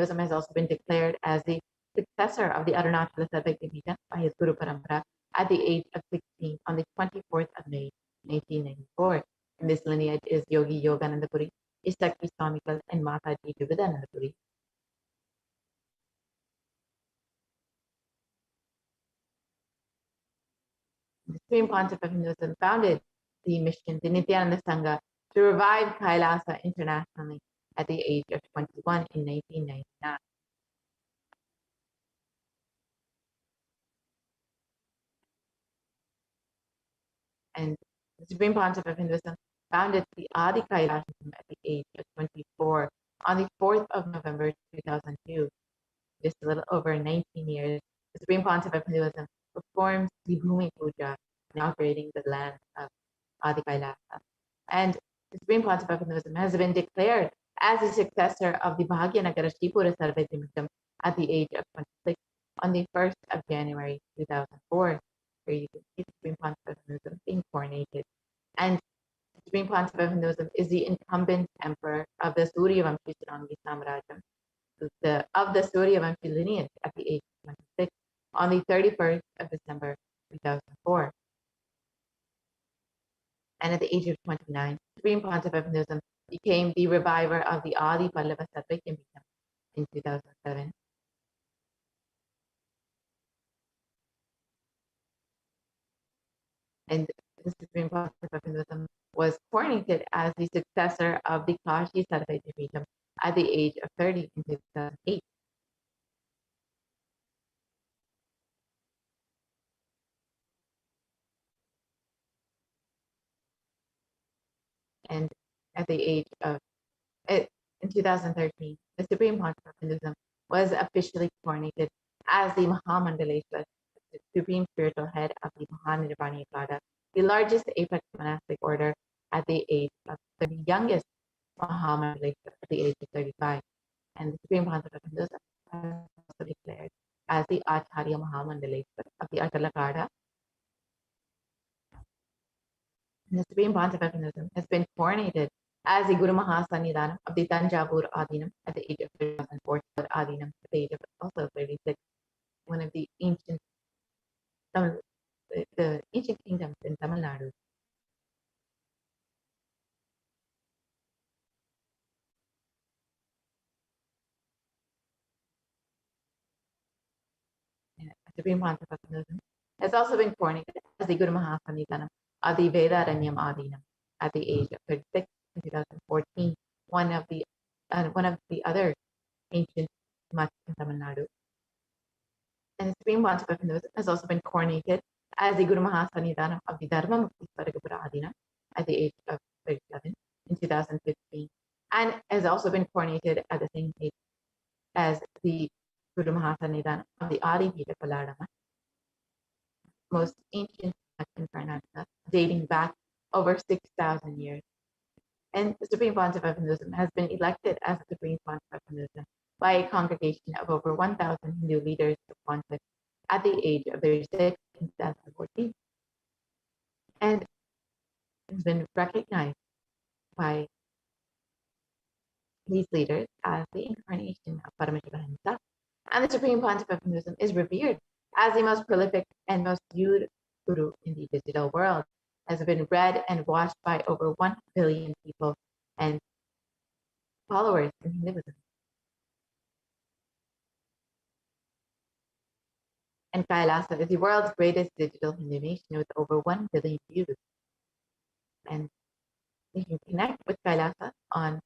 Hinduism has also been declared as the successor of the Arunachala Sarvajya by his Guru Parampara at the age of 16 on the 24th of May, 1894. In this lineage is Yogi Yogananda Puri, Ishtakri Swamikal, and Mataji Vivedananda Puri. The Supreme Pontiff of Hinduism founded the mission, the Nithyananda Sangha, to revive Kailasa internationally at the age of 21 in 1999. And the Supreme Pontiff of Hinduism founded the Adi Kailasam at the age of 24 on the 4th of November 2002. Just a little over 19 years, the Supreme Pontiff of Hinduism performs the Bhumi Puja, inaugurating the land of Adi Kailasa. And the Supreme Pontiff of Hinduism has been declared as the successor of the Bhagyanagara Sripura Sarvajya at the age of 26 on the 1st of January 2004, where you can see the Supreme Pontiff of Hinduism being coronated. And the Supreme Pontiff of Hinduism is the incumbent emperor of the Suryavamshi Sarangi Samrajam, of the Suryavamshi lineage at the age of 26 on the 31st of December 2004. And at the age of 29, Supreme Pontiff of Hinduism became the reviver of the Adi Pallava Sarvajya in 2007. And the Supreme Pontiff of Hinduism was coronated as the successor of the Kashi Sarvajya at the age of 30 in 2008. And at the age of, in 2013, the Supreme Pontiff of Hinduism was officially coronated as the Mahamandaleshwar, the Supreme Spiritual Head of the Mahanirvani Pada, the largest apex monastic order at the age of the youngest Mahamandaleshwar at the age of 35. And the Supreme Pontiff of Hinduism was also declared as the Acharya Mahamandaleshwar of the Atalakada. And the Supreme Pontiff of Hinduism has been coronated as the Guru Mahasannidhanam of the Tanjavur Adinam at the age of 2004, Adinam at the age of also 36, one of the ancient kingdoms in Tamil Nadu. The Supreme Pontiff of Hinduism has also been coronated as the Guru Mahasannidhanam of the Vedaranyam Adinam at the age of 36 in 2014, one of the other ancient mutts in Tamil Nadu. And the Supreme Pontiff of Hinduism has also been coronated as the Guru Mahasannidhanam of the Dharma Mukti Swargapura Adinam at the age of 37 in 2015, and has also been coronated at the same age as the Guru Mahasannidhanam of the Adi Pita Paladama, most ancient in Karnataka, dating back over 6,000 years. And the Supreme Pontiff of Hinduism has been elected as the Supreme Pontiff of Hinduism by a congregation of over 1,000 Hindu leaders of pontiff at the age of 36 in 2014. And has been recognized by these leaders as the incarnation of Paramashivoham himself. And the Supreme Pontiff of Hinduism is revered as the most prolific and most viewed guru in the digital world, has been read and watched by over 1 billion people and followers in Hinduism. And Kailasa is the world's greatest digital Hindu nation with over 1 billion views. And you can connect with Kailasa on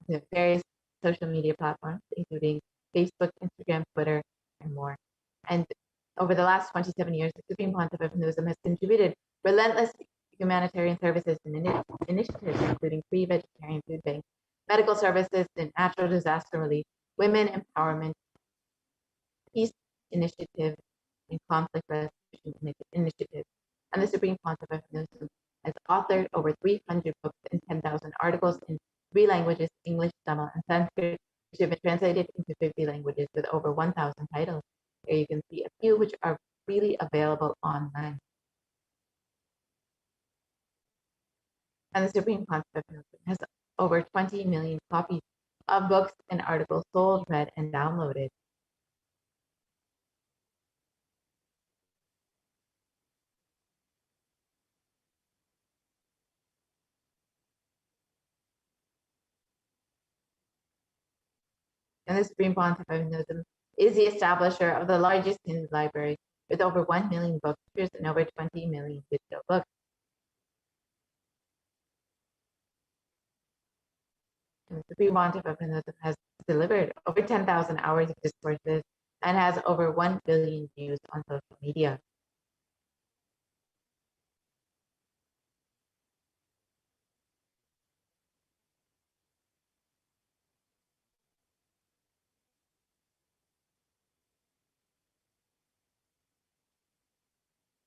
the various social media platforms, including Facebook, Instagram, Twitter, and more. And over the last 27 years, the Supreme Pontiff of Hinduism has contributed relentless humanitarian services and initiatives, including free vegetarian food banks, medical services, and natural disaster relief, women empowerment, peace initiatives, and conflict resolution initiatives. And the Supreme Pontiff of Hinduism has authored over 300 books and 10,000 articles in 3 languages, English, Tamil, and Sanskrit, which have been translated into 50 languages with over 1,000 titles. Here you can see a few which are freely available online. And the Supreme Pontiff of Hinduism has over 20 million copies of books and articles sold, read, and downloaded. And the Supreme Pontiff of Hinduism is the establisher of the largest Hindu library with over 1 million books and over 20 million digital books. And the Supreme Pontiff of Hinduism has delivered over 10,000 hours of discourses and has over 1 billion views on social media.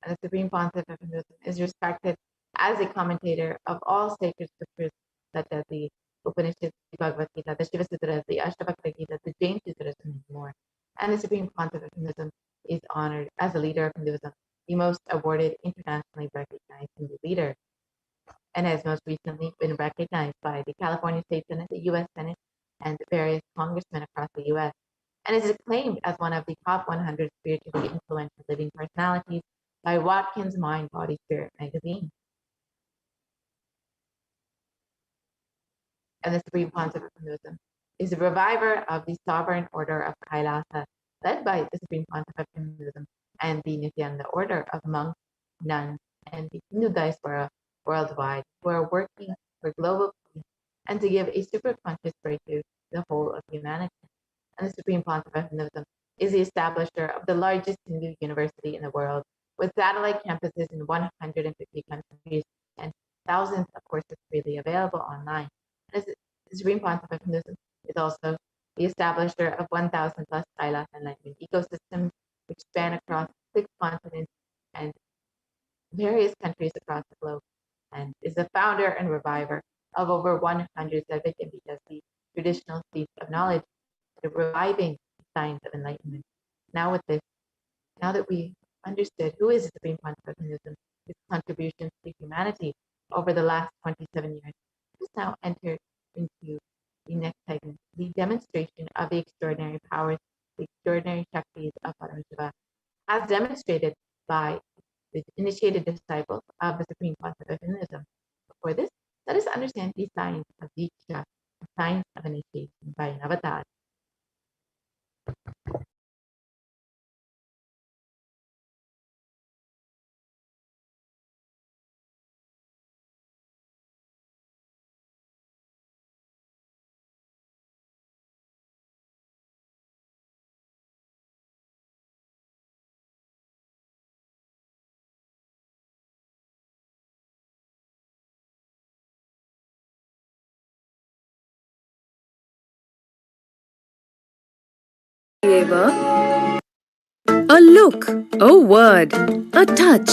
And the Supreme Pontiff of Hinduism is respected as a commentator of all sacred scriptures such as the Upanishads, the Bhagavad Gita, the Shiva Sutras, the Ashtavakra Gita, the Jain Sutras, and more. And the Supreme Pontiff of Hinduism is honored as a leader of Hinduism, the most awarded internationally recognized Hindu leader, and has most recently been recognized by the California State Senate, the U.S. Senate, and various congressmen across the U.S., and is acclaimed as one of the top 100 spiritually influential living personalities by Watkins Mind, Body, Spirit magazine. And the Supreme Pontiff of Hinduism is the reviver of the Sovereign Order of Kailasa, led by the Supreme Pontiff of Hinduism and the Nithyananda Order of monks, nuns, and the Hindu diaspora worldwide, who are working for global peace and to give a super-conscious breakthrough to the whole of humanity. And the Supreme Pontiff of Hinduism is the establisher of the largest Hindu university in the world, with satellite campuses in 150 countries and thousands of courses freely available online. And the Supreme Pontiff of Hinduism is also the establisher of 1,000 plus Kailasa enlightenment ecosystems, which span across 6 continents and various countries across the globe, and is the founder and reviver of over 100 Sarvijambitas, the traditional seats of knowledge, reviving the science of enlightenment. Now that we understood who is the Supreme Pontiff of Hinduism, his contributions to humanity over the last 27 years, let's now enter into the next segment, the demonstration of the extraordinary powers, the extraordinary Shaktis of Paramashiva, as demonstrated by the initiated disciples of the Supreme Pontiff of Hinduism. Before this, let us understand the science of Diksha, the science of initiation by an avatar. A look, a word, a touch.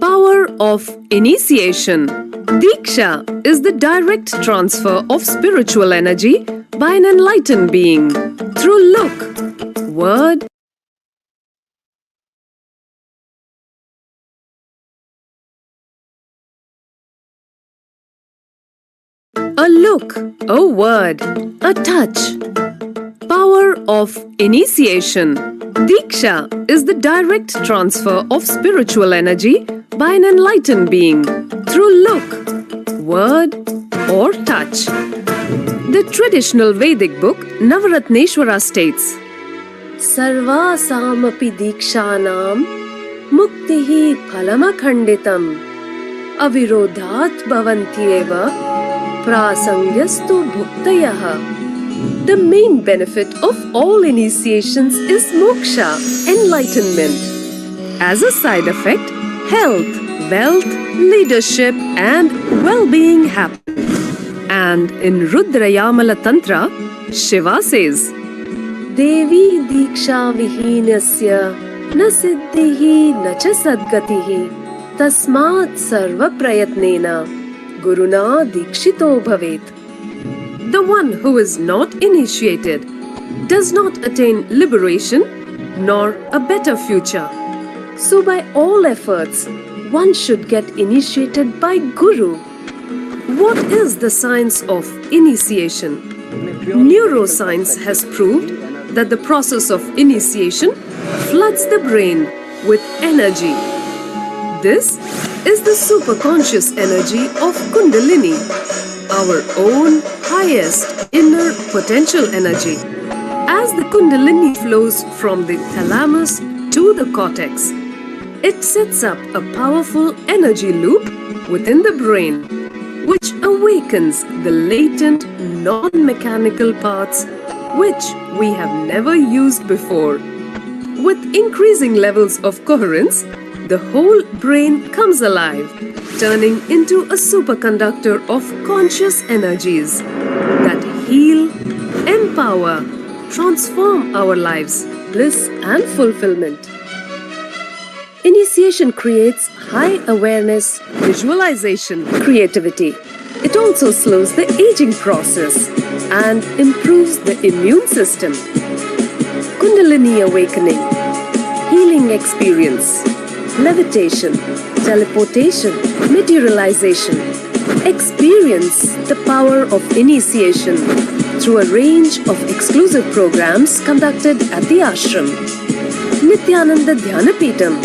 Power of initiation. Diksha is the direct transfer of spiritual energy by an enlightened being through look, word, a look, a word, a touch. Power of initiation. Diksha is the direct transfer of spiritual energy by an enlightened being through look, word, or touch. The traditional Vedic book Navaratneshwara states, Sarvasamapi dikshanam muktihi phalamakhanditam avirodhat bhavantyeva prasangyastu bhuktayaha. The main benefit of all initiations is moksha, enlightenment. As a side effect, health, wealth, leadership, and well-being happen. And in Rudrayamala Tantra, Shiva says, Devi diksha vihinasya na siddhihi na cha sadgatihi tasmat sarva prayatnena guruna dikshito bhavet. The one who is not initiated does not attain liberation nor a better future. So by all efforts, one should get initiated by Guru. What is the science of initiation? Neuroscience has proved that the process of initiation floods the brain with energy. This is the superconscious energy of Kundalini, our own highest inner potential energy. As the Kundalini flows from the thalamus to the cortex, it sets up a powerful energy loop within the brain, which awakens the latent non-mechanical parts which we have never used before. With increasing levels of coherence, the whole brain comes alive, turning into a superconductor of conscious energies that heal, empower, transform our lives, bliss and fulfillment. Initiation creates high awareness, visualization, creativity. It also slows the aging process and improves the immune system. Kundalini awakening, healing experience, levitation, teleportation, materialization. Experience the power of initiation through a range of exclusive programs conducted at the ashram. Nithyananda Dhyanapitham,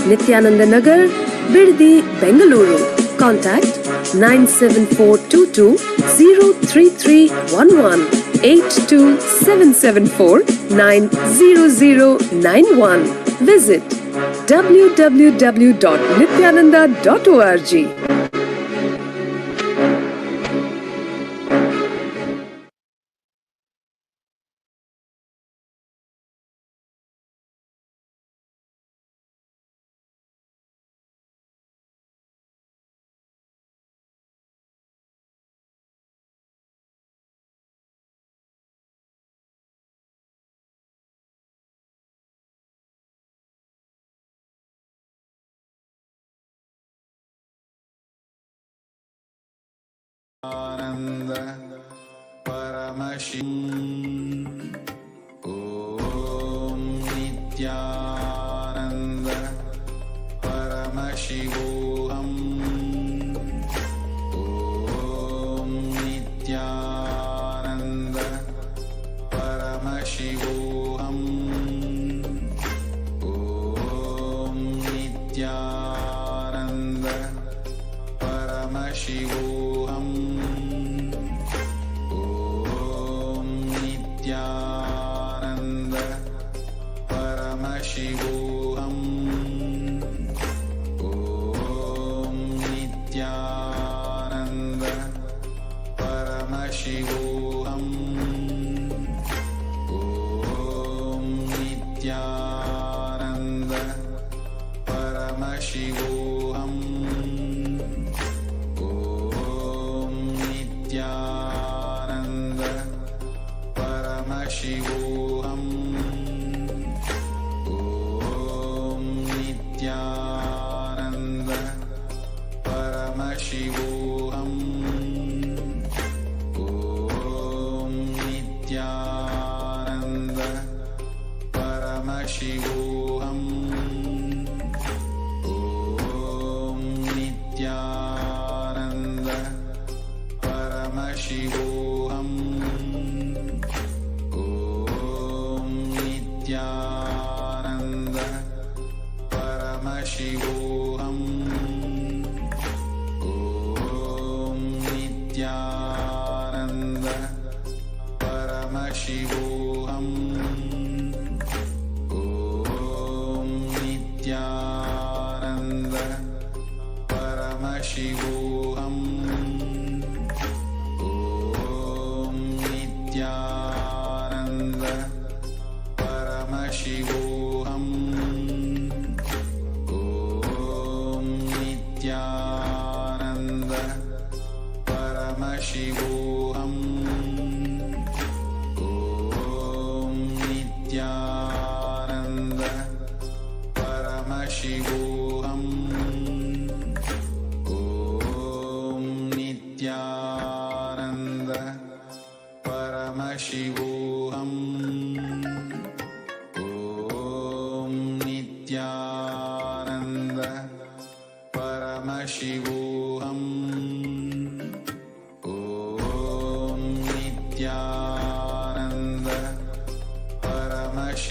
Nithyananda Nagar, Biddi, Bengaluru. Contact 97422 03311 82774 90091. Visit www.nithyananda.org. Nithyananda Paramashivam. Om Nithyananda Paramashivoham. Om Nithyananda Paramashivoham. Om Nithyananda Paramashivoham. Om Nithyananda Paramashivoham. Om Nithyananda Paramashivoham. Om Nithyananda Paramashivoham. Om Nithyananda Paramashivoham. Om Nithyananda Paramashivoham. Om Nithyananda Paramashivoham. Om Nithyananda Paramashivoham. Om Nithyananda Paramashivoham. Om Nithyananda Paramashivoham. Om Nithyananda Paramashivoham. Om Nithyananda Paramashivoham. Om Nithyananda Paramashivoham. Om Nithyananda Paramashivoham. Om Nithyananda Paramashivoham. Om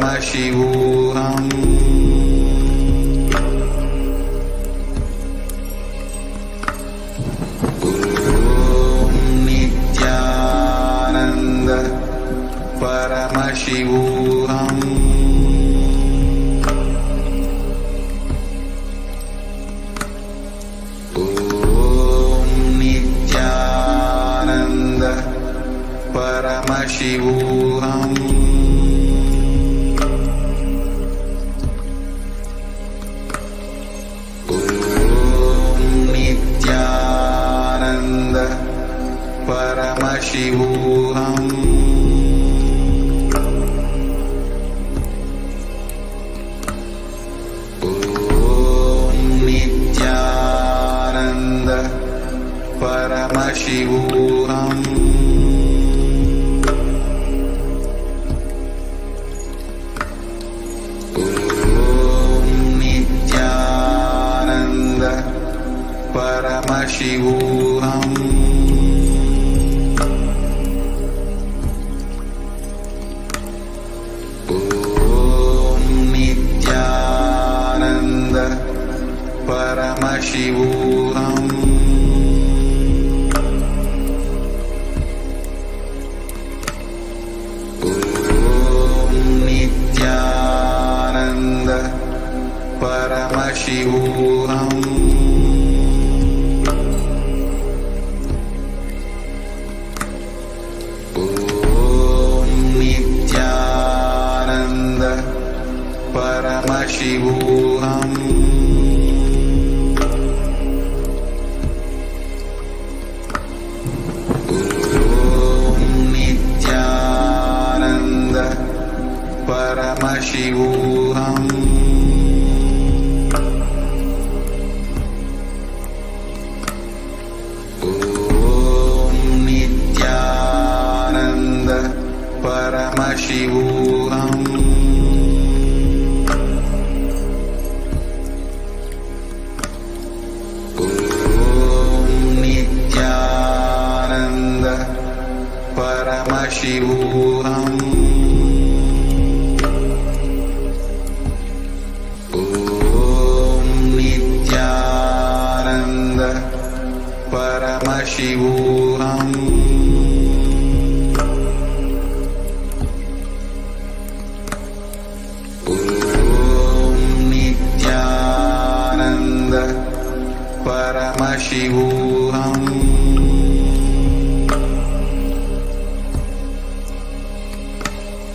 Paramashivoham. Om Nithyananda Paramashivoham. Paramashivoham. Om Nithyananda Paramashivoham. Om Nithyananda Paramashivoham. Paramashivoham. Om Nithyananda Paramashivoham. Om Nithyananda Paramashivoham. Paramashivoham. Om Nithyananda Paramashivoham. Om Nithyananda Paramashivoham. Paramashivoham. Om Nithyananda Paramashivoham. Om Nithyananda Paramashivoham. Paramashivoham.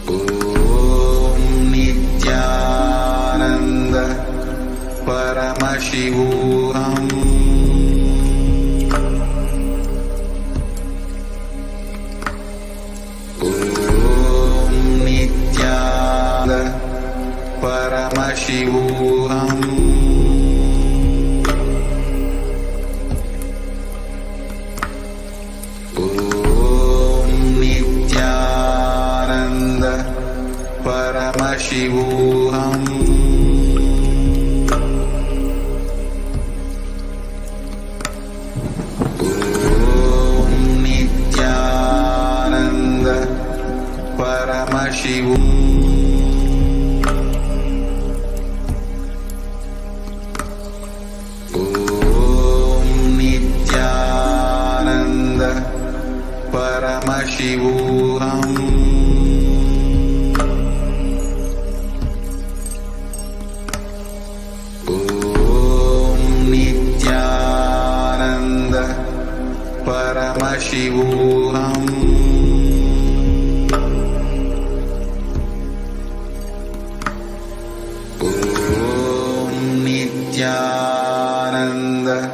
Om Nithyananda Paramashivoham. Om Nithyananda Paramashivoham. Om Nithyananda Paramashivoham. Om Nithyananda Paramashivoham. Nithyananda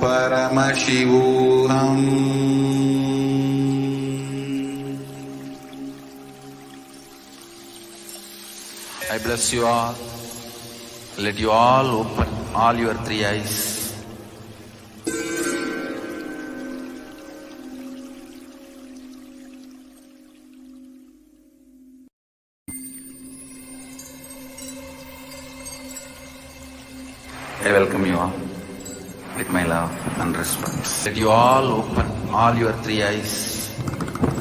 Paramashivoham. I bless you all. Let you all open all your three eyes. I welcome you all with my love and respect. Let you all open all your three eyes.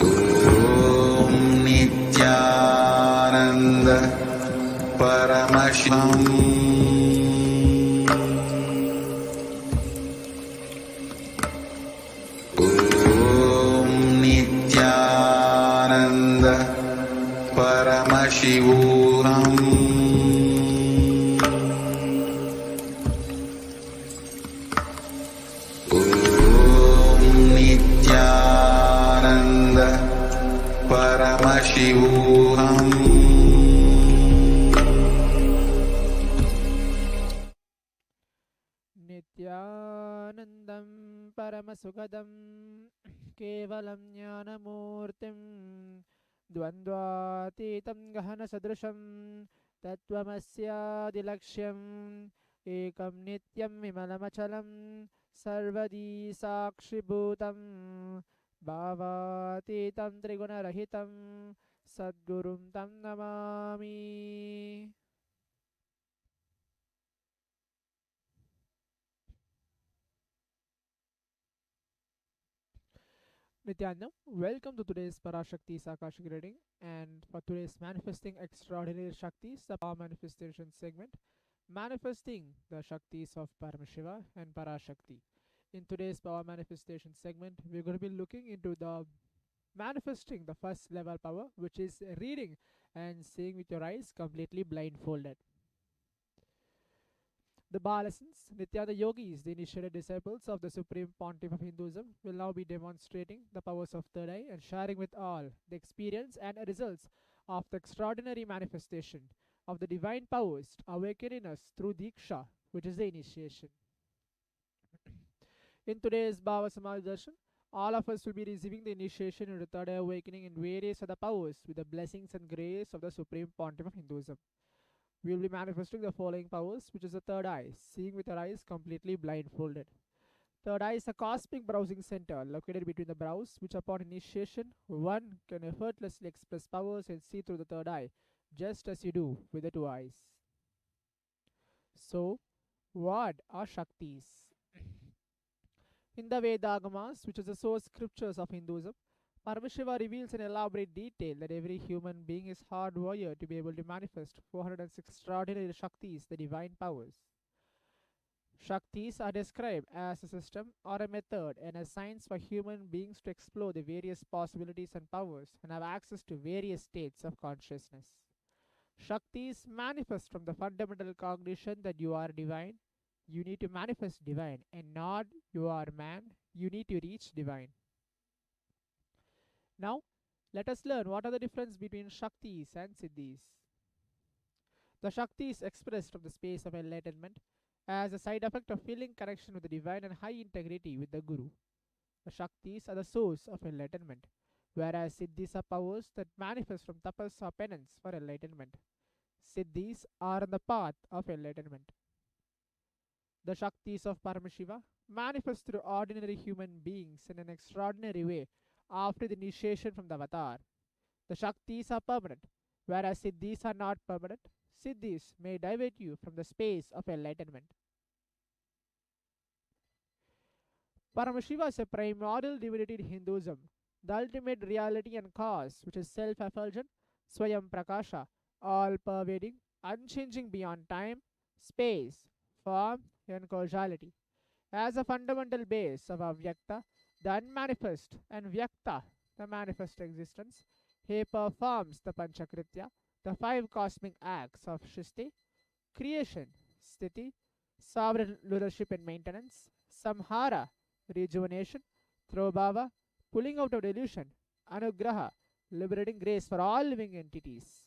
Om Nithyananda Paramashivoham. Om Nithyananda Paramashivoham. Om Nithyananda Paramashivoham. Nithyanandam Paramasukadam Kevalam Jnanamurtim Dvandvatitam Gahana Sadrusham Tattvamasya Ekam Nityam Vimalamachalam Sarvadi Sakshibhutam Bhavatitam Trigunarahitam Sadgurum Tam Namami. Nithyanam, welcome to today's Parashakti's Akashic reading, and for today's Manifesting Extraordinary Shaktis, the Power Manifestation segment, manifesting the Shaktis of Paramashiva and Parashakti. In today's Power Manifestation segment, we're going to be looking into the manifesting the first level power, which is reading and seeing with your eyes completely blindfolded. The Balasans, Nityananda Yogis, the initiated disciples of the Supreme Pontiff of Hinduism, will now be demonstrating the powers of third eye and sharing with all the experience and results of the extraordinary manifestation of the divine powers awakened in us through Diksha, which is the initiation. In today's Bhava Samaj Darshan, all of us will be receiving the initiation into third eye awakening in various other powers with the blessings and grace of the Supreme Pontiff of Hinduism. We will be manifesting the following powers, which is the third eye, seeing with our eyes completely blindfolded. Third eye is a cosmic browsing center located between the brows, which upon initiation, one can effortlessly express powers and see through the third eye, just as you do with the two eyes. So, what are Shaktis? In the Vedagamas, which is the source scriptures of Hinduism, Paramashiva reveals in elaborate detail that every human being is hardwired to be able to manifest 406 extraordinary Shaktis, the divine powers. Shaktis are described as a system or a method and a science for human beings to explore the various possibilities and powers and have access to various states of consciousness. Shaktis manifest from the fundamental cognition that you are divine. You need to manifest divine, and not you are man. You need to reach divine. Now, let us learn what are the difference between Shaktis and Siddhis. The Shakti is expressed from the space of enlightenment as a side effect of feeling connection with the divine and high integrity with the Guru. The Shaktis are the source of enlightenment, whereas Siddhis are powers that manifest from tapas or penance for enlightenment. Siddhis are on the path of enlightenment. The Shaktis of Paramashiva manifest through ordinary human beings in an extraordinary way after the initiation from the avatar. The Shaktis are permanent, whereas Siddhis are not permanent. Siddhis may divert you from the space of enlightenment. Paramashiva is a primordial divinity in Hinduism, the ultimate reality and cause, which is self-effulgent, Swayam Prakasha, all-pervading, unchanging beyond time, space, form, and causality. As a fundamental base of Avyakta, the unmanifest, and Vyakta, the manifest existence, he performs the Panchakritya, the five cosmic acts of Shristi, creation, Sthiti, sovereign rulership and maintenance, Samhara, rejuvenation, Throbhava, pulling out of delusion, Anugraha, liberating grace for all living entities.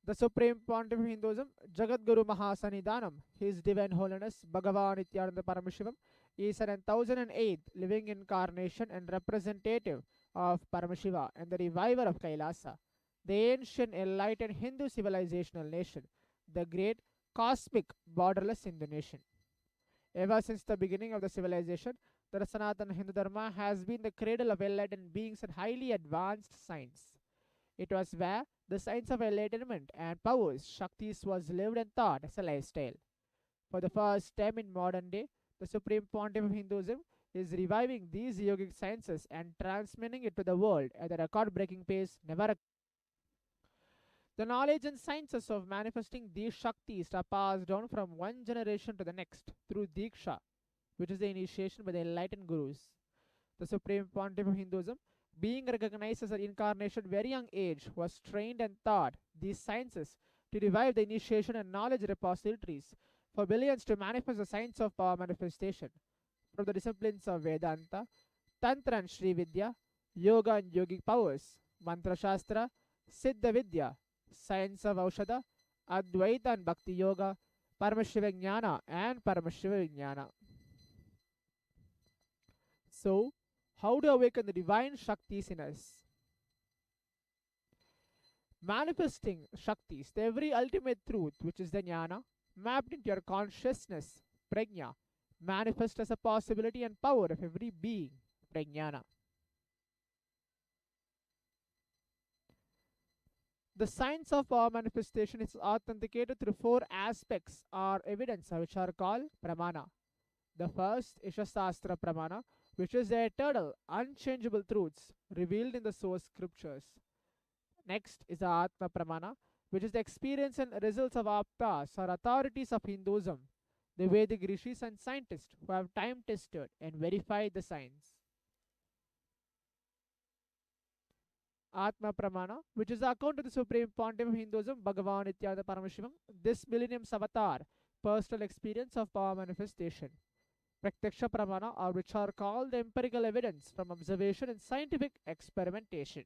The Supreme Pontiff of Hinduism, Jagadguru Mahasannidhanam, His Divine Holiness Bhagavan Nithyananda Paramashivam, is an 1008th living incarnation and representative of Paramashiva and the reviver of Kailasa, the ancient enlightened Hindu civilizational nation, the great cosmic borderless Hindu nation. Ever since the beginning of the civilization, the Sanatana Hindu Dharma has been the cradle of enlightened beings and highly advanced science. It was where the science of enlightenment and powers, Shaktis, was lived and taught as a lifestyle. For the first time in modern day, the Supreme Pontiff of Hinduism is reviving these yogic sciences and transmitting it to the world at a record-breaking pace never. The knowledge and sciences of manifesting these Shaktis are passed down from one generation to the next through Diksha, which is the initiation by the enlightened Gurus. The Supreme Pontiff of Hinduism, being recognized as an incarnation at very young age, was trained and taught these sciences to revive the initiation and knowledge repositories for billions to manifest the science of power manifestation from the disciplines of Vedanta, Tantra and Sri Vidya, Yoga and Yogic powers, Mantra Shastra, Siddha Vidya, science of Aushadha, Advaita and Bhakti Yoga, Paramashiva and Paramashivoham. So, how to awaken the divine Shaktis in us? Manifesting Shaktis, the every ultimate truth, which is the Jnana, mapped into your consciousness, Prajna, manifest as a possibility and power of every being, Prajnana. The science of power manifestation is authenticated through four aspects or evidence, which are called Pramana. The first is Shastra Pramana, which is the eternal, unchangeable truths revealed in the source scriptures. Next is the Atma Pramana, which is the experience and results of Aptas or authorities of Hinduism, the Vedic rishis and scientists who have time tested and verified the science. Atma Pramana, which is the account of the Supreme Pontiff of Hinduism, Bhagavan Nithyananda Paramashivam, this millennium's avatar, personal experience of power manifestation. Pratyaksha Pramana, or which are called the empirical evidence from observation and scientific experimentation.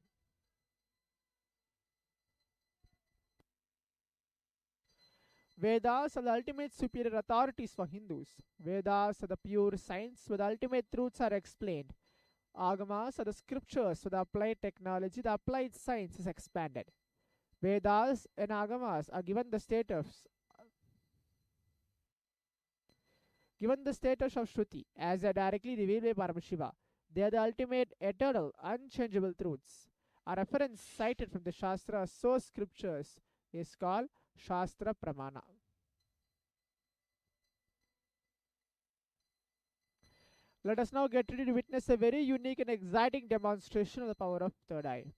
Vedas are the ultimate superior authorities for Hindus. Vedas are the pure science where the ultimate truths are explained. Agamas are the scriptures where the applied technology, the applied science is expanded. Vedas and Agamas are given the status of Shruti as they are directly revealed by Paramashiva. They are the ultimate, eternal, unchangeable truths. A reference cited from the Shastra source scriptures is called Shastra Pramana. Let us now get ready to witness a very unique and exciting demonstration of the power of third eye.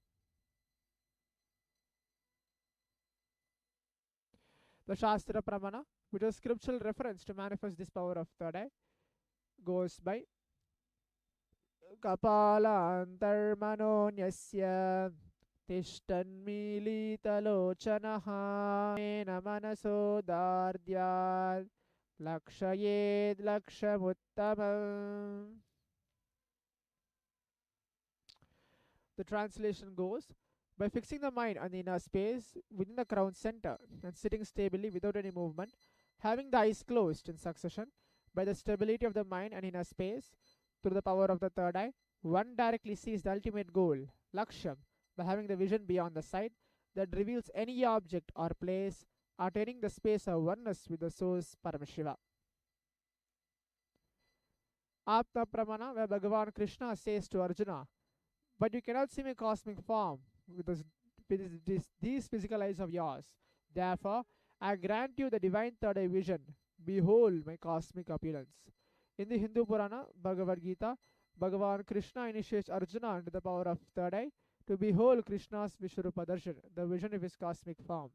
The Shastra Pramana, which is scriptural reference to manifest this power of third eye, goes by Kapalantarmanonyasya Tishtanmilitalochanaha Ena manaso dardyad Lakshayed lakshamuttamam. The translation goes, by fixing the mind on the inner space within the crown center and sitting stably without any movement, having the eyes closed in succession, by the stability of the mind and inner space, through the power of the third eye, one directly sees the ultimate goal, Laksham, by having the vision beyond the sight that reveals any object or place, attaining the space of oneness with the source Paramashiva. Atma Pramana, where Bhagavan Krishna says to Arjuna, but you cannot see my cosmic form with these physical eyes of yours. Therefore, I grant you the divine third eye vision. Behold my cosmic appearance. In the Hindu Purana, Bhagavad Gita, Bhagavan Krishna initiates Arjuna into the power of third eye to behold Krishna's Vishwarupa Darshan, the vision of his cosmic form.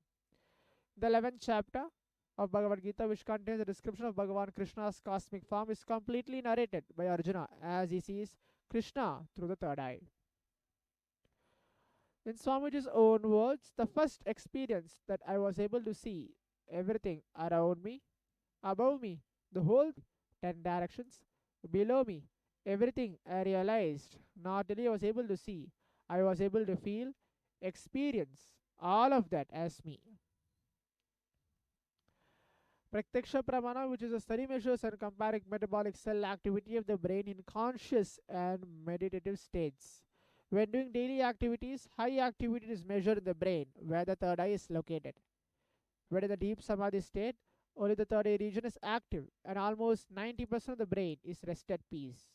The 11th chapter of Bhagavad Gita, which contains a description of Bhagavan Krishna's cosmic form, is completely narrated by Arjuna as he sees Krishna through the third eye. In Swamiji's own words, the first experience that I was able to see everything around me, above me, the whole 10 directions, below me, everything I realized, not only I was able to see, I was able to feel, experience all of that as me. Pratyaksha Pramana, which is a study measures and comparing metabolic cell activity of the brain in conscious and meditative states. When doing daily activities, high activity is measured in the brain, where the third eye is located. When in the deep samadhi state, only the third eye region is active, and almost 90% of the brain is rest at peace.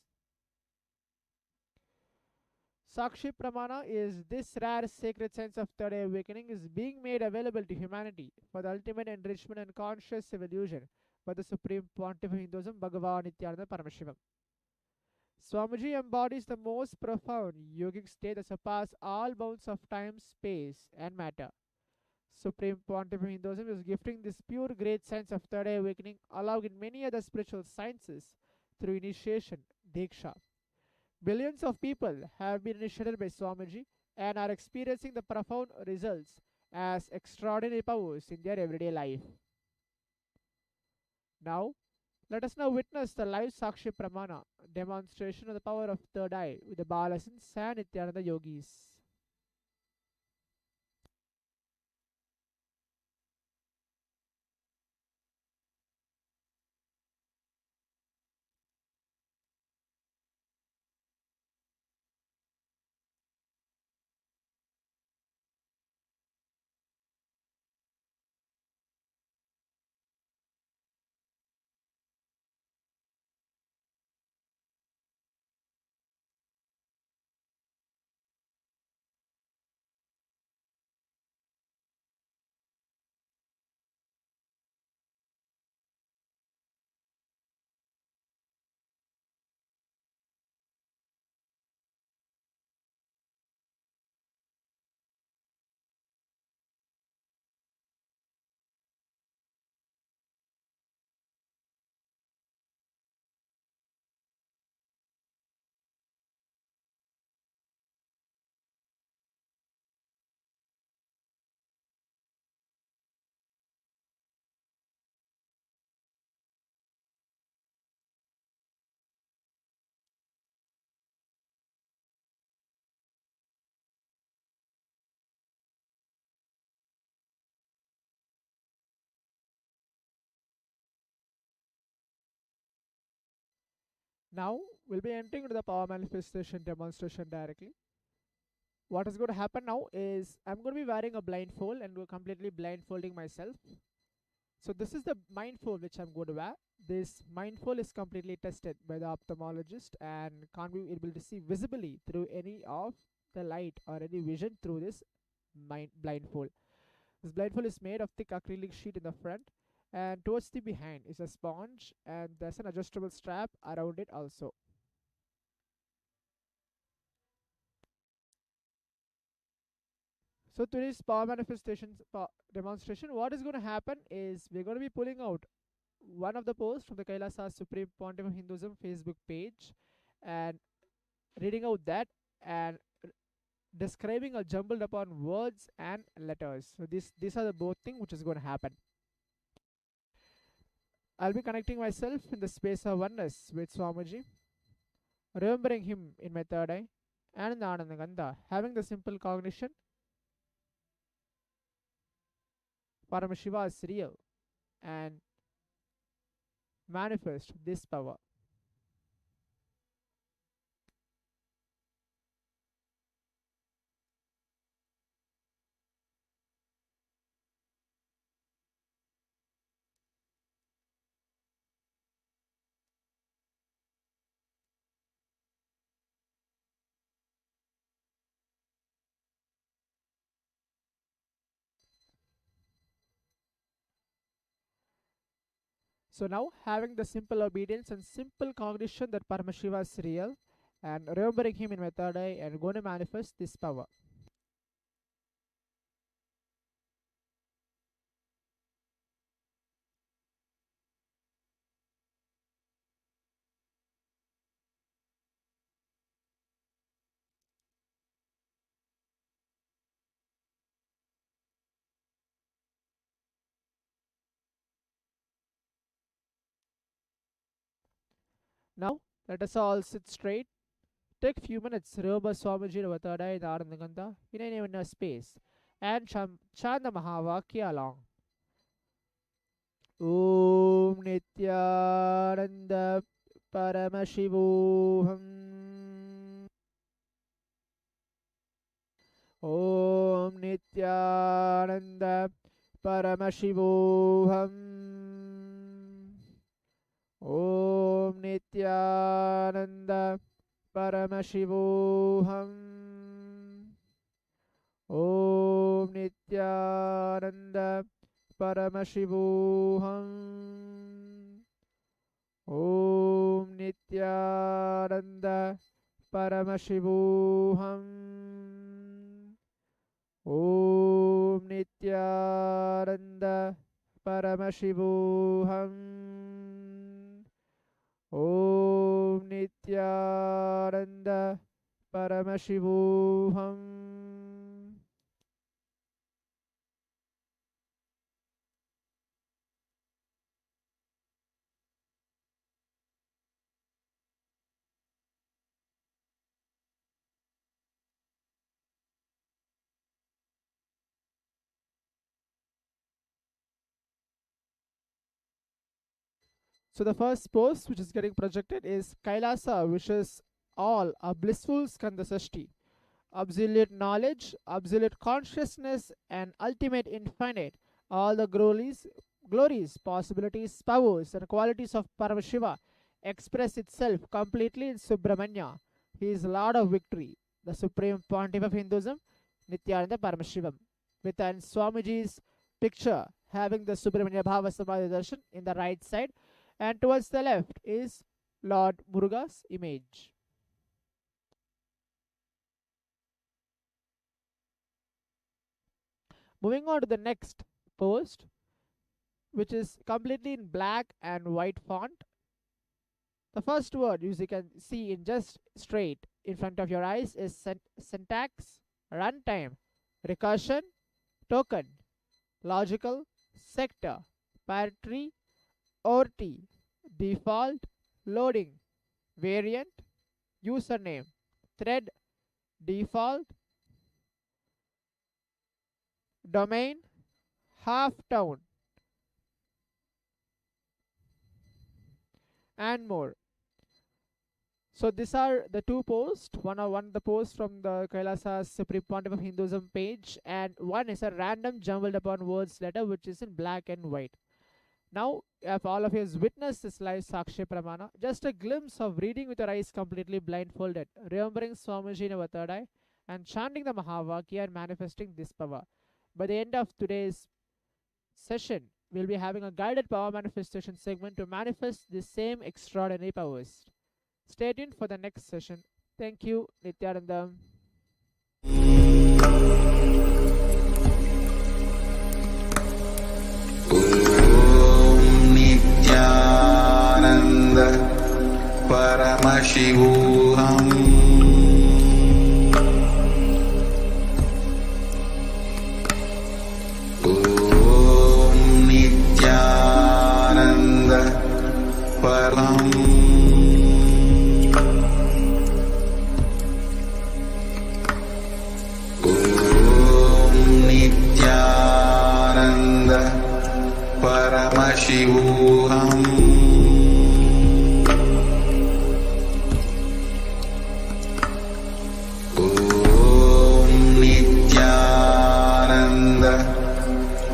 Sakshi Pramana is this rare sacred sense of third eye awakening is being made available to humanity for the ultimate enrichment and conscious evolution by the Supreme Pontiff of Hinduism, Bhagavan Nithyananda Paramashivam. Swamiji embodies the most profound yogic state that surpasses all bounds of time, space, and matter. Supreme Pontiff of Hinduism is gifting this pure great science of third eye awakening, along with many other spiritual sciences through initiation, Diksha. Billions of people have been initiated by Swamiji and are experiencing the profound results as extraordinary powers in their everyday life. Now, let us now witness the live Sakshi Pramana demonstration of the power of third eye with the Balasins and Nithyananda yogis. Now, we'll be entering into the power manifestation demonstration directly. What is going to happen now is I'm going to be wearing a blindfold and we're completely blindfolding myself. So this is the mindfold which I'm going to wear. This mindfold is completely tested by the ophthalmologist and can't be able to see visibly through any of the light or any vision through this blindfold. This blindfold is made of thick acrylic sheet in the front, and towards the behind is a sponge, and there's an adjustable strap around it also. So today's power manifestations demonstration, what is going to happen is we're going to be pulling out one of the posts from the Kailasa Supreme Pontiff of Hinduism Facebook page and reading out that and describing a jumbled upon words and letters. So these are the both things which is going to happen. I'll be connecting myself in the space of oneness with Swamiji, remembering him in my third eye and in the Anandagandha, having the simple cognition Paramashiva is real and manifest this power. So now, having the simple obedience and simple cognition that Paramashiva is real and remembering him in my third eye and going to manifest this power. Now, let us all sit straight. Take few minutes, remember Swamiji in our third eye in the Anandagandha in any inner space and chant the Mahavakya along. Om Nithyananda Paramashivoham. Om Nithyananda Paramashivoham. Om Nithyananda Paramashivoham. Om Nithyananda Paramashivoham. Om Nithyananda Paramashivoham. Om Nithyananda Paramashivoham. Om Nithyananda Paramashivoham. So the first post which is getting projected is Kailasa wishes all a blissful Skanda Sashti, absolute knowledge, absolute consciousness, and ultimate infinite, all the glories, possibilities, powers, and qualities of Paramashiva express itself completely in Subramanya. He is Lord of Victory, the Supreme Pontiff of Hinduism, Nithyananda Paramashivam, with an Swamiji's picture having the Subramanya Bhava Samadhi Darshan in the right side, and towards the left is Lord Muruga's image. Moving on to the next post, which is completely in black and white font. The first word, as you can see in just straight in front of your eyes, is syntax, runtime, recursion, token, logical, sector, parity, OT, default, loading, variant, username, thread, default, domain, half town, and more. So these are the two posts. One the post from the Kailasa's Supreme Pontiff of Hinduism page, and one is a random jumbled upon words letter which is in black and white. Now, if all of you has witnessed this live Sakshi Pramana, just a glimpse of reading with your eyes completely blindfolded, remembering Swamiji in our third eye, and chanting the Mahavakya and manifesting this power. By the end of today's session, we'll be having a guided power manifestation segment to manifest the same extraordinary powers. Stay tuned for the next session. Thank you, Nithyananda. Nithyananda Paramashivoham. Om Nithyananda Param. Om Nithyananda Paramashivoham. Om Nithyananda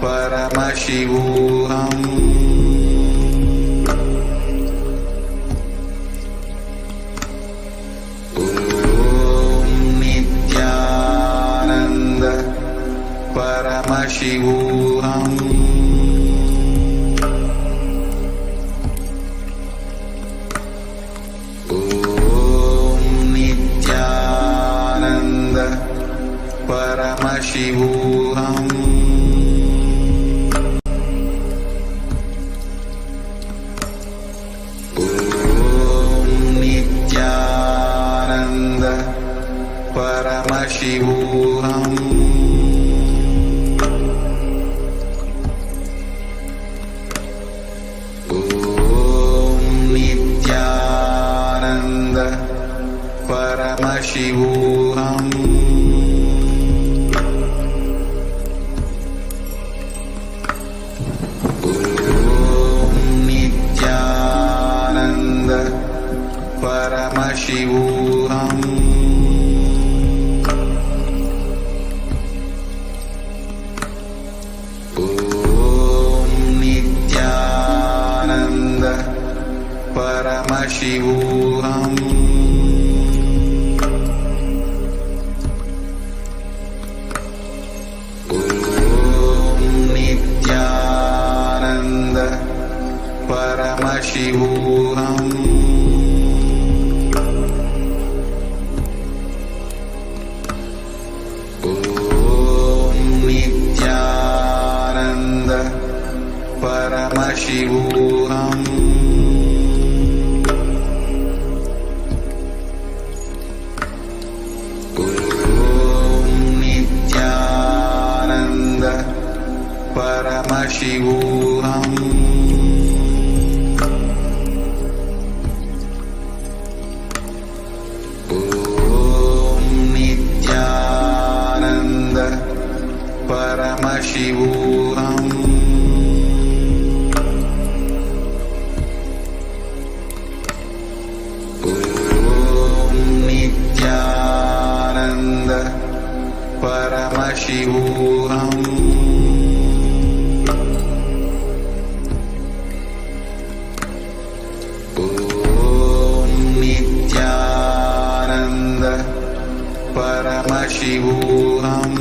Paramashivoham. Om Nithyananda Paramashivoham. Paramashivoham. Om Nithyananda Paramashivoham. Om Nithyananda Paramashivoham. Paramashivoham. Om Nithyananda Paramashivoham. Om Nithyananda Paramashivoham. Om Nithyananda Paramashivoham. Om Nithyananda Paramashivoham.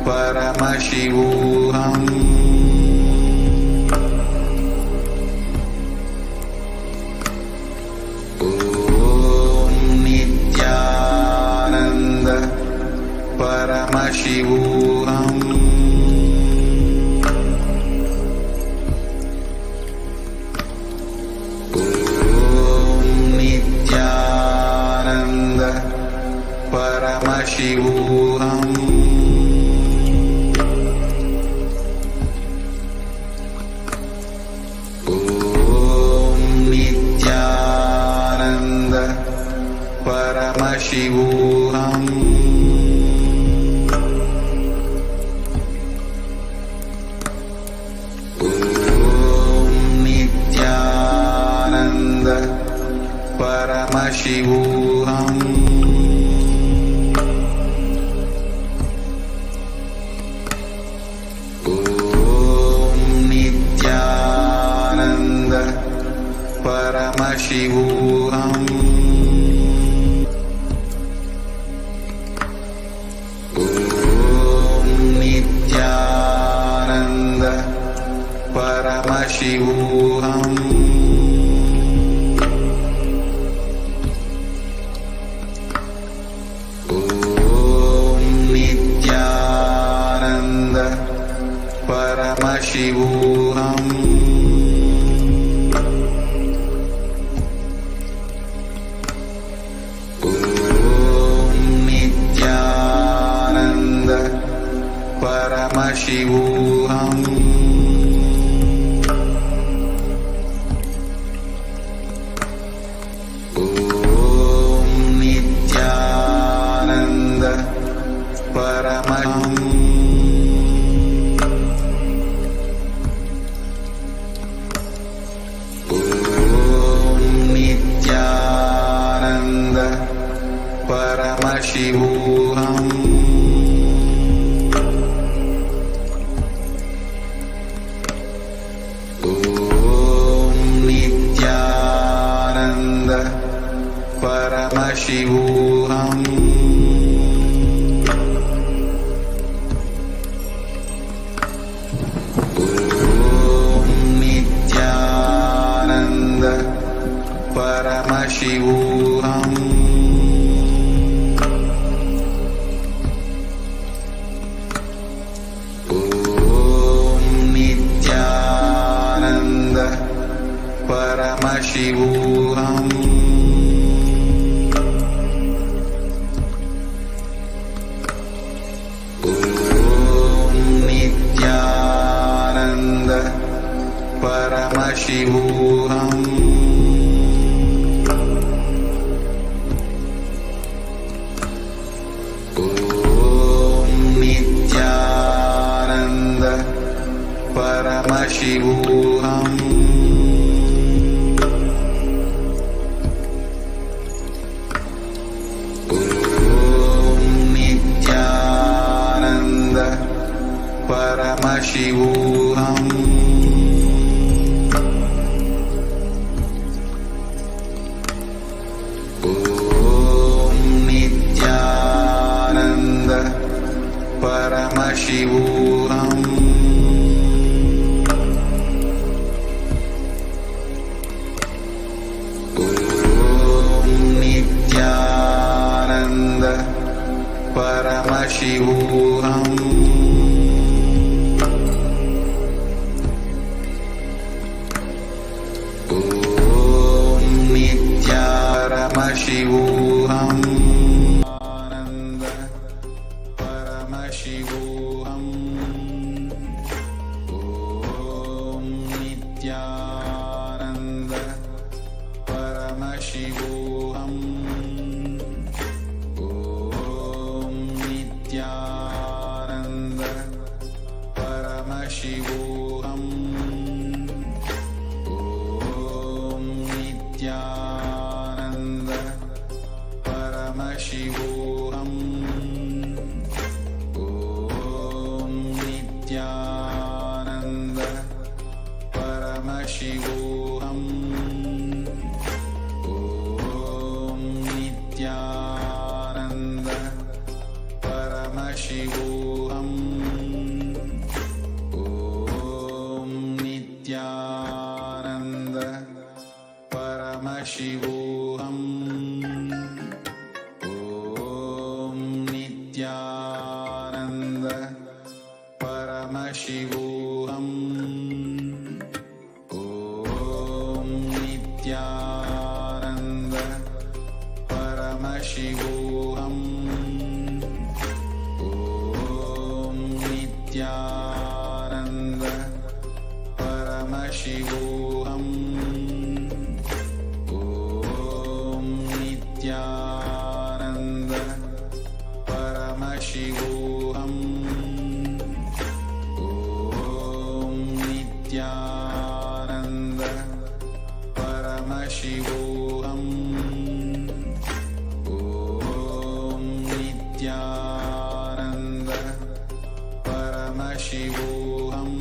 Paramashivoham. Om Nithyananda Paramashivoham. Om Nithyananda Paramashivoham. Paramashivoham. Om Nithyananda Paramashivoham. Om Nithyananda Paramashivoham. Paramashivoham. Om Nithyananda Paramashivoham. Om Nithyananda Paramashivoham. Paramashivoham. Om Nithyananda Paramashivoham. Om Nithyananda Paramashivoham. Paramashivoham. Om Nithyananda Paramashivoham. Om Nithyananda Paramashivoham. Paramashivoham. Om Nithyananda Paramashivoham. Om Nithyananda Paramashivoham. Paramashivoham. Ananda Paramashivoham. Om Nithyananda Paramashivoham. Om Nithyananda Paramashivoham. Paramashivoham. Om Nithyananda Paramashivoham. Om Nithyananda Paramashivoham.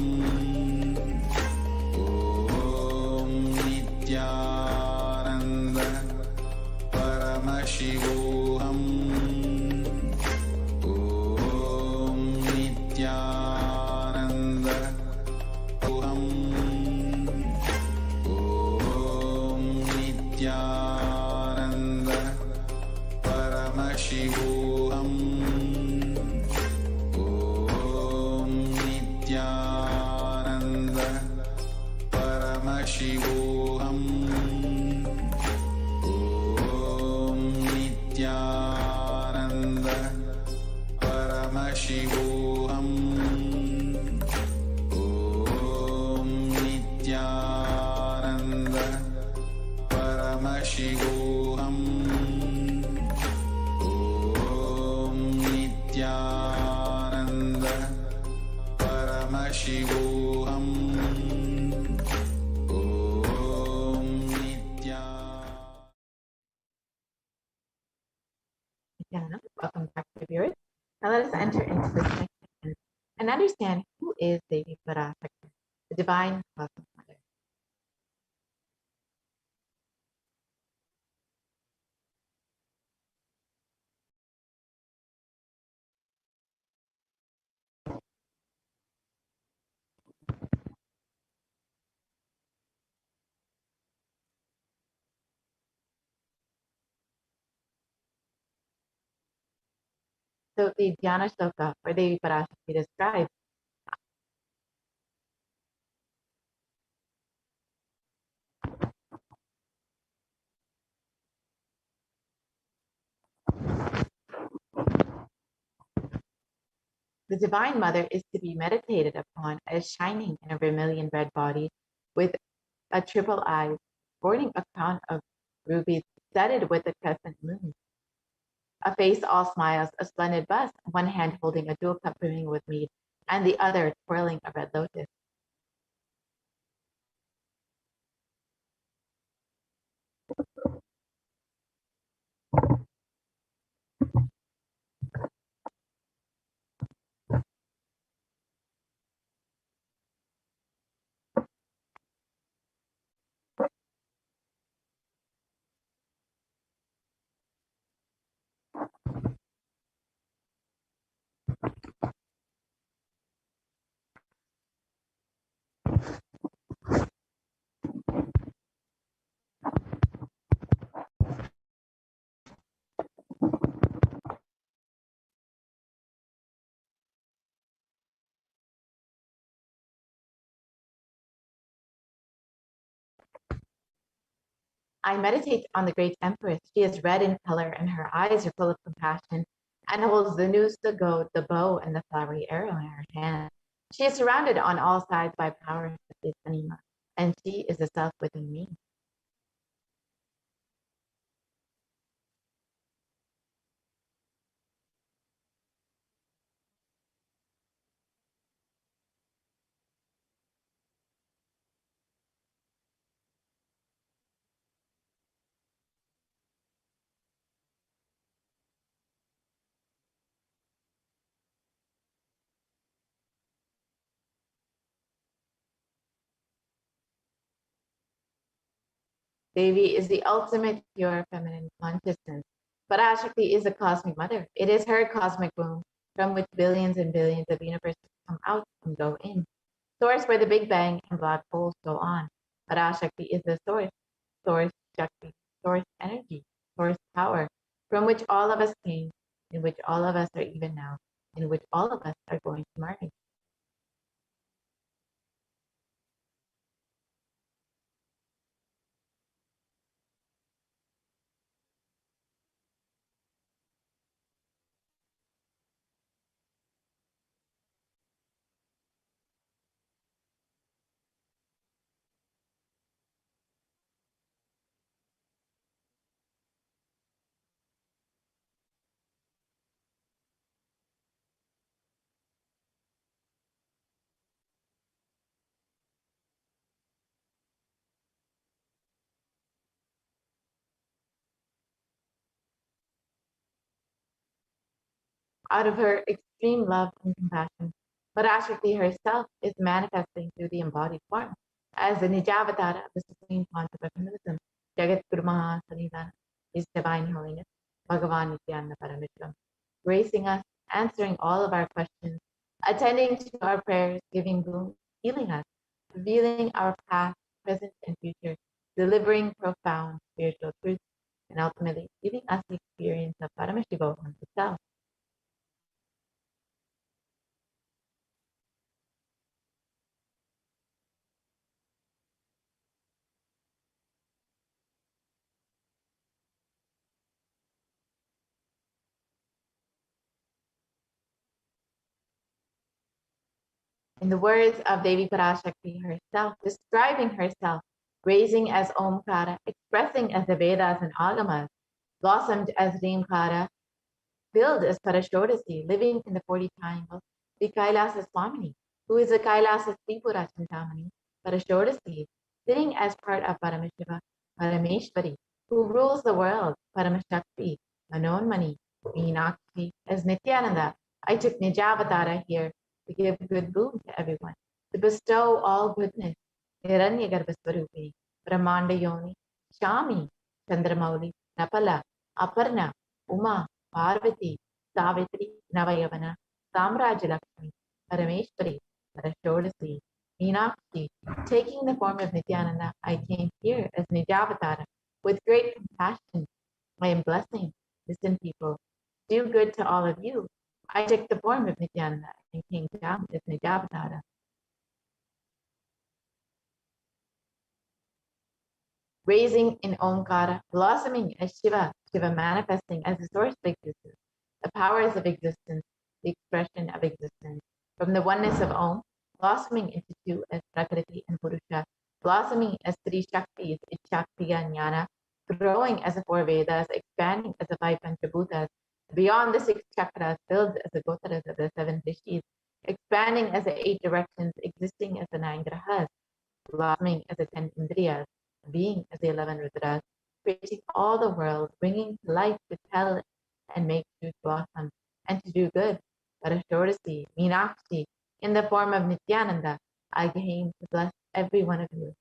Om Nithyananda Paramashivoham. Om Nithyananda Oham. Om Nithyananda Paramashivoham. Om Nithyananda Paramashivoham. Om Nithyananda Paramashivoham. Om Nithyananda Paramashivoham. Om Nithyananda Paramashivoham. Om Nithyananda, welcome back to viewers. Now let us enter into this next section and understand who is Devi Parashakti, the divine cosmic mother. So the Dhyana Shloka for Devi Parashakti describes the Divine Mother is to be meditated upon as shining in a vermilion red body with a triple eye, sporting a crown of rubies studded with a crescent moon. A face all smiles, a splendid bust, one hand holding a dual cup brimming with mead, and the other twirling a red lotus. I meditate on the great empress. She is red in color, and her eyes are full of compassion, and holds the noose, the goat, the bow, and the flowery arrow in her hand. She is surrounded on all sides by power, such as Anima, and she is the self within me. Devi is the ultimate pure feminine consciousness. Parashakti is the cosmic mother. It is her cosmic womb from which billions and billions of universes come out and go in. Source where the Big Bang and black holes go on. Parashakti is the source, source Shakti, source energy, source power, from which all of us came, in which all of us are even now, in which all of us are going to merge. Out of her extreme love and compassion, Parashakti herself is manifesting through the embodied form as the Nijavatara of the Supreme Concept of Hinduism, Jagat Guru Mahasanidana, His Divine Holiness, Bhagavan Nithyananda Paramashivam, gracing us, answering all of our questions, attending to our prayers, giving boon, healing us, revealing our past, present, and future, delivering profound spiritual truths, and ultimately giving us the experience of Paramashivoham itself. In the words of Devi Parashakti herself, describing herself, raising as Omkara, expressing as the Vedas and Agamas, blossomed as Rimkara, filled as Parashodasi, living in the 40 triangles, the Kailasa Swamini, who is the Kailasa Tripura Chintamani, Parashodasi, sitting as part of Paramashiva, Parameshwari, who rules the world, Paramashakti, Manonmani, Meenakshi, as Nithyananda. I took Nijavatara here to give good boon to everyone, to bestow all goodness. Hiranyagarbhaswarupi, Brahmanda Yoni, Shami, Chandramauli, Napala, Aparna, Uma, Parvati, Savitri, Navayavana, Samrajalakshmi, Parameshwari, Parashodasi, Meenakshi. Taking the form of Nithyananda, I came here as Nijavatara with great compassion. I am blessing. Listen, people, do good to all of you. I took the form of Nithyananda and came down as Nijavatara. Raising in Omkara, blossoming as Shiva, Shiva manifesting as the source of existence, the powers of existence, the expression of existence. From the oneness of Om, blossoming into two as Prakriti and Purusha, blossoming as three Shaktis, Ichaktiya Jnana, growing as the four Vedas, expanding as the five Panchabhutas, beyond the six chakras, filled as the Gotaras of the seven Rishis, expanding as the eight directions, existing as the nine Grahas, blossoming as the 10 Indriyas, being as the 11 Rudras, creating all the world, bringing to life to tell and make truth blossom, and to do good. Parashodasi, Meenakshi, in the form of Nithyananda, I came to bless every one of you.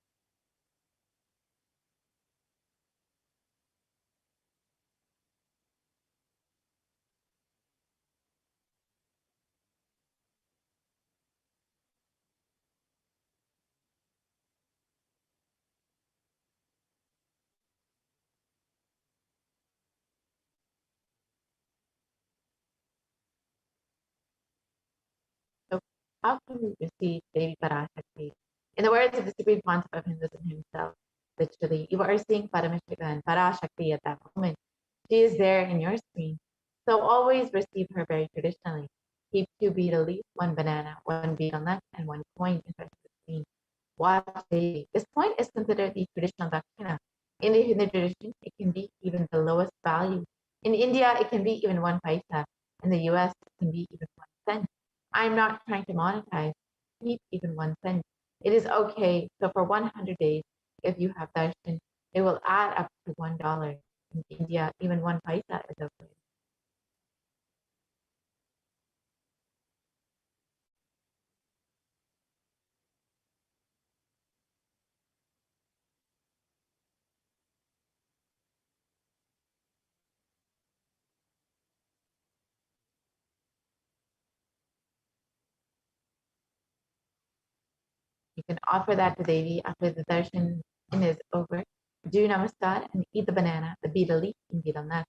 So, how can we receive Devi Parashakti? In the words of the Supreme Concept of Hinduism himself, literally, you are seeing Paramashiva and Parashakti at that moment. She is there in your screen. So always receive her very traditionally. Keep 2 betel leaf, 1 banana, 1 betel nut, and 1 coin in front of the screen. Watch daily. This coin is considered the traditional dakshina. In the Hindu tradition, it can be even the lowest value. In India, it can be even 1 paisa. In the US, it can be even 1 cent. I'm not trying to monetize. Keep even 1 cent. It is okay. So for 100 days, if you have darshan, it will add up to $1. In India, even 1 paisa is okay. You can offer that to Devi after the darshan is over. Do namaskar and eat the banana, the betel leaf, and betel nut.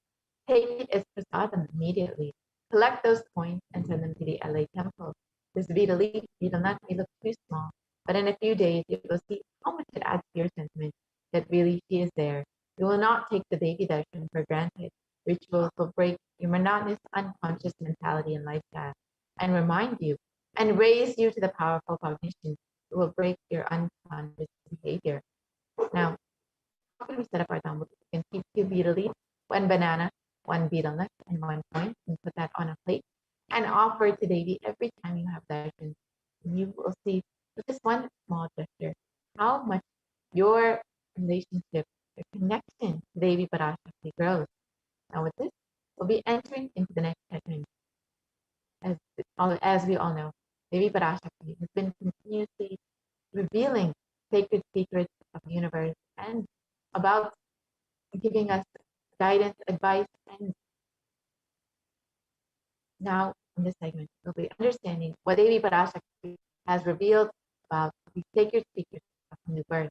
Take it as prasadam immediately. Collect those coins and send them to the LA temple. This betel leaf, betel nut may look too small, but in a few days you will see how much it adds to your sentiment that really she is there. You will not take the Devi darshan for granted. Rituals will break your monotonous, unconscious mentality and lifestyle and remind you and raise you to the powerful cognition. It will break your unconscious behavior. Now, how can we set up our thumb? We can keep 2 betel leaves, 1 banana, 1 betel nut, and 1 coin, and put that on a plate and offer it to Devi every time you have darshan. You will see with just one small gesture how much your relationship, your connection to Devi Parashakti grows. Now, with this, we'll be entering into the next segment. as we all know, Devi Parashakti has been continuously revealing sacred secrets of the universe and about giving us guidance, advice, and now in this segment, we'll be understanding what Devi Parashakti has revealed about the sacred secrets of new birth.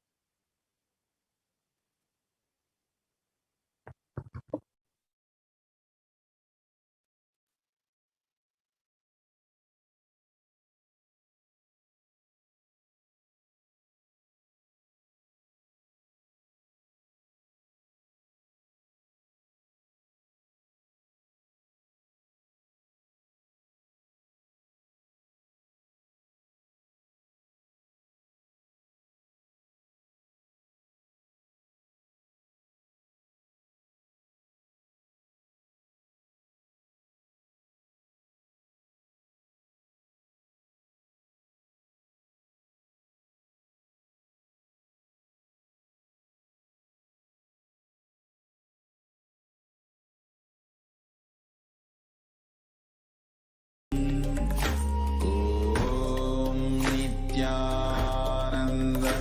Om Nithyananda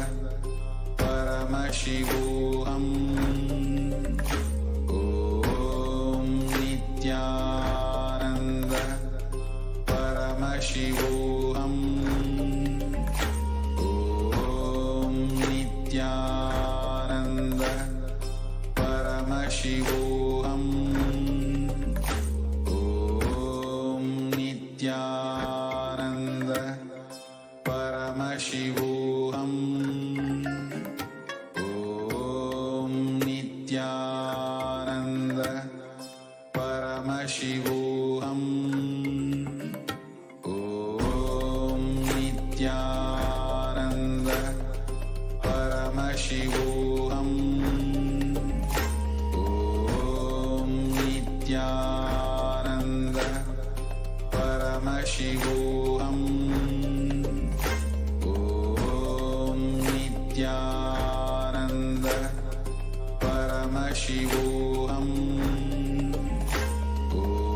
Paramashivoham. Om Nithyananda Paramashivoham. Om Nithyananda Paramashivoham. Om Nithyananda Paramashivoham. Om Nithyananda Paramashivoham. Om Nithyananda Paramashivoham. Om Nithyananda Paramashivoham. Om Nithyananda Paramashivoham.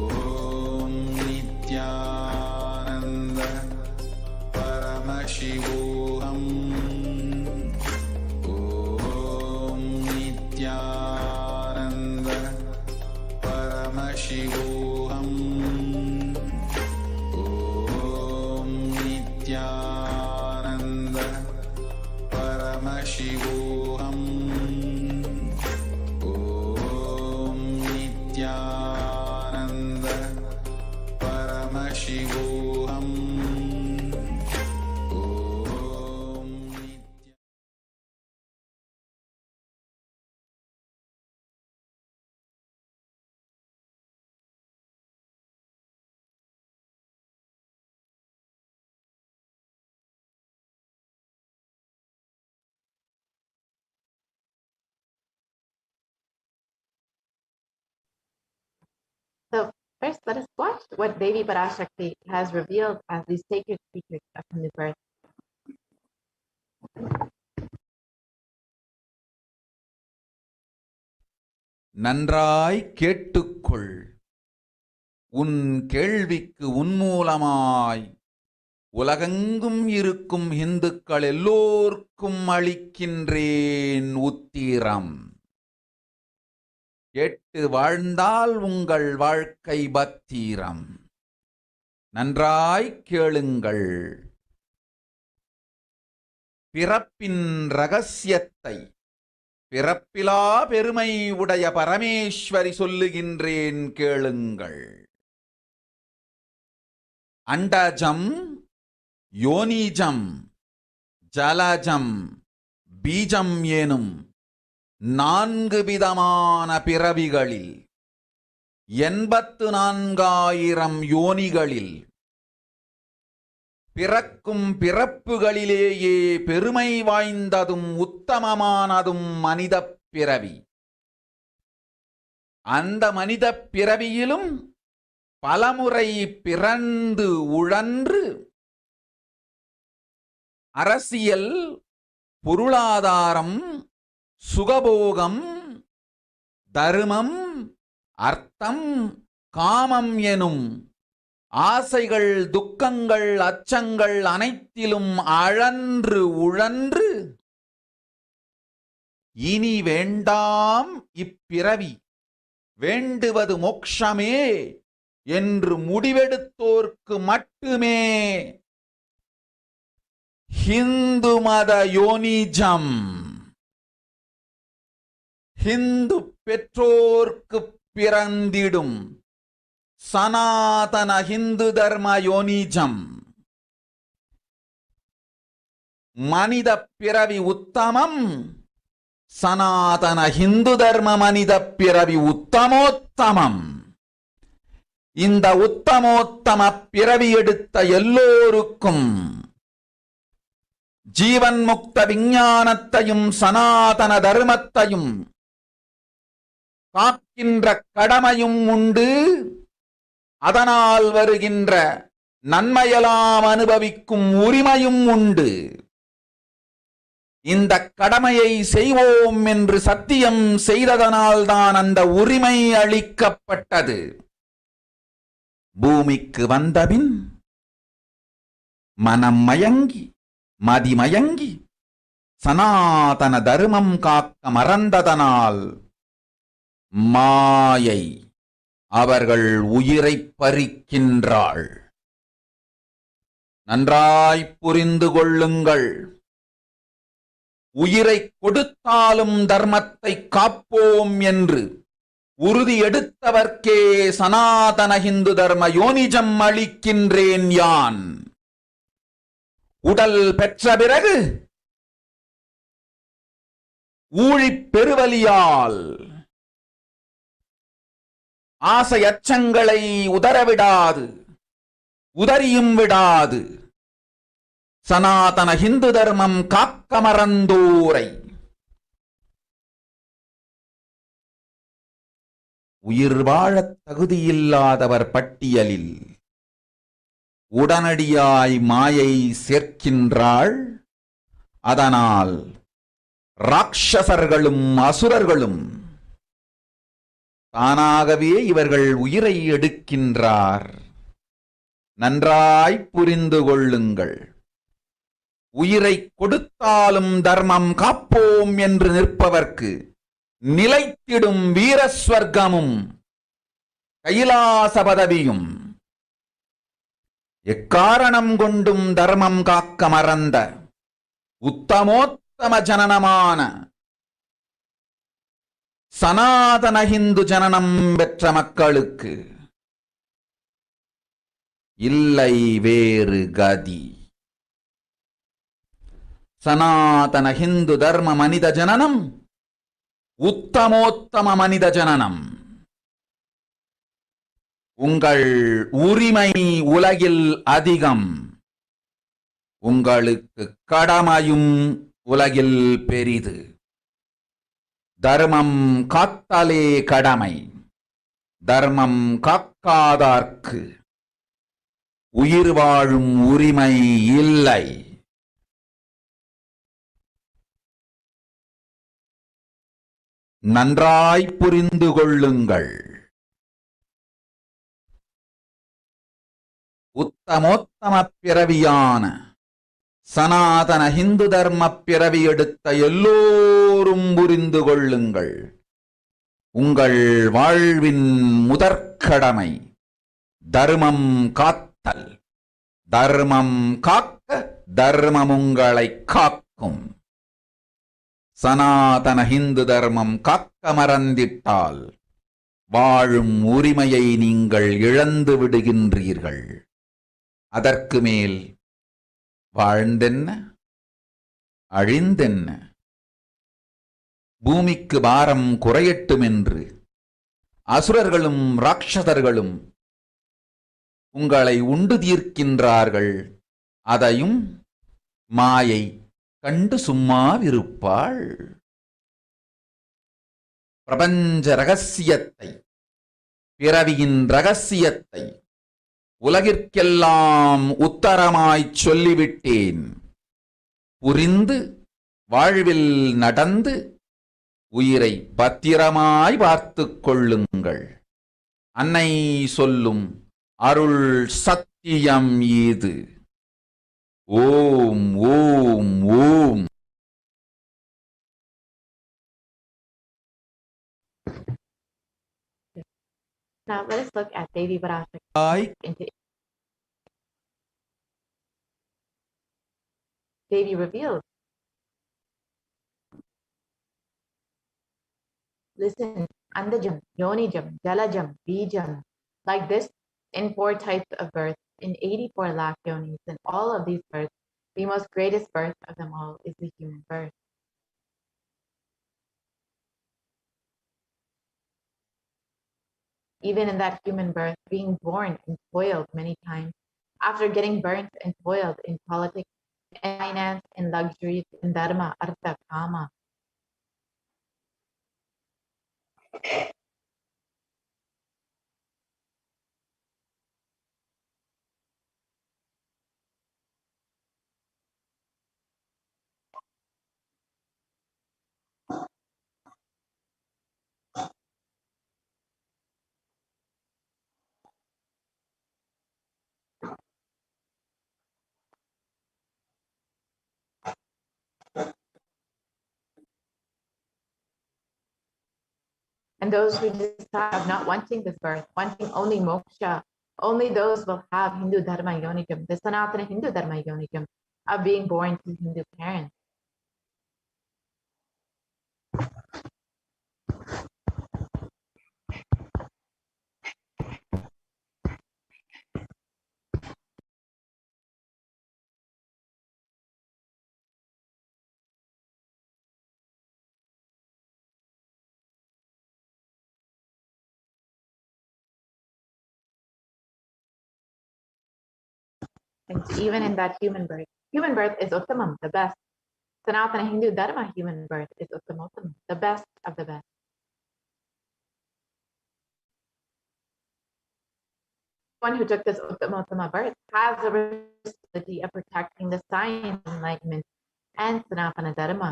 Om Nithyananda Paramashivoham. Om Nithyananda Paramashivoham. Om Nithyananda Paramashivoham. Om Nithyananda Paramashivoham. Om Nithyananda. So first, let us watch what Devi Parashakti has revealed as the sacred secrets of new birth. நன்றாய் கேட்டுக்கொள். உன் கேள்விக்கு உன்மூலமாய் உலகெங்கும் இருக்கும் இந்துக்கள் எல்லோர்க்கும் அளிக்கின்றேன் உத்திரம். கேட்டு வாழ்ந்தால் உங்கள் வாழ்க்கை பத்திரம். நன்றாய் கேளுங்கள். பிறப்பின் ரகசியத்தை பிறப்பிலா பெருமை உடைய பரமேஸ்வரி சொல்லுகின்றேன் கேளுங்கள். அண்டஜம், யோனிஜம், ஜலஜம், பீஜம் எனும் 4 விதமான பிறவிகளில் 84,000 யோனிகளில் பிறக்கும் பிறப்புகளிலேயே பெருமை வாய்ந்ததும் உத்தமமானதும் மனிதப் பிறவி. அந்த மனிதப் பிறவியிலும் பலமுறை பிறந்து உழன்று அரசியல், பொருளாதாரம், சுகபோகம், தர்மம், அர்த்தம், காமம் எனும் ஆசைகள், துக்கங்கள், அச்சங்கள் அனைத்திலும் அழன்று உழன்று இனி வேண்டாம் இப்பிறவி, வேண்டுவது மோக்ஷமே என்று முடிவெடுத்தோர்க்கு மட்டுமே ஹிந்து மத யோனிஜம், ஹிந்து பெற்றோர்க்கு பிறந்திடும் சனாதன ஹிந்து தர்ம யோனிஜம், மனித பிறவி உத்தமம், சனாதன ஹிந்து தர்ம மனித பிறவி உத்தமோத்தமம். இந்த உத்தமோத்தம பிறவி எடுத்த எல்லோருக்கும் ஜீவன் முக்த விஞ்ஞானத்தையும் சனாதன தர்மத்தையும் காக்கின்ற கடமையும் உண்டு. அதனால் வருகின்ற நன்மையெல்லாம் அனுபவிக்கும் உரிமையும் உண்டு. இந்த கடமையை செய்வோம் என்று சத்தியம் செய்ததனால்தான் அந்த உரிமை அளிக்கப்பட்டது. பூமிக்கு வந்தபின் மனம் மயங்கி மதிமயங்கி சனாதன தர்மம் காக்க மறந்ததனால் மாயை அவர்கள் உயிரை பறிக்கின்றாள். நன்றாய் புரிந்து கொள்ளுங்கள். உயிரை கொடுத்தாலும் தர்மத்தை காப்போம் என்று உறுதி எடுத்தவர்க்கே சனாதன ஹிந்து தர்ம யோனிஜம் அளிக்கின்றேன் யான். உடல் பெற்ற பிறகு ஊழிப் பெருவலியால் ஆசை அச்சங்களை உதறவிடாது, உதறியும் விடாது சனாதன ஹிந்து தர்மம் காக்க மறந்தோரை உயிர் வாழத் தகுதியில்லாதவர் பட்டியலில் உடனடியாய் மாயை சேர்க்கின்றாள். அதனால் ராட்சசர்களும் அசுரர்களும் தானாகவே இவர்கள் உயிரை எடுக்கின்றார். நன்றாய் புரிந்து கொள்ளுங்கள். உயிரை கொடுத்தாலும் தர்மம் காப்போம் என்று நிற்பவர்க்கு நிலைத்திடும் வீரஸ்வர்க்கமும் கைலாச பதவியும், எக்காரணம் கொண்டும் தர்மம் காக்க மறந்த உத்தமோத்தம ஜனனமான சனாதன ஹிந்து ஜனனம் பெற்ற மக்களுக்கு இல்லை வேறு கதி. சனாதன ஹிந்து தர்ம மனித ஜனனம் உத்தமோத்தம மனித ஜனனம். உங்கள் உரிமை உலகில் அதிகம், உங்களுக்கு கடமையும் உலகில் பெரிது. தர்மம் காத்தாலே கடமை, தர்மம் காக்காதார்க்கு உயிர் வாழும் உரிமை இல்லை. நன்றாய் புரிந்து கொள்ளுங்கள். உத்தமோத்தம பிறவியான சனாதன ஹிந்து தர்ம பிறவி எடுத்த எல்லோரும் புரிந்து கொள்ளுங்கள். உங்கள் வாழ்வின் முதற்கடமை தர்மம் காத்தல். தர்மம் காக்க தர்மம் உங்களை காக்கும். சனாதன ஹிந்து தர்மம் காக்க மறந்திட்டால் வாழும் உரிமையை நீங்கள் இழந்து விடுகின்றீர்கள். அதற்கு மேல் வாழ்ந்தென்ன அழிந்தென்ன? பூமிக்கு பாரம் குறையட்டும் என்று அசுரர்களும் ராட்சதர்களும் உங்களை உண்டு தீர்க்கின்றார்கள். அதையும் மாயை கண்டு சும்மாவிருப்பாள். பிரபஞ்ச ரகசியத்தை, பிறவியின் ரகசியத்தை உலகிற்கெல்லாம் உத்தரமாய்ச் சொல்லிவிட்டேன். புரிந்து வாழ்வில் நடந்து உயிரை பத்திரமாய் பார்த்துக் கொள்ளுங்கள். அன்னை சொல்லும் அருள் சத்தியம் ஏது. ஓம் ஓம் ஓம். Now let us look at Devi Parashakti ஆய் into Devi revealed. Listen, Andajam, Yonijam, Jalajam, Bijam. Like this, in 4 types of birth, in 84 lakh yonis, in all of these births, the most greatest birth of them all is the human birth. Even in that human birth, being born and toiled many times, after getting burnt and toiled in politics, in finance, in luxuries, in dharma, artha, kama. And those who decide of not wanting this birth, wanting only moksha, only those will have Hindu dharma yonikam, the Sanatana Hindu dharma yonikam, of being born to Hindu parents. And even in that human birth is Uttamam, the best. Sanatana Hindu Dharma human birth is Uttamottam, the best of the best. One who took this Uttamottama birth has the responsibility of protecting the science, enlightenment, and Sanatana Dharma.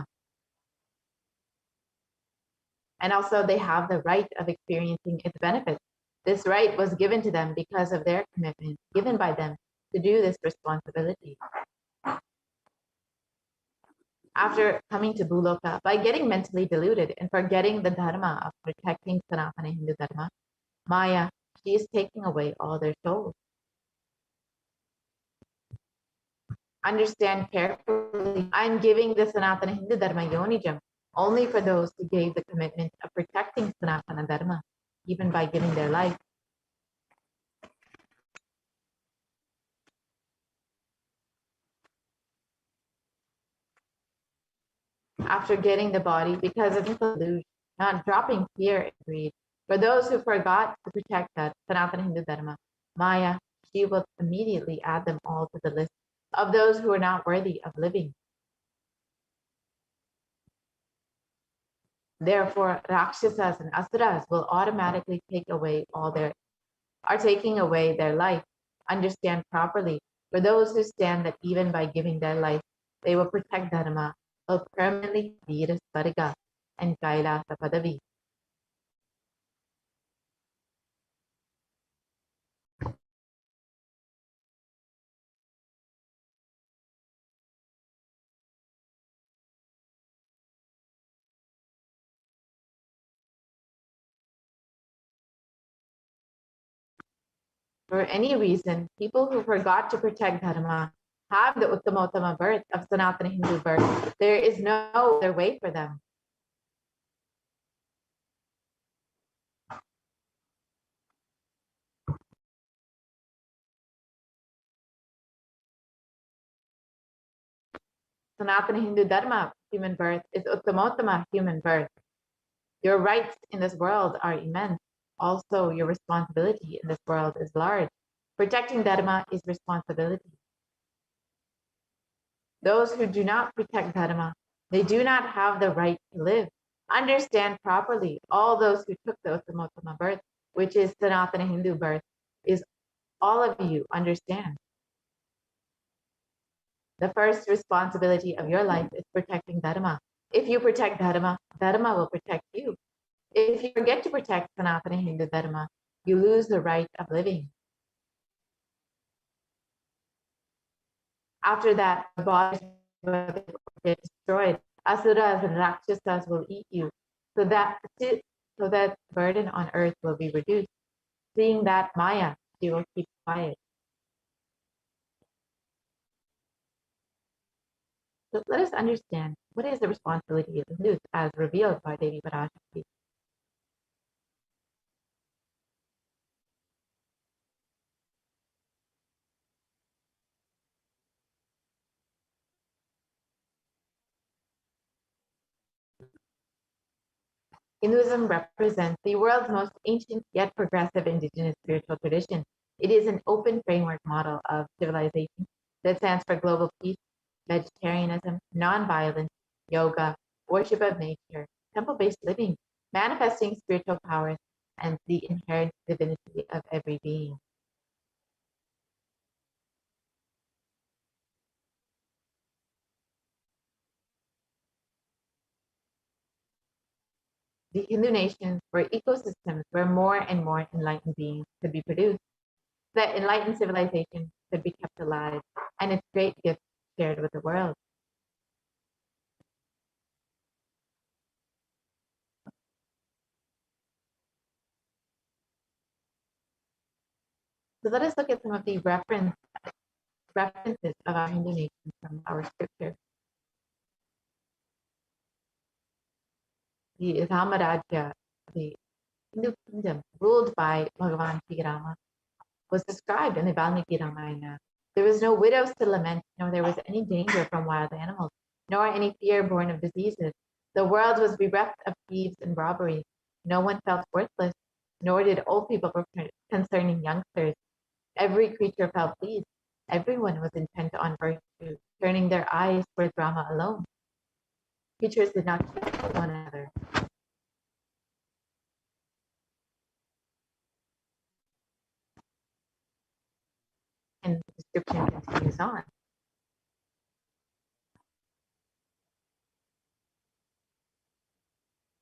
And also they have the right of experiencing its benefits. This right was given to them because of their commitment given by them to do this responsibility. After coming to Bhuloka, by getting mentally deluded and forgetting the dharma of protecting Sanatana Hindu Dharma, Maya, she is taking away all their souls. Understand carefully, I'm giving the Sanatana Hindu Dharma Yonijam only for those who gave the commitment of protecting Sanatana Dharma, even by giving their life. After getting the body, because of delusion, not dropping fear and greed, for those who forgot to protect that Sanatana Hindu Dharma, Maya, she will immediately add them all to the list of those who are not worthy of living. Therefore, Rakshasas and Asuras will automatically are taking away their life. Understand properly, for those who stand that even by giving their life, they will protect Dharma, will permanently Veera Swarga and Kailasa Padavi. For any reason, people who forgot to protect Dharma have the Uttamottama birth of Sanatana Hindu birth. There is no other way for them. Sanatana Hindu Dharma human birth is Uttamottama human birth. Your rights in this world are immense. Also, your responsibility in this world is large. Protecting Dharma is responsibility. Those who do not protect Dharma, they do not have the right to live. Understand properly, all those who took the Uttamottama birth, which is Sanatana Hindu birth, is all of you understand. The first responsibility of your life is protecting Dharma. If you protect Dharma, Dharma will protect you. If you forget to protect Sanatana Hindu Dharma, you lose the right of living. After that, the bodies will get destroyed. Asuras and Rakshasas will eat you, so that burden on earth will be reduced. Seeing that Maya, she will keep quiet. So let us understand what is the responsibility of the Hindus as revealed by Devi Parashakti. Hinduism represents the world's most ancient yet progressive indigenous spiritual tradition. It is an open framework model of civilization that stands for global peace, vegetarianism, non-violence, yoga, worship of nature, temple-based living, manifesting spiritual powers, and the inherent divinity of every being. The Hindu nations were ecosystems where more and more enlightened beings could be produced, that enlightened civilization could be kept alive, and its great gift shared with the world. So let us look at some of the references of our Hindu nations from our scripture. The Ramarajya, the Hindu kingdom ruled by Bhagavan Sri Rama, was described in the Valmiki Ramayana. There was no widows to lament, nor there was any danger from wild animals, nor any fear born of diseases. The world was bereft of thieves and robbery. No one felt worthless, nor did old people concerning youngsters. Every creature felt pleased. Everyone was intent on virtue, turning their eyes towards Rama alone. Creatures did not kill one another. And the description continues on.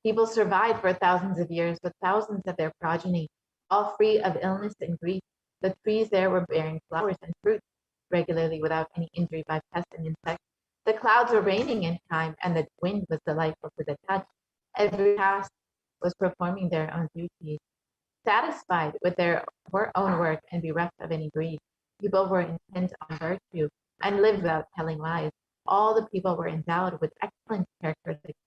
People survived for thousands of years with thousands of their progeny, all free of illness and grief. The trees there were bearing flowers and fruit regularly without any injury by pests and insects. The clouds were raining in time, and the wind was delightful to the touch. Every caste was performing their own duties. Satisfied with their own work and bereft of any greed, people were intent on virtue and lived without telling lies. All the people were endowed with excellent characteristics.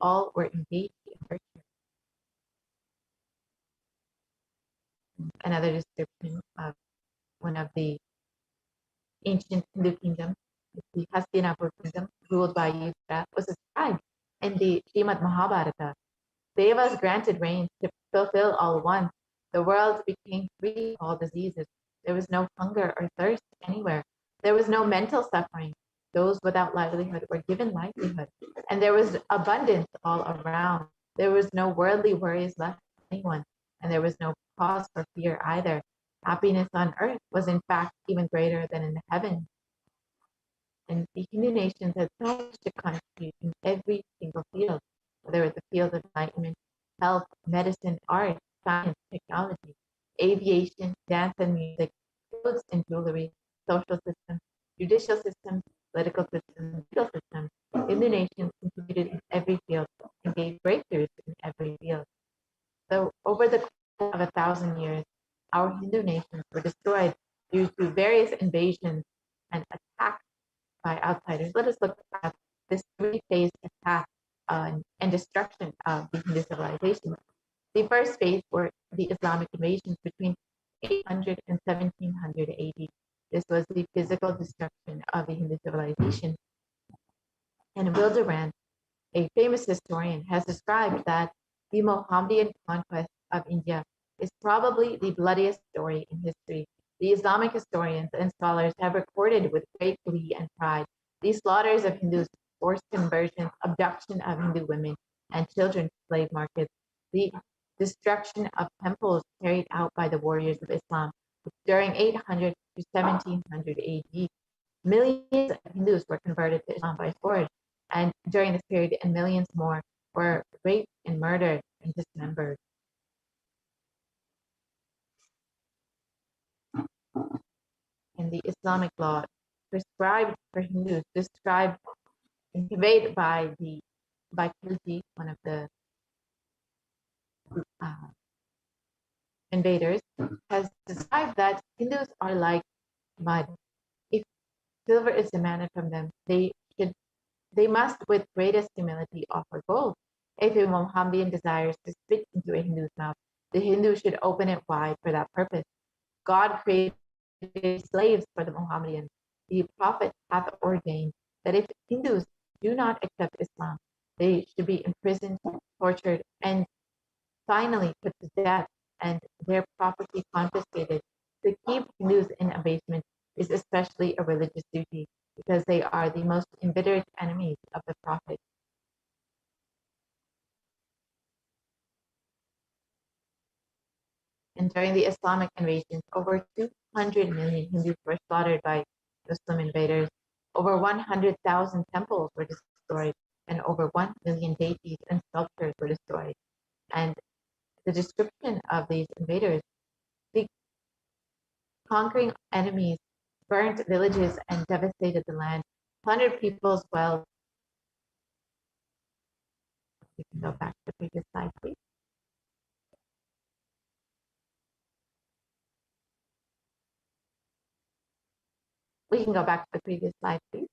All were engaged in virtue. Another description of one of the ancient Hindu kingdoms, the Hastinapur kingdom, ruled by Yudhishthira, was described in the Srimad Mahabharata. Devas granted rain to fulfill all wants. The world became free of all diseases. There was no hunger or thirst anywhere. There was no mental suffering. Those without livelihood were given livelihood. And there was abundance all around. There was no worldly worries left for anyone. And there was no cause for fear either. Happiness on earth was in fact even greater than in the heavens. And the Hindu nations had so much to contribute in every single field, whether it's the field of enlightenment, health, medicine, art, science, technology, aviation, dance and music, clothes and jewelry, social systems, judicial systems, political systems, legal systems. Hindu nations contributed in every field and gave breakthroughs in every field. So over the course of 1,000 years, our Hindu nations were destroyed due to various invasions and attacks by outsiders. Let us look at this three-phase attack and destruction of the Hindu civilization. The first phase were the Islamic invasions between 800 and 1700 AD. This was the physical destruction of the Hindu civilization. And Wilderand, a famous historian, has described that the Mohammedan conquest of India is probably the bloodiest story in history. The Islamic historians and scholars have recorded with great glee and pride the slaughters of Hindus, forced conversions, abduction of Hindu women and children to slave markets, the destruction of temples carried out by the warriors of Islam during 800 to 1700 AD. Millions of Hindus were converted to Islam by sword, and during this period, and millions more were raped and murdered and dismembered. And the Islamic law prescribed for Hindus, described and conveyed by Khilji, one of the invaders, has described that Hindus are like mud. If silver is demanded from them, they must with greatest humility offer gold. If a Mohammedan desires to spit into a Hindu's mouth, the Hindu should open it wide for that purpose. God created slaves for the Mohammedans. The Prophet hath ordained that if Hindus do not accept Islam, they should be imprisoned, tortured, and finally put to death, and their property confiscated. To keep Hindus in abasement is especially a religious duty, because they are the most embittered enemies of the Prophet. And during the Islamic invasions, over 200 million Hindus were slaughtered by Muslim invaders. Over 100,000 temples were destroyed, and over 1 million deities and sculptures were destroyed. And the description of these invaders, the conquering enemies burnt villages and devastated the land, plundered people's wealth. We can go back to the previous slide, please. We can go back to the previous slide, please.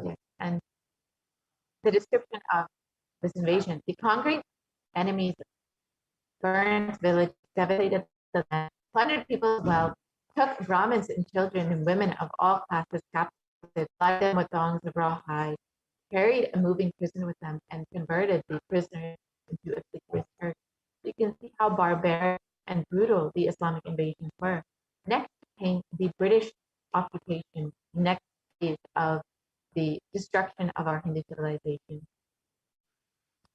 Yes, and the description of this invasion, the conquering enemies burned village, devastated the land, plundered people's wealth, took Brahmins and children and women of all classes captive, tied them with thongs of raw hide, carried a moving prison with them, and converted the prisoners into obsequious Turks. You can see how barbaric and brutal the Islamic invasions were. Next came the British occupation, next phase of the destruction of our Hindu civilization.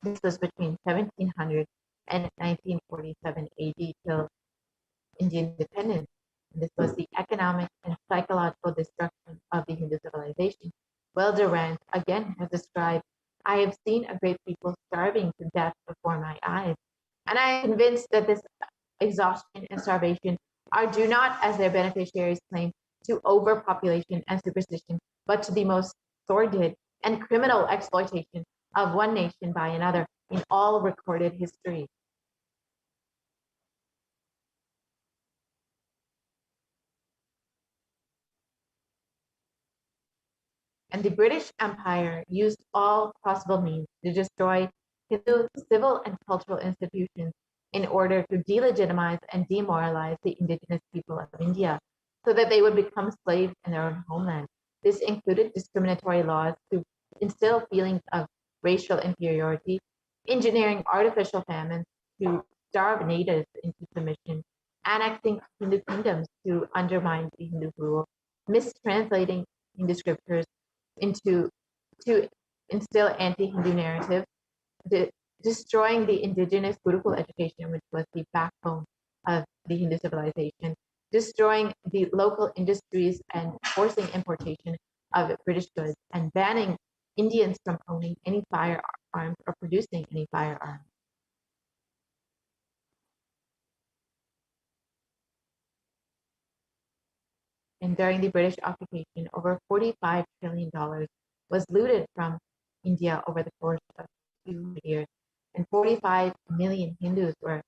This was between 1700 and 1947 AD till Indian independence. And this was the economic and psychological destruction of the Hindu civilization. Well, Durant again has described, I have seen a great people starving to death before my eyes, and I am convinced that this exhaustion and starvation are due not, as their beneficiaries claim, to overpopulation and superstition, but to the most sordid and criminal exploitation of one nation by another in all recorded history. And the British Empire used all possible means to destroy Hindu civil and cultural institutions in order to delegitimize and demoralize the indigenous people of India so that they would become slaves in their own homeland. This included discriminatory laws to instill feelings of racial inferiority, engineering artificial famines to starve natives into submission, annexing Hindu kingdoms to undermine the Hindu rule, mistranslating Hindu scriptures into to instill anti-Hindu narratives, destroying the indigenous Gurukul education, which was the backbone of the Hindu civilization, destroying the local industries and forcing importation of British goods, and banning Indians from owning any firearms or producing any firearms. And during the British occupation, over $45 trillion was looted from India over the course of 200 years, and 45 million Hindus were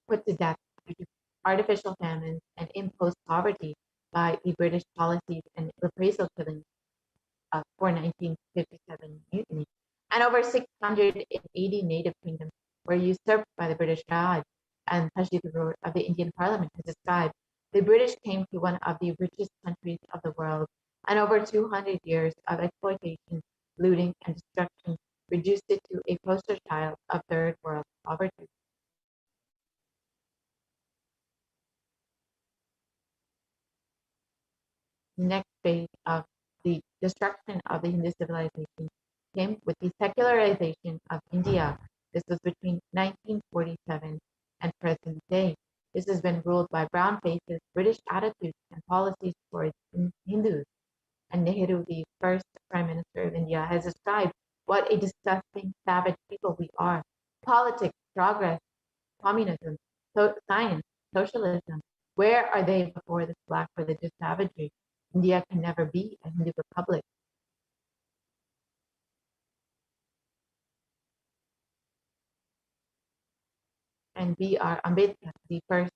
put to death due to artificial famines and imposed poverty by the British policies and reprisal killings for 1957 mutiny. And over 680 native kingdoms were usurped by the British Raj, and Tajid of the Indian Parliament has described the British came to one of the richest countries of the world, and over 200 years of exploitation, looting, and destruction reduced it to a poster child of third world poverty. The next phase of the destruction of the Hindu civilization came with the secularization of India. This was between 1947 and present day. This has been ruled by brown faces, British attitudes and policies towards Hindus. And Nehru, the first Prime Minister of India, has described what a disgusting, savage people we are. Politics, progress, communism, science, socialism. Where are they before this black religious savagery? India can never be a Hindu republic. And B.R. Ambedkar,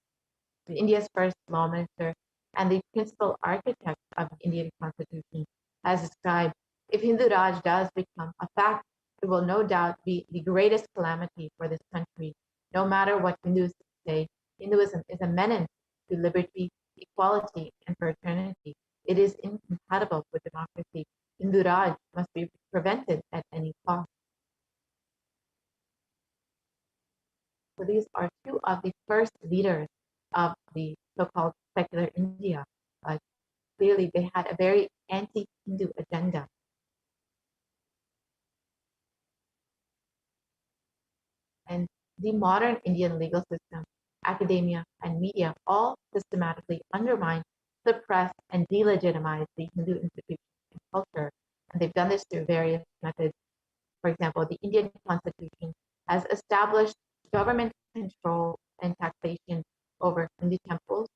India's first law minister and the principal architect of the Indian Constitution, has described, if Hindu Raj does become a fact, it will no doubt be the greatest calamity for this country. No matter what Hindus say, Hinduism is a menace to liberty, equality, and fraternity. It is incompatible with democracy. Hindu Raj must be prevented at any cost. So these are two of the first leaders of the so-called secular India. Clearly, they had a very anti-Hindu agenda. And the modern Indian legal system, academia, and media all systematically undermine, suppress, and delegitimize the Hindu institutions and culture. And they've done this through various methods. For example, the Indian Constitution has established government control and taxation over Hindu temples,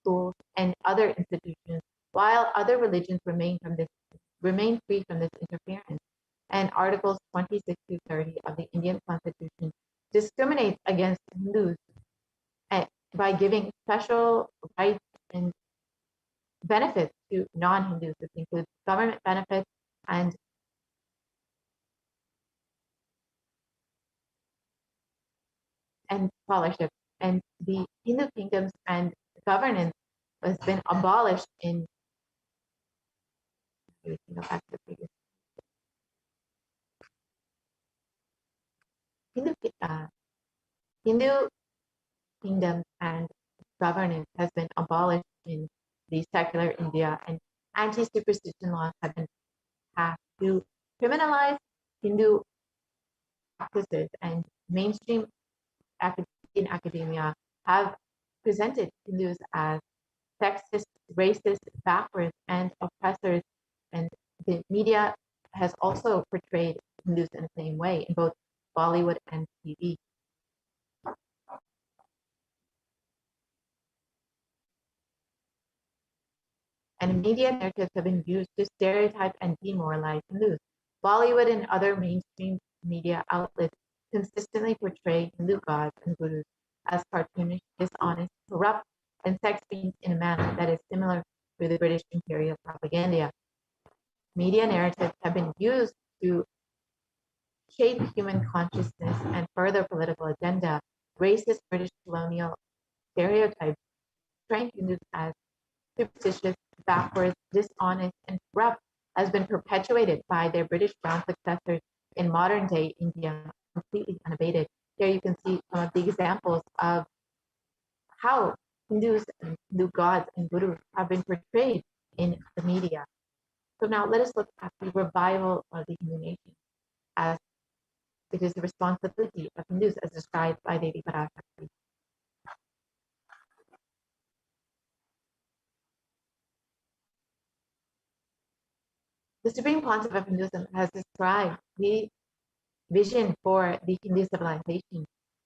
schools, and other institutions, while other religions remain free from this interference. And Articles 26 to 30 of the Indian Constitution discriminates against Hindus by giving special rights and benefits to non-Hindus. This includes government benefits and scholarship. And the Hindu kingdoms and governance has been abolished in Hindu kingdoms and governance has been abolished in the secular India, and anti-superstition laws have been passed to criminalize Hindu practices, and mainstream in academia have presented Hindus as sexist, racist, backwards, and oppressors. And the media has also portrayed Hindus in the same way in both Bollywood and TV. And media narratives have been used to stereotype and demoralize Hindus. Bollywood and other mainstream media outlets consistently portray Hindu gods and gurus as cartoonish, dishonest, corrupt, and sex fiends in a manner that is similar to the British imperial propaganda. Media narratives have been used to shape human consciousness and further political agenda. Racist British colonial stereotypes portraying Hindus as superstitious, backwards, dishonest, and corrupt has been perpetuated by their British Crown successors in modern day India, completely unabated. Here you can see some of the examples of how Hindus and Hindu gods and gurus have been portrayed in the media. So now let us look at the revival of the Hindu nation, as it is the responsibility of Hindus as described by Devi Parashakti. The Supreme Pontiff of Hinduism has described the vision for the Hindu civilization.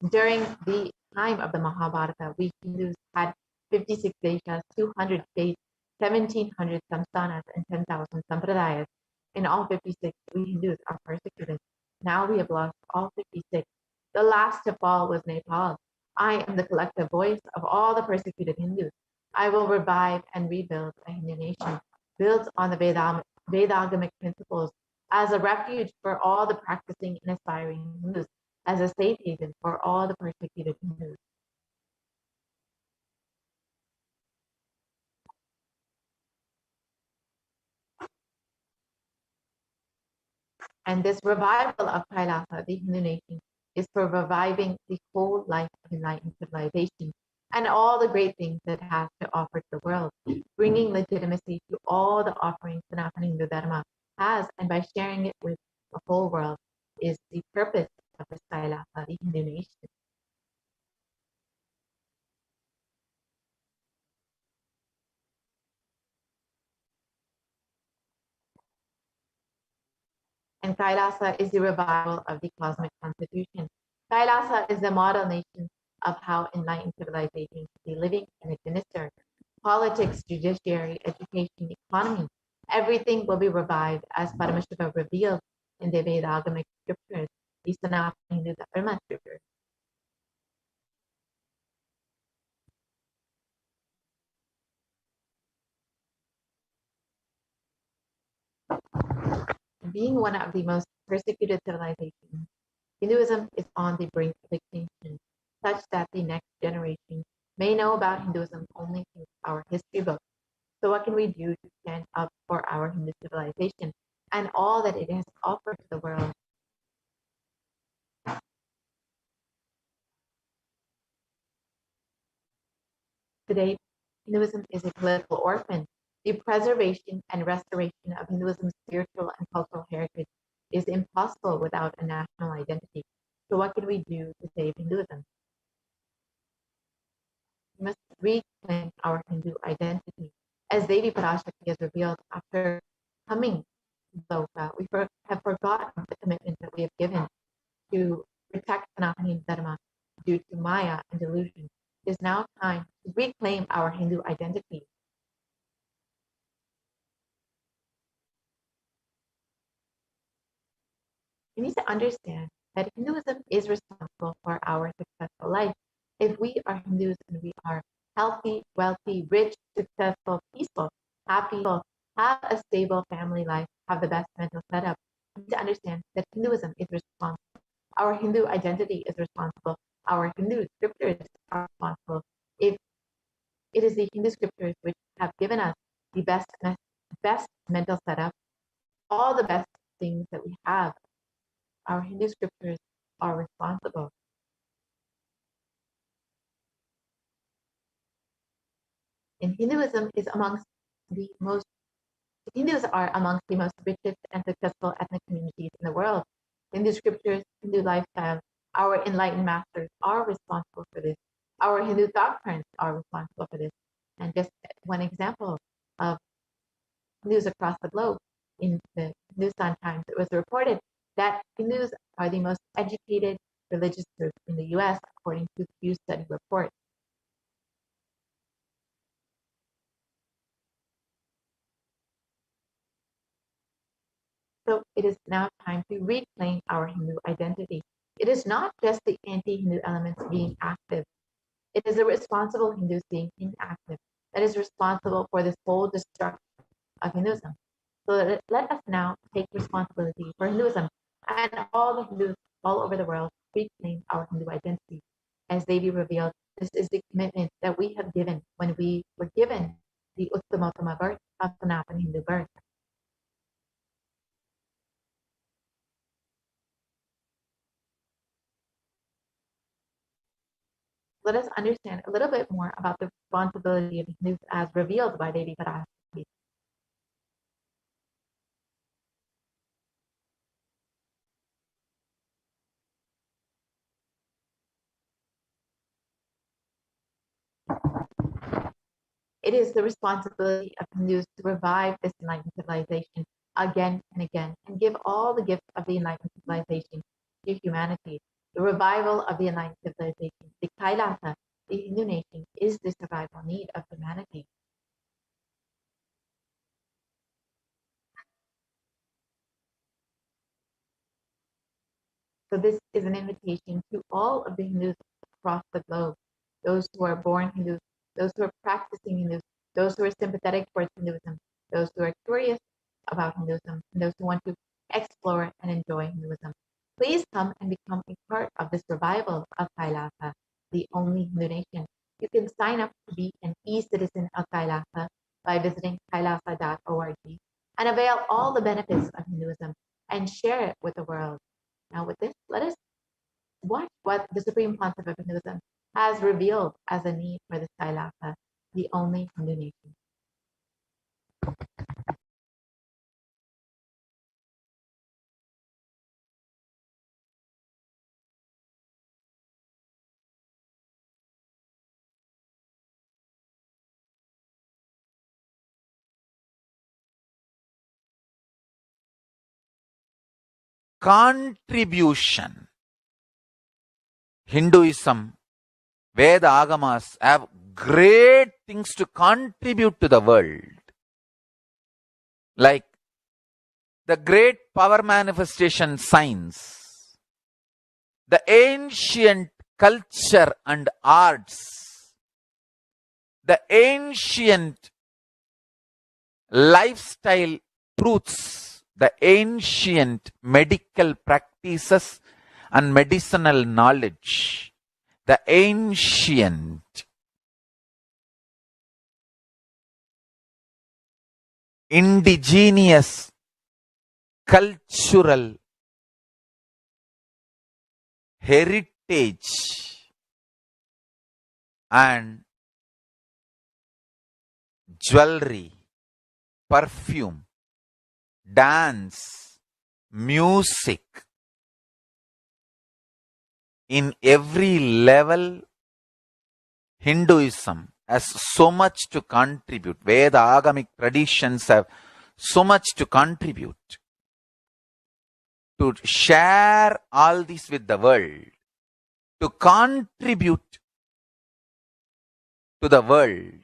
During the time of the Mahabharata, we Hindus had 56 deshas, 200 states, 1,700 samsthanas, and 10,000 sampradayas. In all 56, we Hindus are persecuted. Now we have lost all 56. The last to fall was Nepal. I am the collective voice of all the persecuted Hindus. I will revive and rebuild a Hindu nation built on the Vedagamic principles, as a refuge for all the practicing and aspiring Hindus, as a safe haven for all the persecuted Hindus. And this revival of Kailasa, the Hindu nation, is for reviving the whole life of enlightened civilization and all the great things that it has to offer to the world, bringing legitimacy to all the offerings Sanatana Hindu Dharma has, and by sharing it with the whole world is the purpose of this Kailasa, the Hindu nation. And Kailasa is the revival of the cosmic constitution. Kailasa is the model nation of how enlightened civilization should be living and administered. Politics, judiciary, education, economy, everything will be revived as Paramashiva revealed in the Vedagamic scriptures, the Sanatana Hindu Dharma scriptures. Being one of the most persecuted civilizations, Hinduism is on the brink of extinction, such that the next generation may know about Hinduism only through our history books. So what can we do to stand up for our Hindu civilization and all that it has offered to the world? Today, Hinduism is a political orphan. The preservation and restoration of Hinduism's spiritual and cultural heritage is impossible without a national identity. So what can we do to save Hinduism? We must reclaim our Hindu identity. As Devi Parashakti has revealed after coming to Loka, we have forgotten the commitment that we have given to protect Sanatana Dharma due to Maya and delusion. It is now time to reclaim our Hindu identity. We need to understand that Hinduism is responsible for our successful life. If we are Hindus and we are healthy, wealthy, rich, successful, peaceful, happy, have a stable family life, have the best mental setup, we need to understand that Hinduism is responsible. Our Hindu identity is responsible. Our Hindu scriptures are responsible. If it is the Hindu scriptures which have given us the best mental setup, all the best things that we have, our Hindu scriptures are responsible. And Hindus are amongst the most richest and successful ethnic communities in the world. Hindu scriptures, Hindu lifestyle, our enlightened masters are responsible for this. Our Hindu thought currents are responsible for this. And just one example of Hindus across the globe, in the Hindustan Times, it was reported that Hindus are the most educated religious group in the US, according to Pew Study report. So it is now time to reclaim our Hindu identity. It is not just the anti-Hindu elements being active. It is the responsible Hindus being inactive that is responsible for this whole destruction of Hinduism. So let us now take responsibility for Hinduism and all the Hindus all over the world reclaim our Hindu identity. As Devi revealed, this is the commitment that we have given when we were given the Uttamottama birth of Sanatana Hindu birth. Let us understand a little bit more about the responsibility of Hindus as revealed by Devi Parashakti. It is the responsibility of Hindus to revive this enlightened civilization again and again and give all the gifts of the enlightened civilization to humanity. The revival of the enlightened civilization, the Kailasa, the Hindu nation, is the survival need of humanity. So this is an invitation to all of the Hindus across the globe, those who are born Hindus, those who are practicing Hindus, those who are sympathetic towards Hinduism, those who are curious about Hinduism, and those who want to explore and enjoy Hinduism. Please come and become a part of this revival of Kailasa, the only Hindu nation. You can sign up to be an e-citizen of Kailasa by visiting kailasa.org and avail all the benefits of Hinduism and share it with the world. Now with this, let us watch what the Supreme Pontiff of Hinduism has revealed as a need for this Kailasa, the only Hindu nation. Contribution. Hinduism Veda Agamas have great things to contribute to the world. Like the great power manifestation science, the ancient culture and arts, the ancient lifestyle truths, the ancient medical practices and medicinal knowledge, the ancient indigenous cultural heritage and jewelry, perfume, dance, music, in every level, Hinduism has so much to contribute. Veda Agamic traditions have so much to contribute. To share all this with the world, to contribute to the world.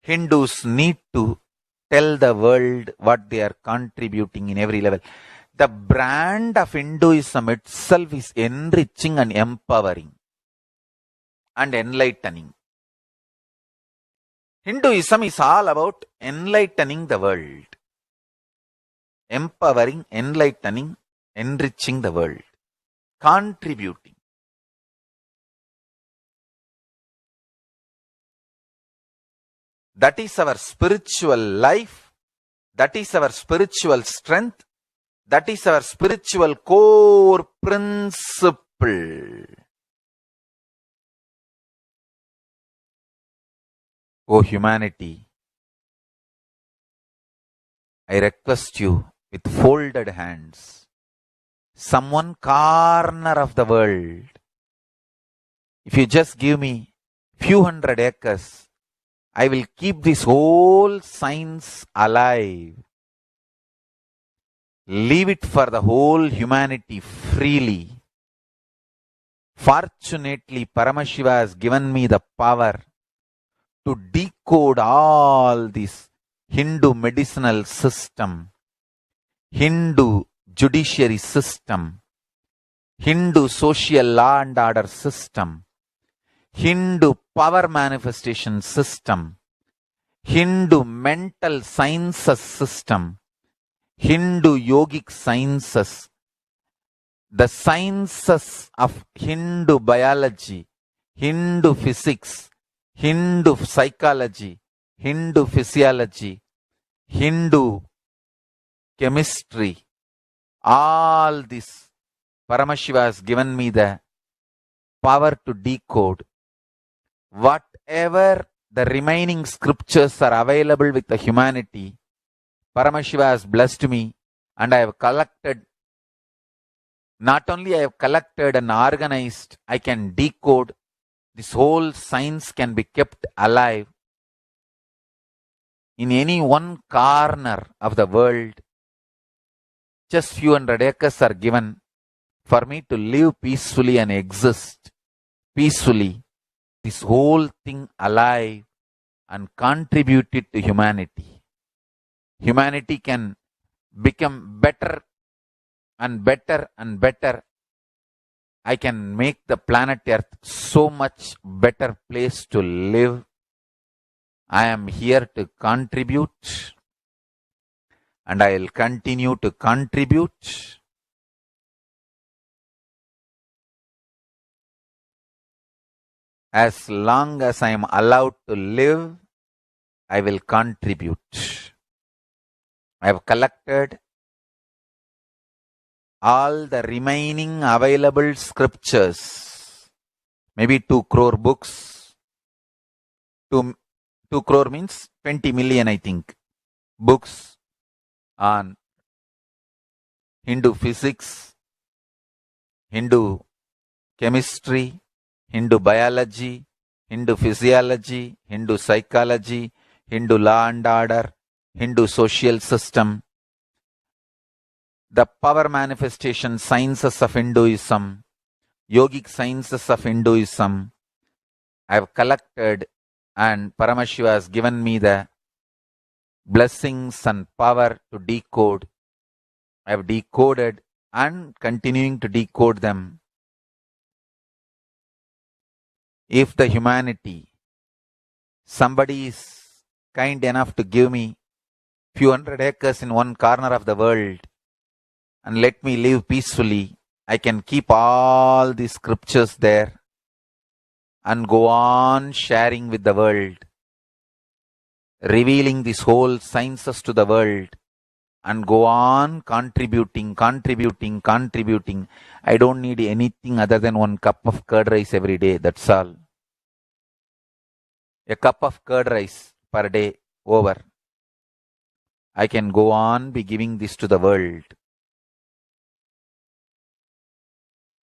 Hindus need to tell the world what they are contributing in every level. The brand of Hinduism itself is enriching and empowering and enlightening. Hinduism is all about enlightening the world. Empowering, enlightening, enriching the world. Contributing. That is our spiritual life. That is our spiritual strength. That is our spiritual core principle. O humanity, I request you with folded hands, some one corner of the world, if you just give me few hundred acres, I will keep this whole science alive. Leave it for the whole humanity freely. Fortunately, Paramashiva has given me the power to decode all this Hindu medicinal system, Hindu judiciary system, Hindu social law and order system, Hindu power manifestation system, Hindu mental sciences system, Hindu yogic sciences, the sciences of Hindu biology, Hindu physics, Hindu psychology, Hindu physiology, Hindu chemistry, all this Paramashiva has given me the power to decode. Whatever the remaining scriptures are available with the humanity, Paramashiva has blessed me, and I have collected, not only I have collected and organized, I can decode. This whole science can be kept alive in any one corner of the world. Just few hundred acres are given for me to live peacefully and exist peacefully. This whole thing alive and contribute it to humanity. Humanity can become better and better and better. I can make the planet Earth so much better place to live. I am here to contribute, and I will continue to contribute. As long as I am allowed to live, I will contribute. I have collected all the remaining available scriptures, maybe 2 crore books. 2 crore means 20 million, I think, books on Hindu physics, Hindu chemistry, Hindu biology, Hindu physiology, Hindu psychology, Hindu law and order, Hindu social system, the power manifestation sciences of Hinduism, yogic sciences of Hinduism, I have collected, and Paramashiva has given me the blessings and power to decode. I have decoded and continuing to decode them. If the humanity, somebody is kind enough to give me few hundred acres in one corner of the world and let me live peacefully, I can keep all these scriptures there and go on sharing with the world, revealing these whole sciences to the world, and go on contributing. I don't need anything other than one cup of curd rice every day. That's all. A cup of curd rice per day over. I can go on be giving this to the world.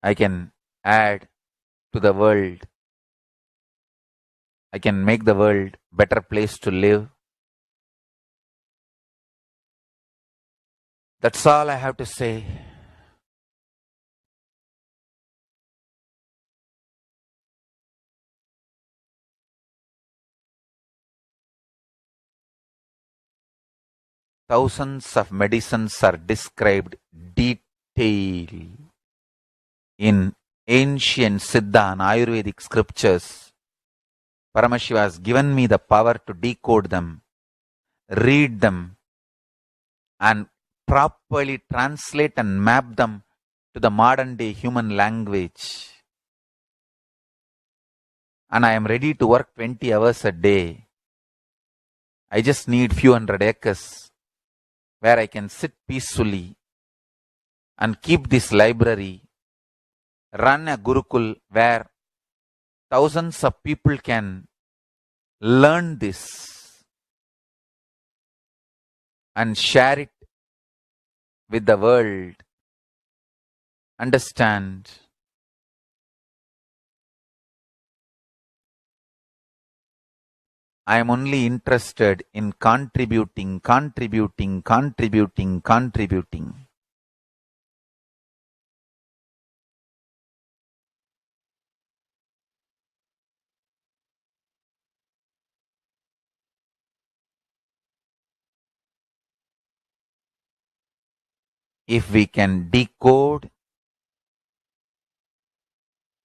I can add to the world. I can make the world better place to live. That's all I have to say. Thousands of medicines are described detail in ancient Siddha and Ayurvedic scriptures. Paramashiva has given me the power to decode them, read them, and properly translate and map them to the modern day human language. And I am ready to work 20 hours a day. I just need few hundred acres where I can sit peacefully and keep this library, run a Gurukul where thousands of people can learn this and share it with the world. Understand? I am only interested in contributing. If we can decode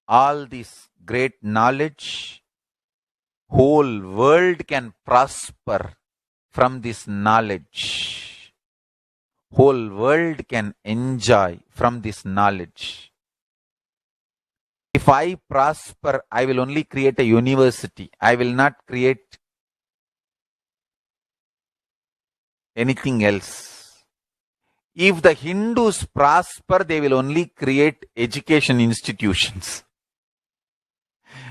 all this great knowledge, whole world can prosper from this knowledge. Whole world can enjoy from this knowledge. If I prosper, I will only create a university. I will not create anything else. If the Hindus prosper, they will only create education institutions.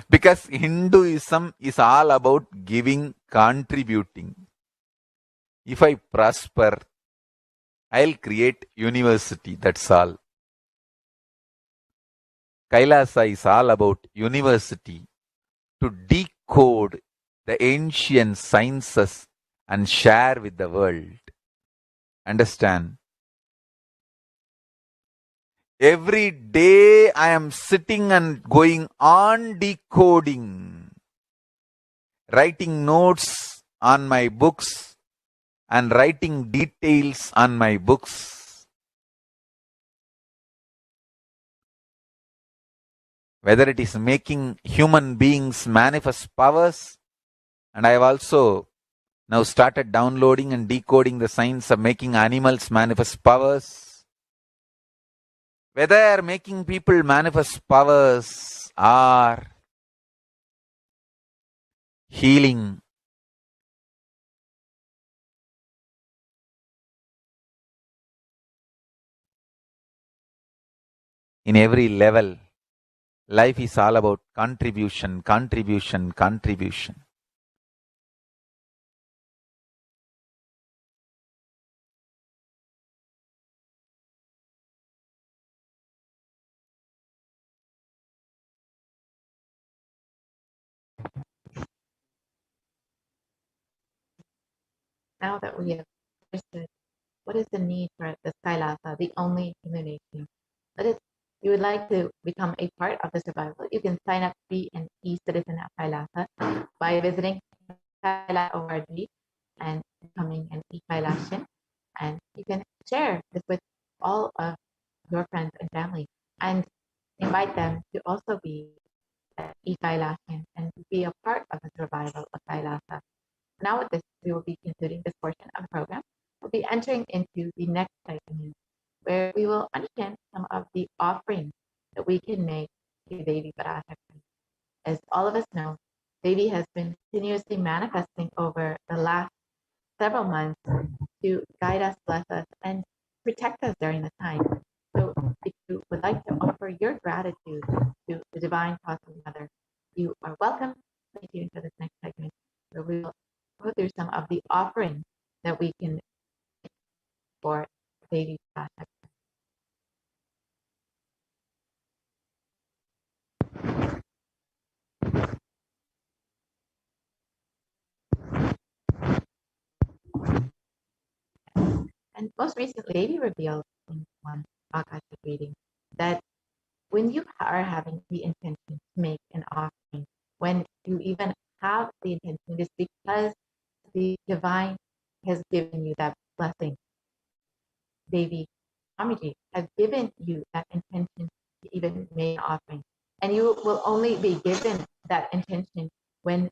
Because Hinduism is all about giving, contributing. If I prosper, I'll create university, that's all. Kailasa is all about university to decode the ancient sciences and share with the world. Understand? Every day I am sitting and going on decoding, writing notes on my books and writing details on my books. Whether it is making human beings manifest powers, and I have also now started downloading and decoding the science of making animals manifest powers. Whether making people manifest powers or healing, in every level, life is all about contribution. Now that we have understood what is the need for this Kailasa, the only illumination? That is, you would like to become a part of the survival, you can sign up to be an e-citizen of Kailasa by visiting Kailasa.org and becoming an e-Kailashian. And you can share this with all of your friends and family and invite them to also be e-Kailashian and be a part of the survival of Kailasa. Now with this, we will be concluding this portion of the program. We'll be entering into the next segment where we will understand some of the offerings that we can make to Devi Parashakti. As all of us know, Devi has been continuously manifesting over the last several months to guide us, bless us, and protect us during this time. So if you would like to offer your gratitude to the Divine Cosmic Mother, you are welcome. Stay tuned for this next segment where we will go through some of the offerings that we can make for Devi Parashakti. And most recently, Devi revealed in one Akashic reading that when you are having the intention to make an offering, when you even have the intention, it is because the divine has given you that blessing. Devi Swamiji has given you that intention to even make an offering. And you will only be given that intention when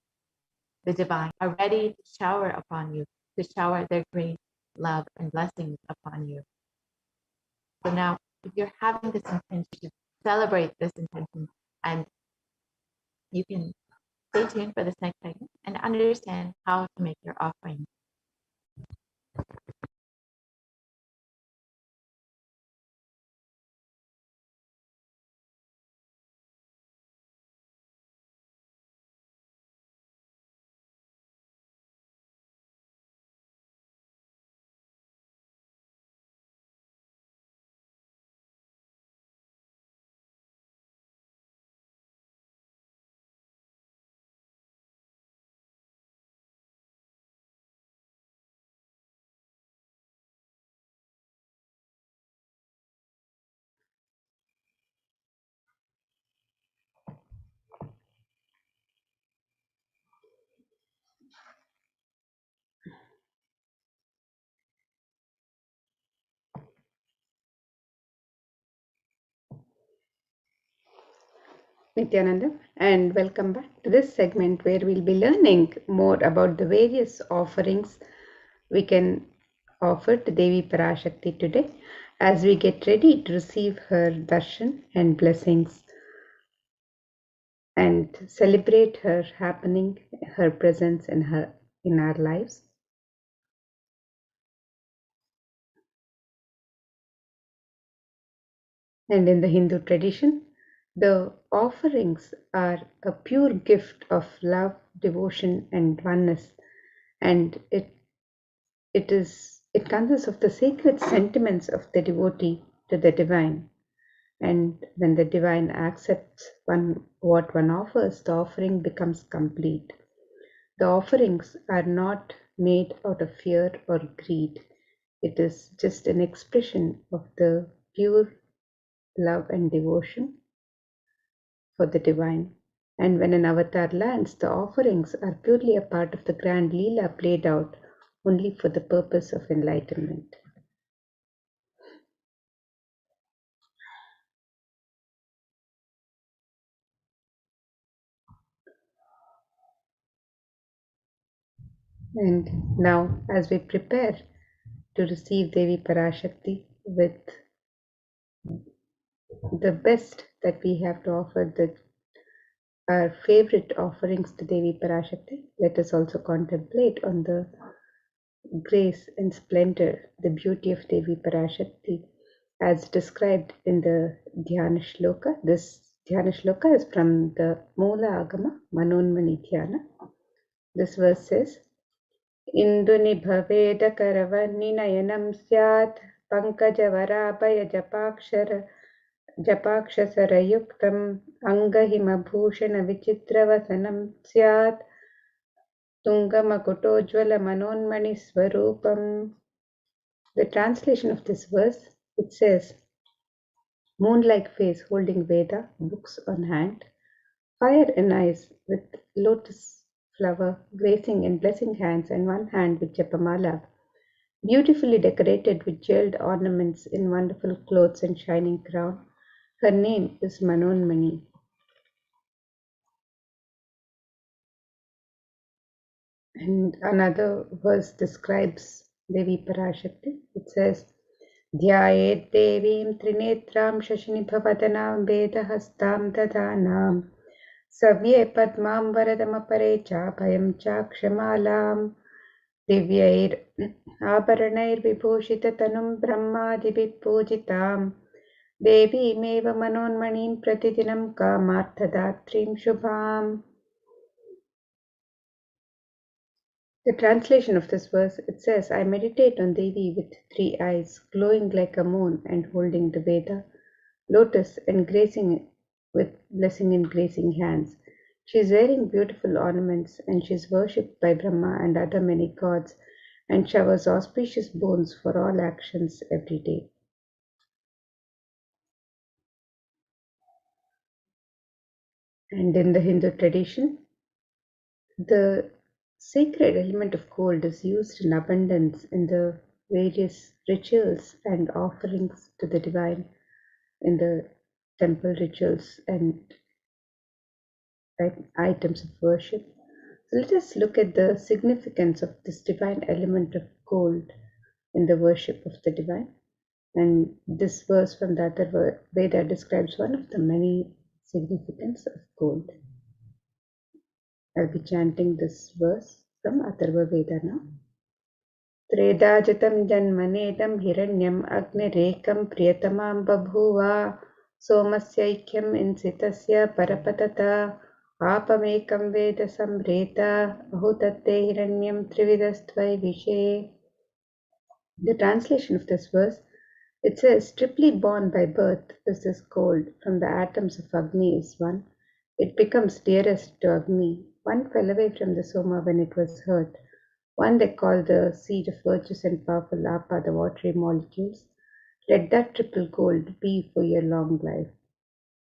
the divine are ready to shower upon you, to shower their great love and blessings upon you. So now, if you're having this intention, celebrate this intention, and you can stay tuned for this next segment and understand how to make your offering. Nithyananda, and welcome back to this segment where we'll be learning more about the various offerings we can offer to Devi Parashakti today as we get ready to receive her darshan and blessings and celebrate her happening, her presence in our lives. And in the Hindu tradition, the offerings are a pure gift of love, devotion, and oneness, and it consists of the sacred sentiments of the devotee to the divine. And when the divine accepts what one offers, the offering becomes complete. The offerings are not made out of fear or greed. It is just an expression of the pure love and devotion for the divine. And when an avatar lands, the offerings are purely a part of the grand Leela played out only for the purpose of enlightenment. And now, as we prepare to receive Devi Parashakti with the best that we have to offer, our favorite offerings to Devi Parashakti, let us also contemplate on the grace and splendor, the beauty of Devi Parashakti as described in the Dhyana Shloka. This Dhyana Shloka is from the Moola Agama Manonmani Dhyana. This verse says, Induniभवेदकरवर्णिनयनं स्यात् पङ्कजवराभयजपाक्षरयुक्तम् अङ्गहिमभूषणविचित्रवसनं स्यात् तुङ्गमकुटोज्ज्वलमनोन्मणिस्वरूपम्. The translation of this verse, it says, moon-like face holding Veda, books on hand, fire in eyes with lotus flower gracing in blessing hands and one hand with Japamala, beautifully decorated with jeweled ornaments in wonderful clothes and shining crown. Her name is Manonmani. And another verse describes Devi Parashakti. It says, ध्यायेत् देवीं त्रिनेत्रां शशिनिभवदनां वेदहस्तां दधानां सव्ये पद्मां वरदमपरे चाभयं चाक्षमालां दिव्यैराभरणैर्विभूषिततनुं ब्रह्मादिभिः पूजितां देवीमेव मनोन्मणीं प्रतिदिनं कामार्थदात्रीं शुभाम्. The translation of this verse, it says, I meditate on Devi with three eyes, glowing like a moon and holding the Veda, lotus and gracing with blessing in gracing hands. She is wearing beautiful ornaments and she is worshipped by Brahma and other many gods and showers auspicious boons for all actions every day. And in the Hindu tradition, the sacred element of gold is used in abundance in the various rituals and offerings to the divine in the temple rituals and items of worship. So let us look at the significance of this divine element of gold in the worship of the divine. And this verse from the Atharva Veda describes one of the many significance of gold. I'll be chanting this verse from Atharva Veda now. त्रेधाजतं जन्मनेदं हिरण्यम् अग्निरेकं प्रियतमां बभूव सोमस्यैक्यम् इंसितस्य परपतता आपमेकं वेद संभ्रेत बहुतत्ते हिरण्यं त्रिविधस्त्वैविषे. The translation of this verse, it says, triply born by birth is this gold, from the atoms of Agni is one. It becomes dearest to Agni. One fell away from the Soma when it was hurt. One they call the seed of virtuous and powerful Apa, the watery molecules. Let that triple gold be for your long life.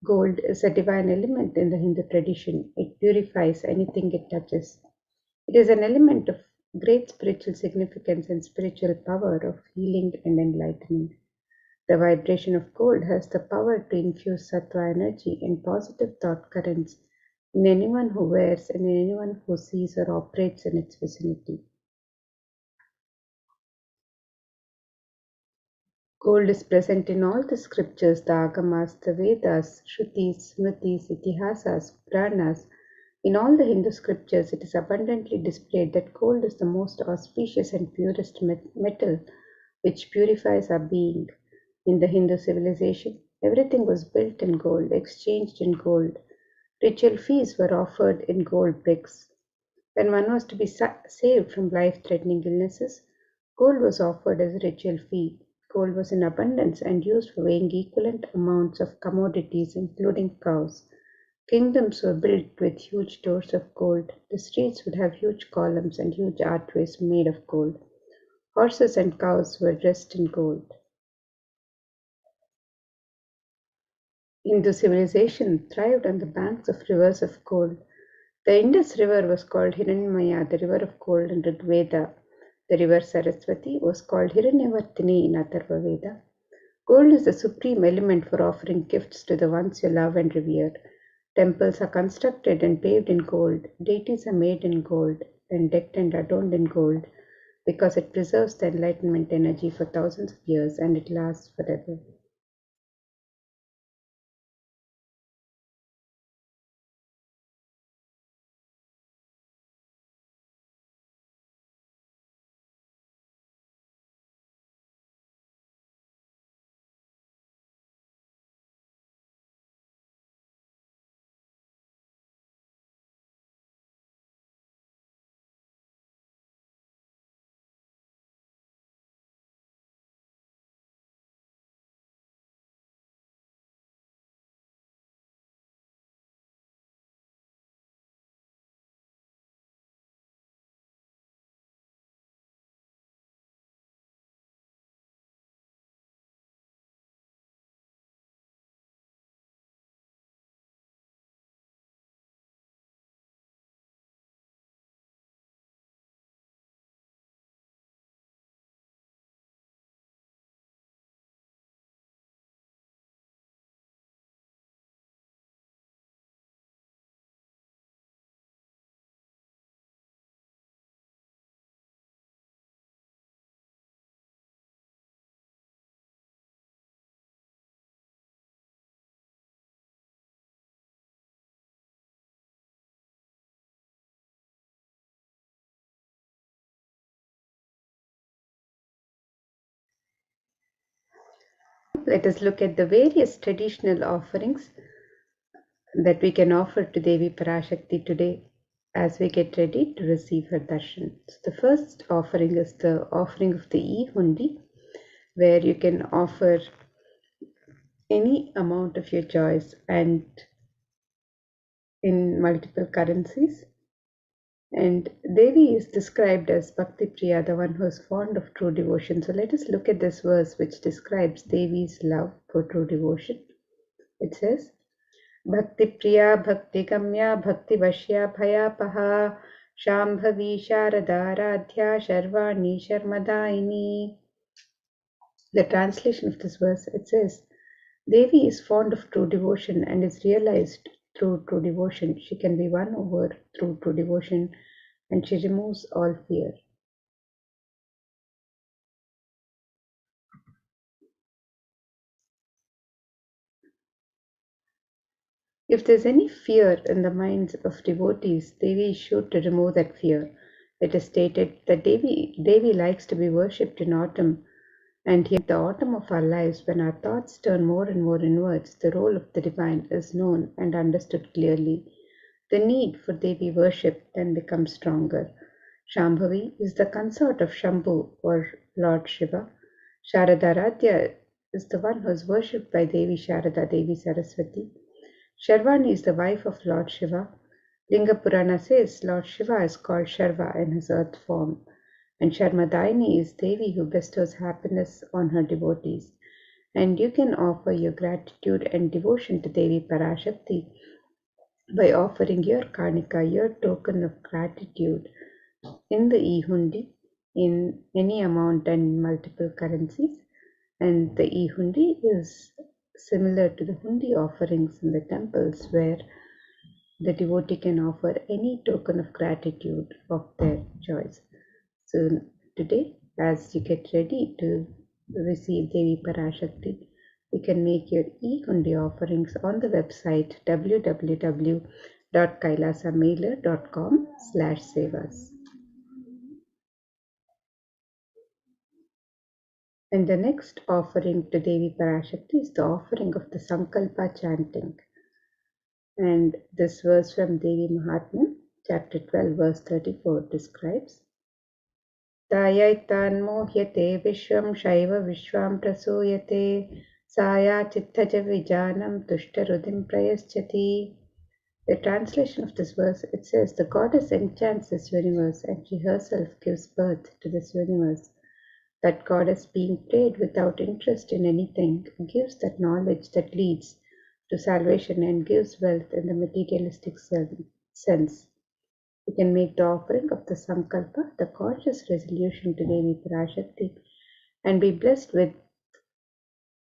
Gold is a divine element in the Hindu tradition. It purifies anything it touches. It is an element of great spiritual significance and spiritual power of healing and enlightenment. The vibration of gold has the power to infuse sattva energy and positive thought currents in anyone who wears and in anyone who sees or operates in its vicinity. Gold is present in all the scriptures, the Agamas, the Vedas, Shrutis, Smritis, Itihasas, Puranas. In all the Hindu scriptures, it is abundantly displayed that gold is the most auspicious and purest metal which purifies our being. In the Hindu civilization, everything was built in gold, exchanged in gold. Ritual fees were offered in gold bricks. When one was to be saved from life-threatening illnesses, gold was offered as a ritual fee. Gold was in abundance and used for weighing equivalent amounts of commodities, including cows. Kingdoms were built with huge doors of gold. The streets would have huge columns and huge archways made of gold. Horses and cows were dressed in gold. Hindu civilization thrived on the banks of rivers of gold. The Indus River was called Hiranyamaya, the river of gold in Rigveda. The river Saraswati was called Hiranyavartini in Atharva Veda. Gold is the supreme element for offering gifts to the ones you love and revere. Temples are constructed and paved in gold. Deities are made in gold and decked and adorned in gold because it preserves the enlightenment energy for thousands of years and it lasts forever. let us look at the various traditional offerings that we can offer to Devi Parashakti today as we get ready to receive her darshan. So the first offering is the offering of the e-hundi, where you can offer any amount of your choice and in multiple currencies. And Devi is described as Bhakti Priya, the one who is fond of true devotion. So let us look at this verse which describes Devi's love for true devotion. It says, Bhakti Priya, Bhakti Gamya, Bhakti Vashya, Bhayapaha, Shambhavi, Sharadaradhya, Sharvani, Sharmadaini. The translation of this verse, it says, Devi is fond of true devotion and is realized through true devotion. She can be won over through true devotion, and she removes all fear. If there's any fear in the minds of devotees, Devi is sure to remove that fear. It is stated that Devi likes to be worshipped in autumn, and here, the autumn of our lives, when our thoughts turn more and more inwards, the role of the divine is known and understood clearly. The need for Devi worship then becomes stronger. Shambhavi is the consort of Shambhu or Lord Shiva. Sharadaradhya is the one who is worshipped by Devi Sharada, Devi Saraswati. Sharvani is the wife of Lord Shiva. Linga Purana says Lord Shiva is called Sharva in his earth form, and Sharmadaini is Devi who bestows happiness on her devotees. And you can offer your gratitude and devotion to Devi Parashakti by offering your Kanika, your token of gratitude, in the e-hundi in any amount and multiple currencies. And the e-hundi is similar to the hundi offerings in the temples, where the devotee can offer any token of gratitude of their choice. So today, as you get ready to receive Devi Parashakti, you can make your e-hundi offerings on the website www.kailasamailer.com/sevas. And the next offering to Devi Parashakti is the offering of the Sankalpa chanting. And this verse from Devi Mahatmya, chapter 12, verse 34 describes, Tayaitan mohyate vishvam shaiva vishvam prasuyate saya chittaja vijanam tushtarudim prayaschati. The translation of this verse, it says, the goddess enchants this universe and she herself gives birth to this universe. That goddess, being prayed without interest in anything, gives that knowledge that leads to salvation and gives wealth in the materialistic sense. You can make the offering of the Sankalpa, the conscious resolution to Devi Parashakti, and be blessed with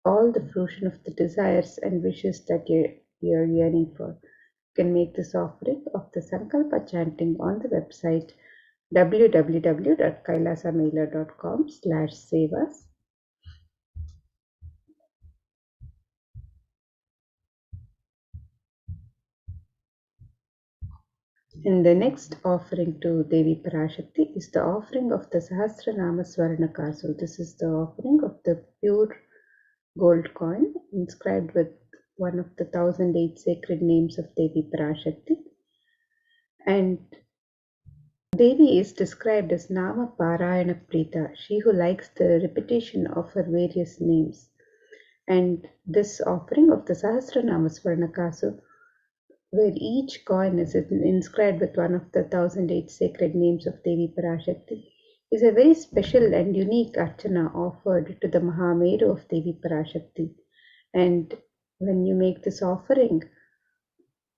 all the fruition of the desires and wishes that you're yearning for. You can make this offering of the Sankalpa chanting on the website www.kailasamailer.com/sevas. And the next offering to Devi Parashakti is the offering of the Sahasranama Swarnaka. So this is the offering of the pure gold coin inscribed with one of the 1008 sacred names of Devi Parashakti. And Devi is described as Nama Parayana Prita, she who likes the repetition of her various names. And this offering of the Sahasranama Swarnakasu, where each coin is inscribed with one of the 1008 sacred names of Devi Parashakti, is a very special and unique archana offered to the Mahameru of Devi Parashakti. And when you make this offering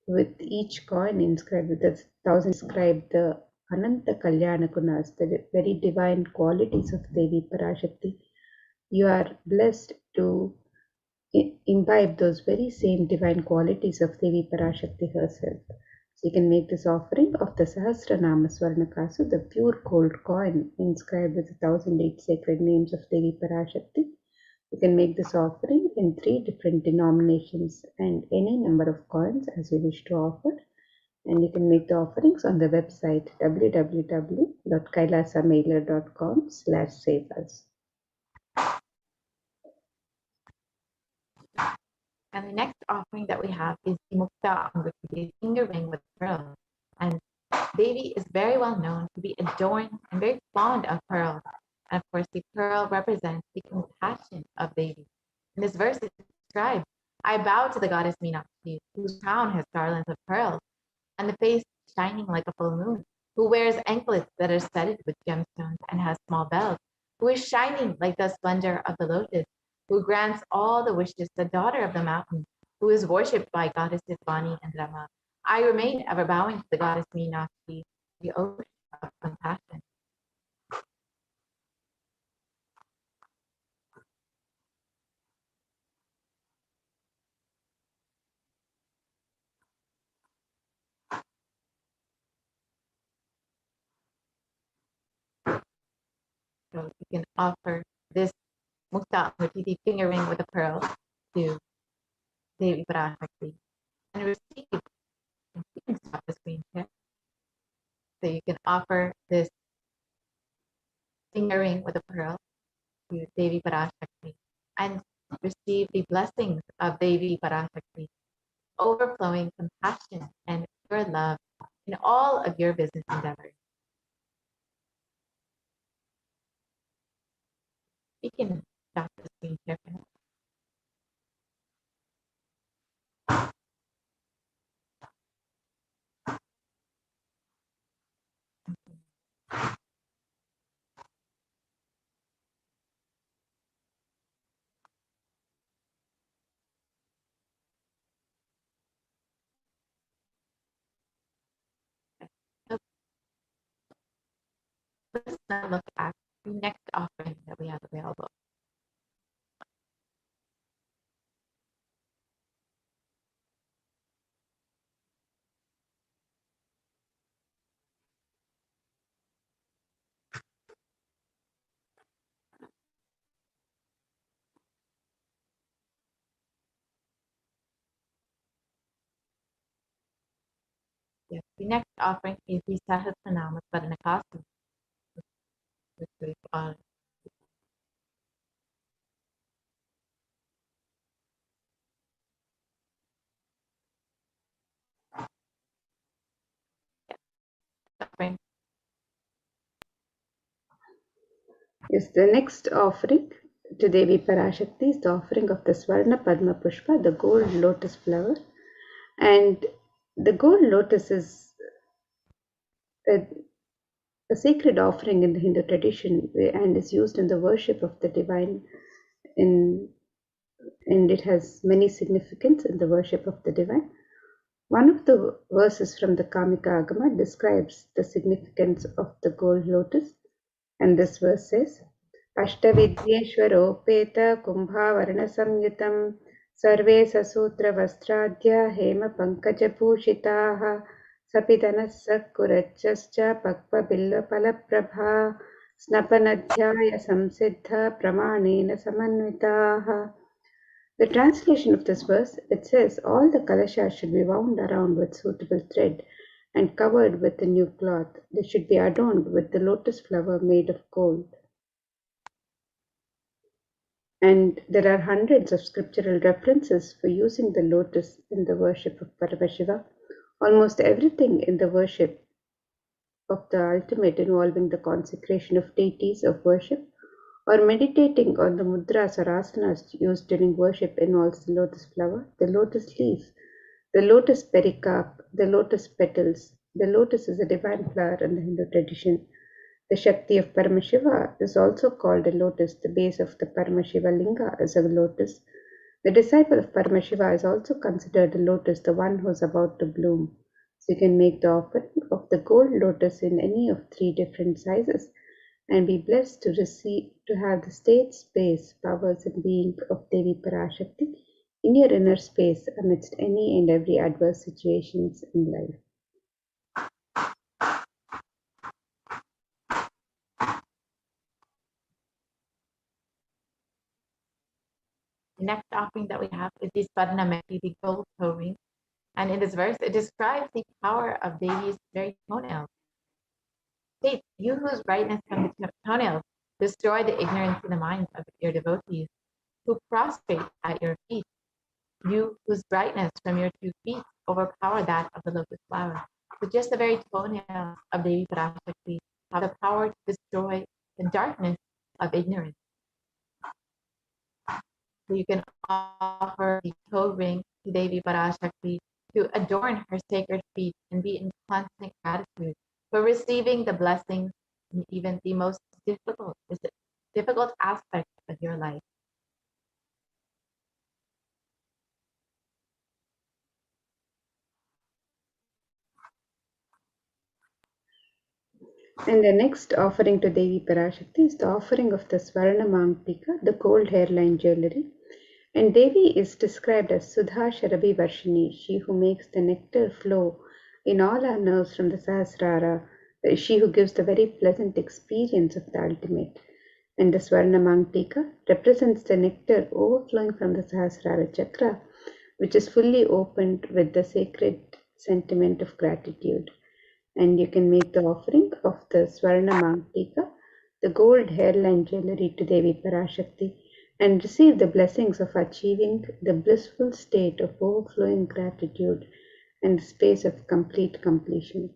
with each coin inscribed with the 1000 inscribed the Ananta Kalyana Gunas, the very divine qualities of Devi Parashakti, you are blessed to imbibe those very same divine qualities of Devi Parashakti herself. So you can make this offering of the Sahasranama Swarnakasu, the pure gold coin inscribed with the 1008 sacred names of Devi Parashakti. You can make this offering in 3 different denominations and any number of coins as you wish to offer. And you can make the offerings on the website www.kailasamailer.com/sevas. And the next offering that we have is the Mukta Anguti, the finger ring with pearls. And Devi is very well known to be adorned and very fond of pearls. And of course, the pearl represents the compassion of Devi. In this verse, it describes, I bow to the goddess Meenakshi, whose crown has garlands of pearls, and the face shining like a full moon, who wears anklets that are studded with gemstones and has small bells, who is shining like the splendor of the lotus, who grants all the wishes, the daughter of the mountain, who is worshipped by goddesses Vani and Rama. I remain ever bowing to the goddess Meenakshi, the ocean of compassion. So you can offer this Mukta Murti finger ring with a pearl to Devi Parashakti and receive. You can stop the screen here. So you can offer this finger ring with a pearl to Devi Parashakti and receive the blessings of Devi Parashakti, overflowing compassion and pure love in all of your business endeavors. You can stop the screen here for now. So let's now look at the next offering that we have available. Yes, the next offering is the Sahasranama Paranakasu, which we offering. Yes, the next offering to Devi Parashakti is the offering of the Swarna Padma Pushpa, the gold lotus flower. And the gold lotus is a sacred offering in the Hindu tradition and is used in the worship of the divine and it has many significance in the worship of the divine. One of the verses from the Kamika Agama describes the significance of the gold lotus, and this verse says, Ashtavidyeshwaropeta kumbhavarana samyutam sarve sasutra vastraadya hema pankaja bhushitaha sapidanas sakurachascha pakpa billa palaprabha snapanadhyaya samsiddha pramanena samanvitaha. The translation of this verse, it says, all the kalashas should be wound around with suitable thread and covered with a new cloth. They should be adorned with the lotus flower made of gold. And there are hundreds of scriptural references for using the lotus in the worship of Paramashiva. Almost everything in the worship of the ultimate involving the consecration of deities of worship or meditating on the mudras or asanas used during worship involves the lotus flower, the lotus leaf, the lotus pericarp, the lotus petals. The lotus is a divine flower in the Hindu tradition. The Shakti of Paramashiva is also called a lotus. The base of the Paramashiva linga is a lotus. The disciple of Paramashiva is also considered a lotus, the one who is about to bloom. So you can make the offering of the gold lotus in any of 3 different sizes and be blessed to have the state, space, powers and being of Devi Parashakti in your inner space amidst any and every adverse situations in life. The next offering that we have is the Swarnameti, the gold toe ring. And in this verse, it describes the power of Devi's very toenails. It states, you whose brightness from the toenails destroy the ignorance in the minds of your devotees, who prostrate at your feet. You whose brightness from your 2 feet overpower that of the lotus flower. So just the very toenails of Devi Parashakti have the power to destroy the darkness of ignorance. So you can offer the toe ring to Devi Parashakti to adorn her sacred feet and be in constant gratitude for receiving the blessings in even the most difficult aspects of your life. And the next offering to Devi Parashakti is the offering of the Swarna Mangtika, the gold hairline jewelry. And Devi is described as Sudha Sharabi Varshini, she who makes the nectar flow in all our nerves from the Sahasrara, she who gives the very pleasant experience of the ultimate. And the Swarna Mangtika represents the nectar overflowing from the Sahasrara chakra, which is fully opened with the sacred sentiment of gratitude. And you can make the offering of the Swarna Mangtika, the gold hairline jewelry to Devi Parashakti, and receive the blessings of achieving the blissful state of overflowing gratitude and the space of complete completion.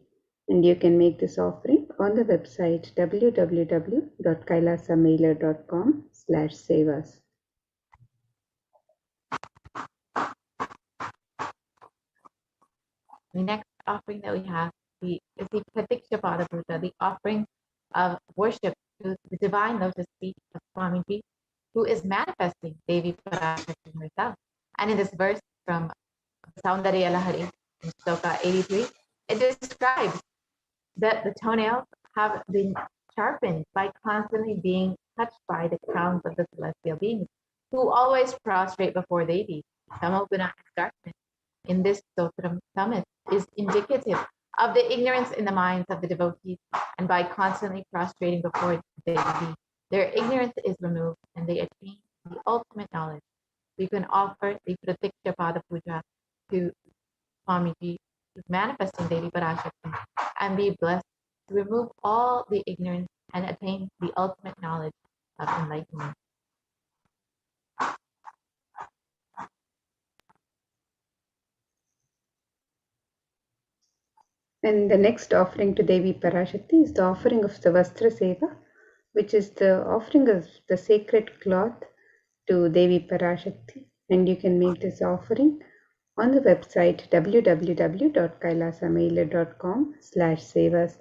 And you can make this offering on the website www.kailasamailer.com/sevas. The next offering that we have is the Pratiksha Pada Puja, the offering of worship to the divine lotus feet of Swamiji, who is manifesting Devi Parashakti herself. And in this verse from Saundarya Lahari, in Shloka 83, it describes that the toenails have been sharpened by constantly being touched by the crowns of the celestial beings, who always prostrate before Devi. Tamoguna darkness in this Stotram summit is indicative of the ignorance in the minds of the devotees, and by constantly prostrating before Devi, their ignorance is removed and they attain the ultimate knowledge. You can offer the Pratiksha Pada Puja to Swamiji, manifesting Devi Parashakti, and be blessed to remove all the ignorance and attain the ultimate knowledge of enlightenment. And the next offering to Devi Parashakti is the offering of the Vastra Seva, which is the offering of the sacred cloth to Devi Parashakti. And you can make this offering on the website www.kailasamailer.com/sevas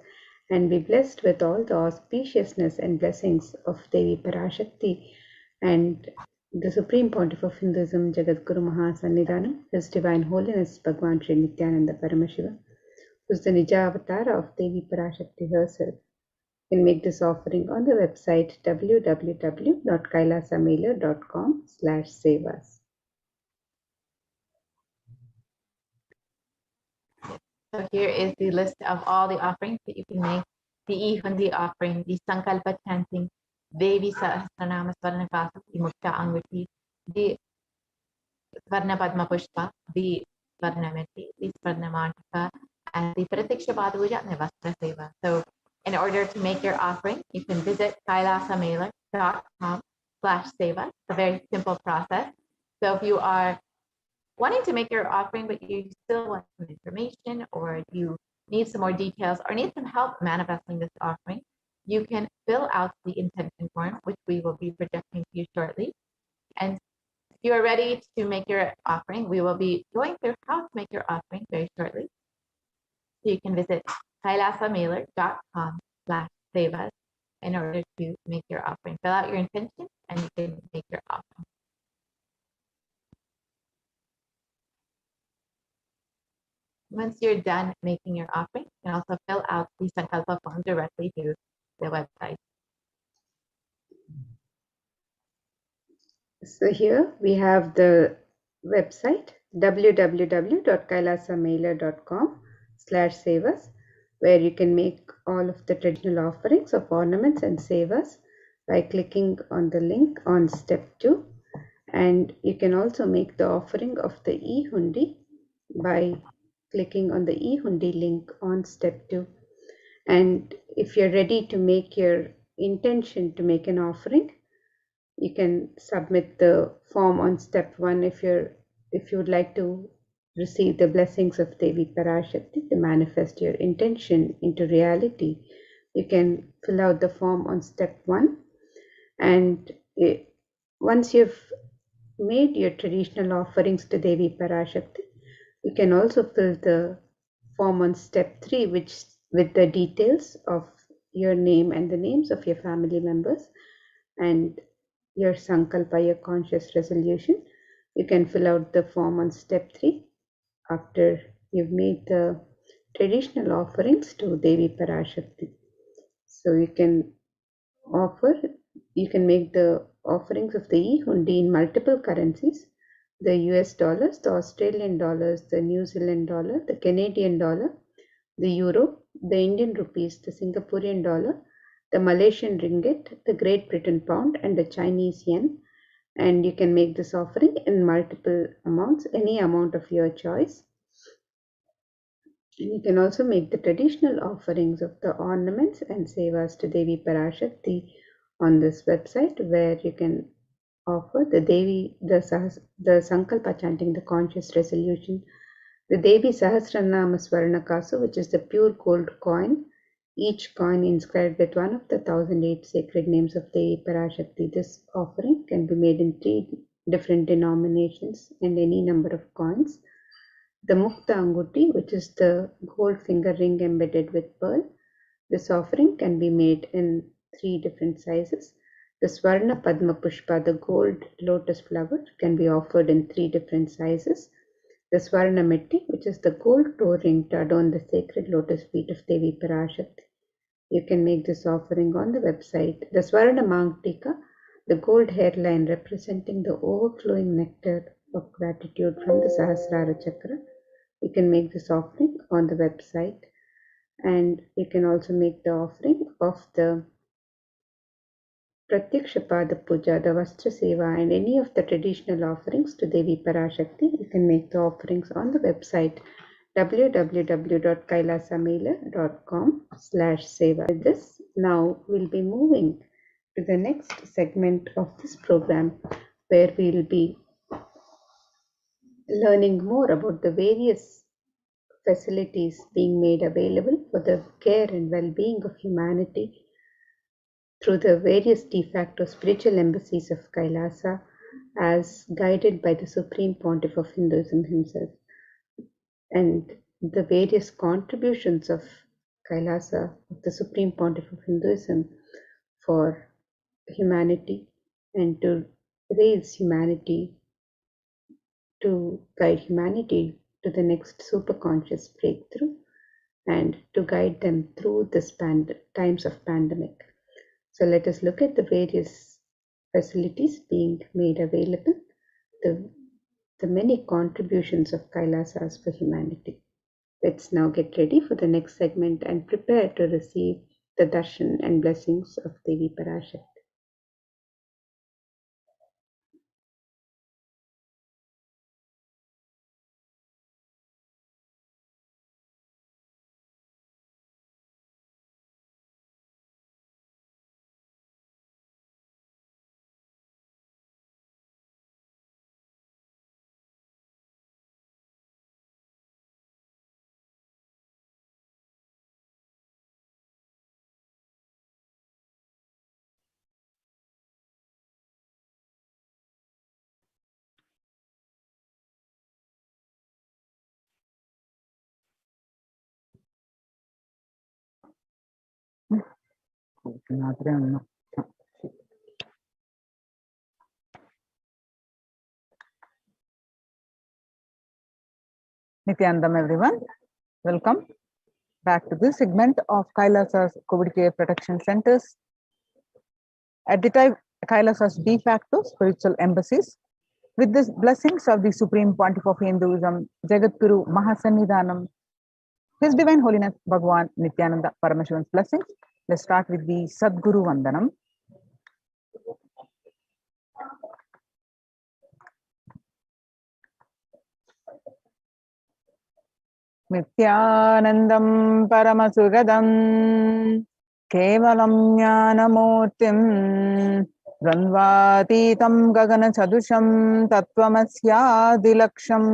and be blessed with all the auspiciousness and blessings of Devi Parashakti and the Supreme Pontiff of Hinduism, Jagadguru Mahasannidhanam, His Divine Holiness Bhagwan Sri Nithyananda Paramashivam, who is the Nija Avatar of Devi Parashakti herself. You can make this offering on the website www.kailasamailer.com/sevas. So here is the list of all the offerings that you can make. The Ihundi offering, the Sankalpa chanting, Devi Sahasranama Swarnakasa, the Mukta Anguti, the Swarna Padma Pushpa, the Swarnameti, the Swarnamantika, and the Pratiksha Pada Puja and the Vastra Seva. So in order to make your offering, you can visit kailasamailer.com/seva. It's a very simple process. So if you are wanting to make your offering, but you still want some information, or you need some more details, or need some help manifesting this offering, you can fill out the intention form, which we will be projecting to you shortly. And if you are ready to make your offering, we will be going through how to make your offering very shortly. So you can visit kailasamailer.com/sevas in order to make your offering. Fill out your intention and you can make your offering. Once you're done making your offering, you can also fill out the Sankalpa form directly to the website. So here we have the website www.kailasamailer.com/sevas, where you can make all of the traditional offerings of ornaments and sevas by clicking on the link on step 2. And you can also make the offering of the e-hundi by clicking on the e-hundi link on step 2. And if you're ready to make your intention to make an offering, you can submit the form on step 1 if you're if you would like to receive the blessings of Devi Parashakti to manifest your intention into reality, you can fill out the form on step 1. And once you've made your traditional offerings to Devi Parashakti, you can also fill the form on step 3, which with the details of your name and the names of your family members and your sankalpa, your conscious resolution. You can fill out the form on step 3 after you've made the traditional offerings to Devi Parashakti. So you can make the offerings of the e-hundi in multiple currencies: the US dollars, the Australian dollars, the New Zealand dollar, the Canadian dollar, the euro, the Indian rupees, the Singaporean dollar, the Malaysian ringgit, the Great Britain pound, and the Chinese yen. And you can make this offering in multiple amounts, any amount of your choice. And you can also make the traditional offerings of the ornaments and sevas to Devi Parashakti on this website, where you can offer the Devi, the Sankalpa chanting, the conscious resolution, the Devi Sahasranama Swarnakasu, which is the pure gold coin, each coin inscribed with one of the 1008 sacred names of Devi Parashakti. This offering can be made in 3 different denominations and any number of coins. The Mukta Anguti, which is the gold finger ring embedded with pearl. This offering can be made in 3 different sizes. The Swarna Padma Pushpa, the gold lotus flower, can be offered in 3 different sizes. The Swarna Metti, which is the gold toe ring to adorn the sacred lotus feet of Devi Parashakti. You can make this offering on the website. The Swarna Mangtika, the gold hairline representing the overflowing nectar of gratitude from the Sahasrara Chakra. You can make this offering on the website. And you can also make the offering of the Pratyakshapada Puja, the Vastra Seva, and any of the traditional offerings to Devi Parashakti. You can make the offerings on the website www.kailasamela.com/seva. With this, now we'll be moving to the next segment of this program, where we'll be learning more about the various facilities being made available for the care and well-being of humanity through the various de facto spiritual embassies of Kailasa, as guided by the Supreme Pontiff of Hinduism himself, and the various contributions of Kailasa, of the Supreme Pontiff of Hinduism, for humanity and to raise humanity, to guide humanity to the next superconscious breakthrough and to guide them through this times of pandemic. So let us look at the various facilities being made available, the many contributions of Kailasas for humanity. Let's now get ready for the next segment and prepare to receive the darshan and blessings of Devi Parashakti. Nithyanandam, everyone. Welcome back to this segment of Kailasa's COVID Care Protection Centers. At the time, Kailasa's de facto spiritual embassies, with the blessings of the Supreme Pontiff of Hinduism, Jagadguru Mahasannidhanam, His Divine Holiness Bhagwan Nithyananda Paramashivan's blessings. Let's start with the Sadguru Vandanam. Nithyanandam Paramasugadam Kevalam Jnanamurtim द्वन्द्वातीतं गगनसदृशं तत्त्वमस्यादिलक्ष्यम्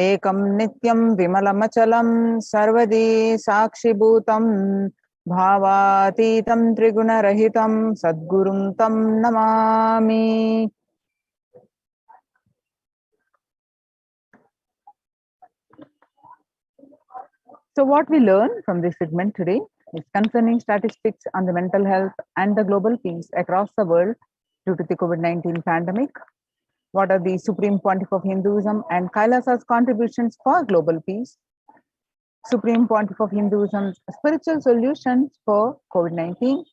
एकं नित्यं विमलमचलं सर्वदी साक्षिभूतं भावातीतं त्रिगुणरहितं सद्गुरुं तं Namami. So what we learn from this segment today is concerning statistics on the mental health and the global peace across the world due to the COVID-19 pandemic. What are the Supreme Pontiff of Hinduism and Kailasa's contributions for global peace? Supreme Pontiff of Hinduism's spiritual solutions for COVID-19,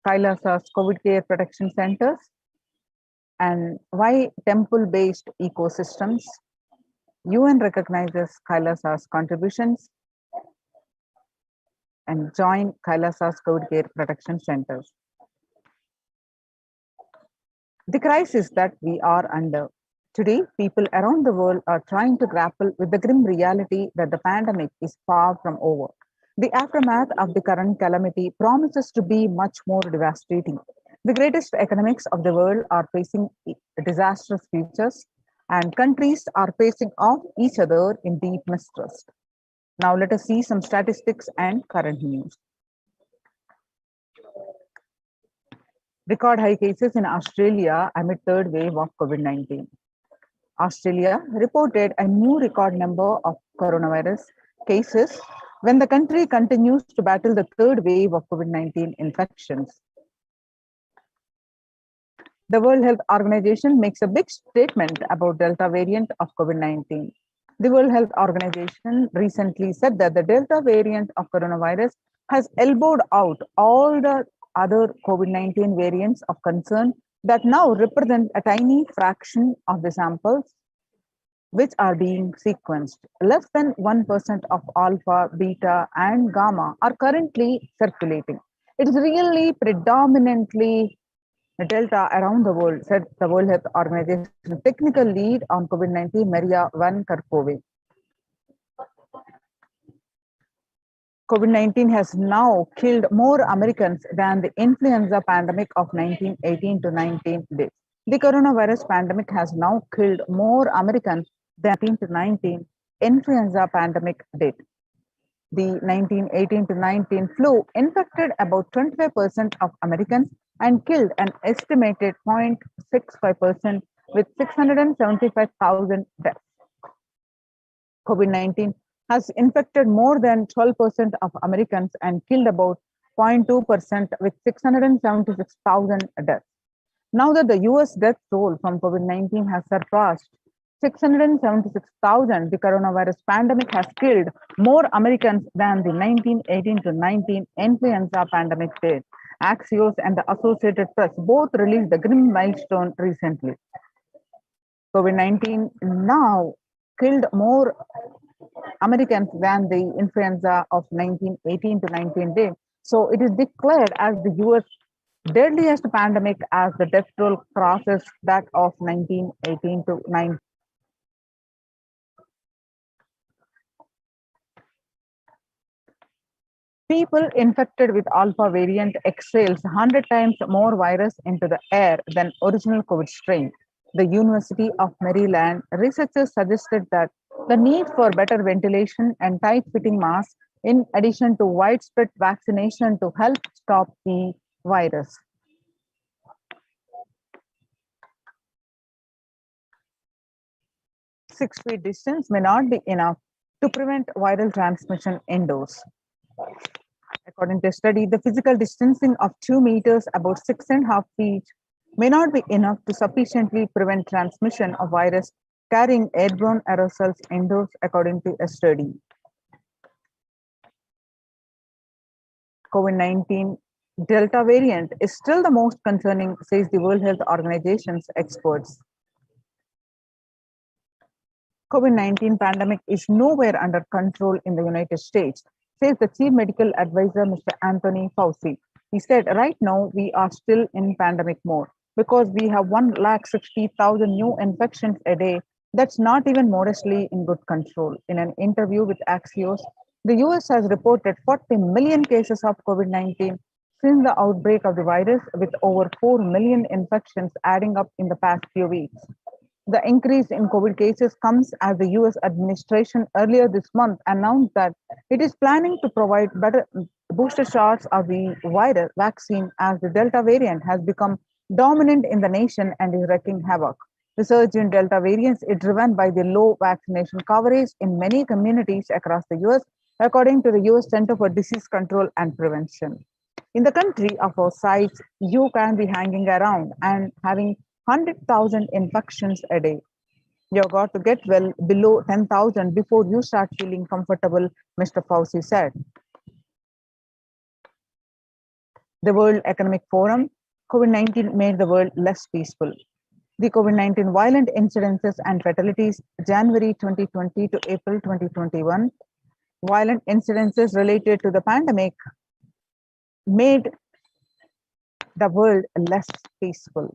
Kailasa's COVID care protection centers, and why temple-based ecosystems. UN recognizes Kailasa's contributions and join Kailasa's COVID care protection centers. The crisis that we are under. Today, people around the world are trying to grapple with the grim reality that the pandemic is far from over. The aftermath of the current calamity promises to be much more devastating. The greatest economics of the world are facing disastrous futures, and countries are facing off each other in deep mistrust. Now let us see some statistics and current news. Record high cases in Australia amid third wave of COVID-19. Australia reported a new record number of coronavirus cases when the country continues to battle the third wave of COVID-19 infections. The World Health Organization makes a big statement about Delta variant of COVID-19. The World Health Organization recently said that the Delta variant of coronavirus has elbowed out all the other COVID-19 variants of concern that now represent a tiny fraction of the samples which are being sequenced. Less than 1% of alpha, beta, and gamma are currently circulating. It is really predominantly Delta around the world, said the World Health Organization technical lead on COVID-19, Maria Van Kerkhove. COVID-19 has now killed more Americans than the influenza pandemic of 1918 to 19 did. The coronavirus pandemic has now killed more Americans than 19 to 19 influenza pandemic did. The 1918 to 19 flu infected about 25% of Americans and killed an estimated 0.65% with 675,000 deaths. COVID-19 has infected more than 12% of Americans and killed about 0.2% with 676,000 deaths. Now that the US death toll from COVID-19 has surpassed 676,000, the coronavirus pandemic has killed more Americans than the 1918 to 19 influenza pandemic did. Axios and the Associated Press both released the grim milestone recently. COVID-19 now killed more Americans than the influenza of 1918 to 19 did. So it is declared as the US deadliest pandemic as the death toll crosses that of 1918 to 19. People infected with alpha variant exhales 100 times more virus into the air than original COVID strain. The University of Maryland researchers suggested that the need for better ventilation and tight-fitting masks, in addition to widespread vaccination to help stop the virus. Six-feet distance may not be enough to prevent viral transmission indoors. According to a study, the physical distancing of 2 meters, about 6.5 feet, may not be enough to sufficiently prevent transmission of virus carrying airborne aerosols indoors, according to a study. COVID-19 Delta variant is still the most concerning, says the World Health Organization's experts. COVID-19 pandemic is nowhere under control in the United States, says the Chief Medical Advisor, Mr. Anthony Fauci. He said, right now, we are still in pandemic mode because we have 160,000 new infections a day. That's not even modestly in good control. In an interview with Axios, the US has reported 40 million cases of COVID-19, since the outbreak of the virus, with over 4 million infections adding up in the past few weeks. The increase in COVID cases comes as the US administration earlier this month announced that it is planning to provide better booster shots of the viral vaccine as the Delta variant has become dominant in the nation and is wreaking havoc. The surge in Delta variants is driven by the low vaccination coverage in many communities across the US, according to the US Center for Disease Control and Prevention. In the country of our size, you can be hanging around and having 100,000 infections a day. You've got to get well below 10,000 before you start feeling comfortable, Mr. Fauci said. The World Economic Forum, COVID-19 made the world less peaceful. The COVID-19 violent incidences and fatalities January 2020 to April 2021, violent incidences related to the pandemic made the world less peaceful.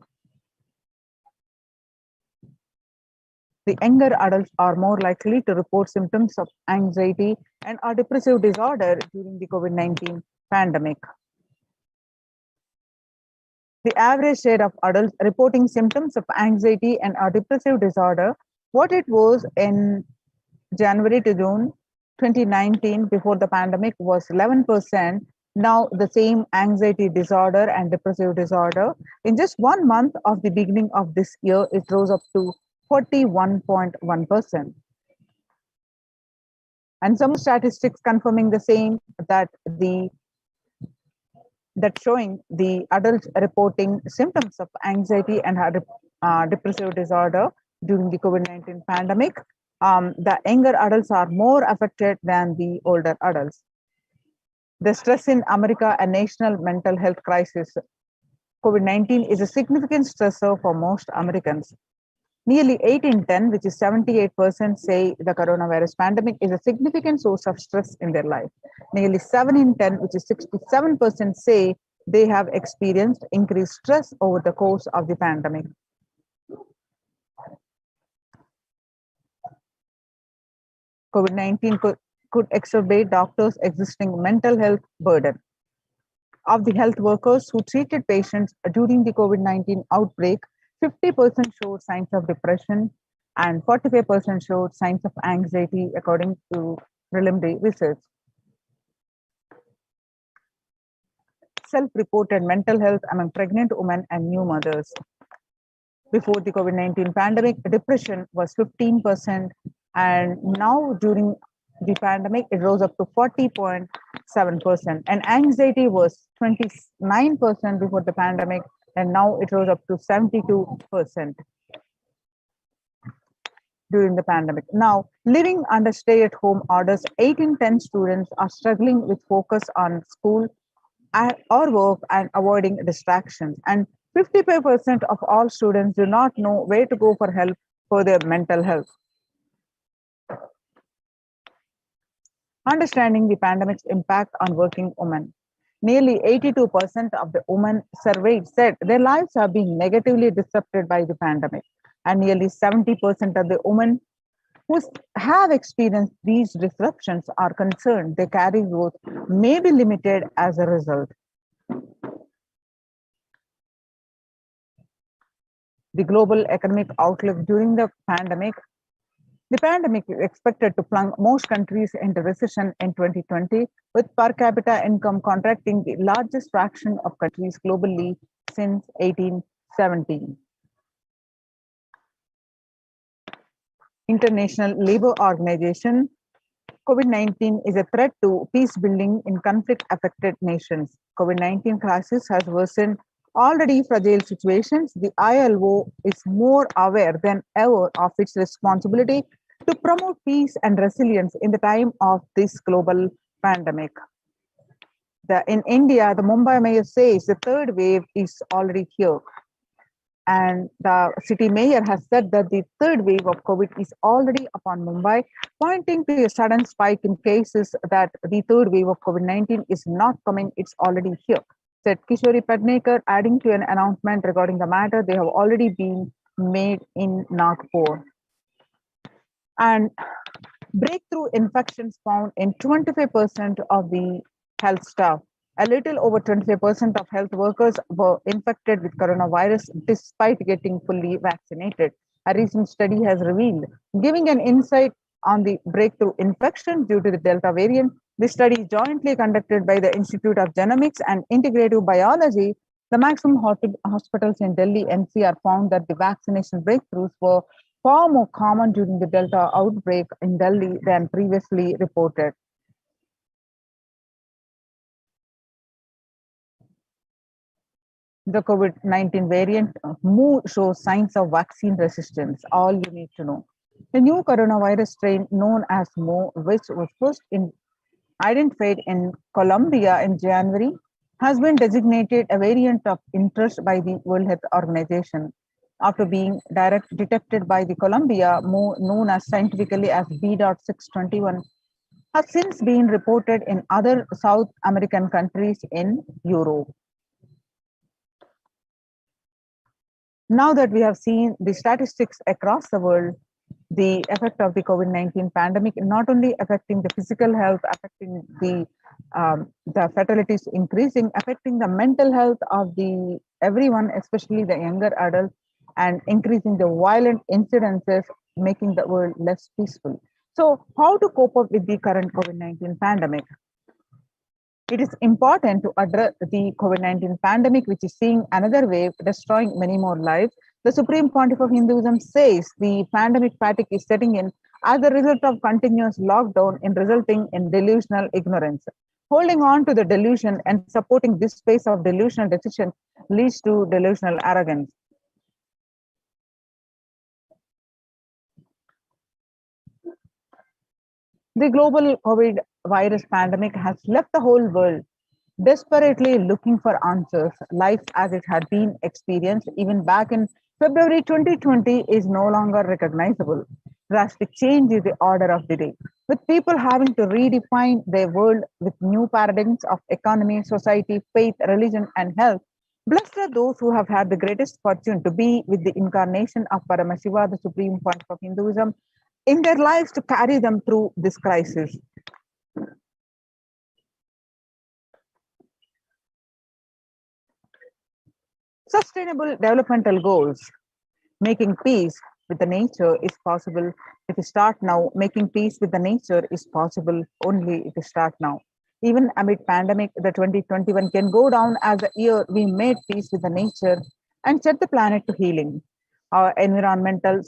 The younger adults are more likely to report symptoms of anxiety and or depressive disorder during the COVID-19 pandemic. The average share of adults reporting symptoms of anxiety and or depressive disorder, what it was in January to June 2019 before the pandemic was 11%. Now the same anxiety disorder and depressive disorder, in just 1 month of the beginning of this year, it rose up to 41.1%. And some statistics confirming the same, that showing the adults reporting symptoms of anxiety and depressive disorder during the COVID-19 pandemic. The younger adults are more affected than the older adults. The stress in America, a national mental health crisis. COVID-19 is a significant stressor for most Americans. Nearly 8 in 10, which is 78%, say the coronavirus pandemic is a significant source of stress in their life. Nearly 7 in 10, which is 67%, say they have experienced increased stress over the course of the pandemic. COVID-19 could exacerbate doctors' existing mental health burden. Of the health workers who treated patients during the COVID-19 outbreak, 50% showed signs of depression and 45% showed signs of anxiety, according to preliminary research. Self-reported mental health among pregnant women and new mothers. Before the COVID-19 pandemic, depression was 15%, and now during the pandemic, it rose up to 40.7%. And anxiety was 29% before the pandemic, and now it rose up to 72% during the pandemic. Now, living under stay-at-home orders, 8 in 10 students are struggling with focus on school or work and avoiding distractions. And 55% of all students do not know where to go for help for their mental health. Understanding the pandemic's impact on working women. Nearly 82% of the women surveyed said their lives are being negatively disrupted by the pandemic. And nearly 70% of the women who have experienced these disruptions are concerned their career growth may be limited as a result. The global economic outlook during the pandemic. The pandemic is expected to plunge most countries into recession in 2020, with per capita income contracting the largest fraction of countries globally since 1817. International Labour Organization, COVID-19 is a threat to peace building in conflict-affected nations. COVID-19 crisis has worsened already fragile situations. The ILO is more aware than ever of its responsibility to promote peace and resilience in the time of this global pandemic. In India, the Mumbai mayor says the third wave is already here. And the city mayor has said that the third wave of COVID is already upon Mumbai, pointing to a sudden spike in cases that the third wave of COVID-19 is not coming, it's already here, said Kishori Padnekar, adding to an announcement regarding the matter they have already been made in Nagpur. And breakthrough infections found in 25% of the health staff. A little over 25% of health workers were infected with coronavirus despite getting fully vaccinated. A recent study has revealed, giving an insight on the breakthrough infection due to the Delta variant. This study is jointly conducted by the Institute of Genomics and Integrative Biology. The maximum hospitals in Delhi NCR found that the vaccination breakthroughs were far more common during the Delta outbreak in Delhi than previously reported. The COVID-19 variant Mu shows signs of vaccine resistance. All you need to know. The new coronavirus strain known as Mu, which was first identified in Colombia in January, has been designated a variant of interest by the World Health Organization. After being detected by the Colombia, Mu, known as scientifically as B.621, has since been reported in other South American countries in Europe. Now that we have seen the statistics across the world, the effect of the COVID-19 pandemic not only affecting the physical health, affecting the fatalities increasing, affecting the mental health of the everyone, especially the younger adults, and increasing the violent incidences, making the world less peaceful. So, how to cope up with the current COVID-19 pandemic? It is important to address the COVID-19 pandemic, which is seeing another wave, destroying many more lives. The Supreme Pontiff of Hinduism says the pandemic fatigue is setting in as a result of continuous lockdown and resulting in delusional ignorance. Holding on to the delusion and supporting this phase of delusional decision leads to delusional arrogance. The global COVID virus pandemic has left the whole world desperately looking for answers. Life as it had been experienced even back in February 2020 is no longer recognizable. Drastic change is the order of the day, with people having to redefine their world with new paradigms of economy, society, faith, religion, and health. Blessed are those who have had the greatest fortune to be with the incarnation of Paramashiva, the Supreme Pontiff of Hinduism, in their lives to carry them through this crisis. Sustainable developmental goals. Making peace with the nature is possible if you start now. Making peace with the nature is possible only if you start now. Even amid pandemic, the 2021 can go down as the year we made peace with the nature and set the planet to healing. Our environmental,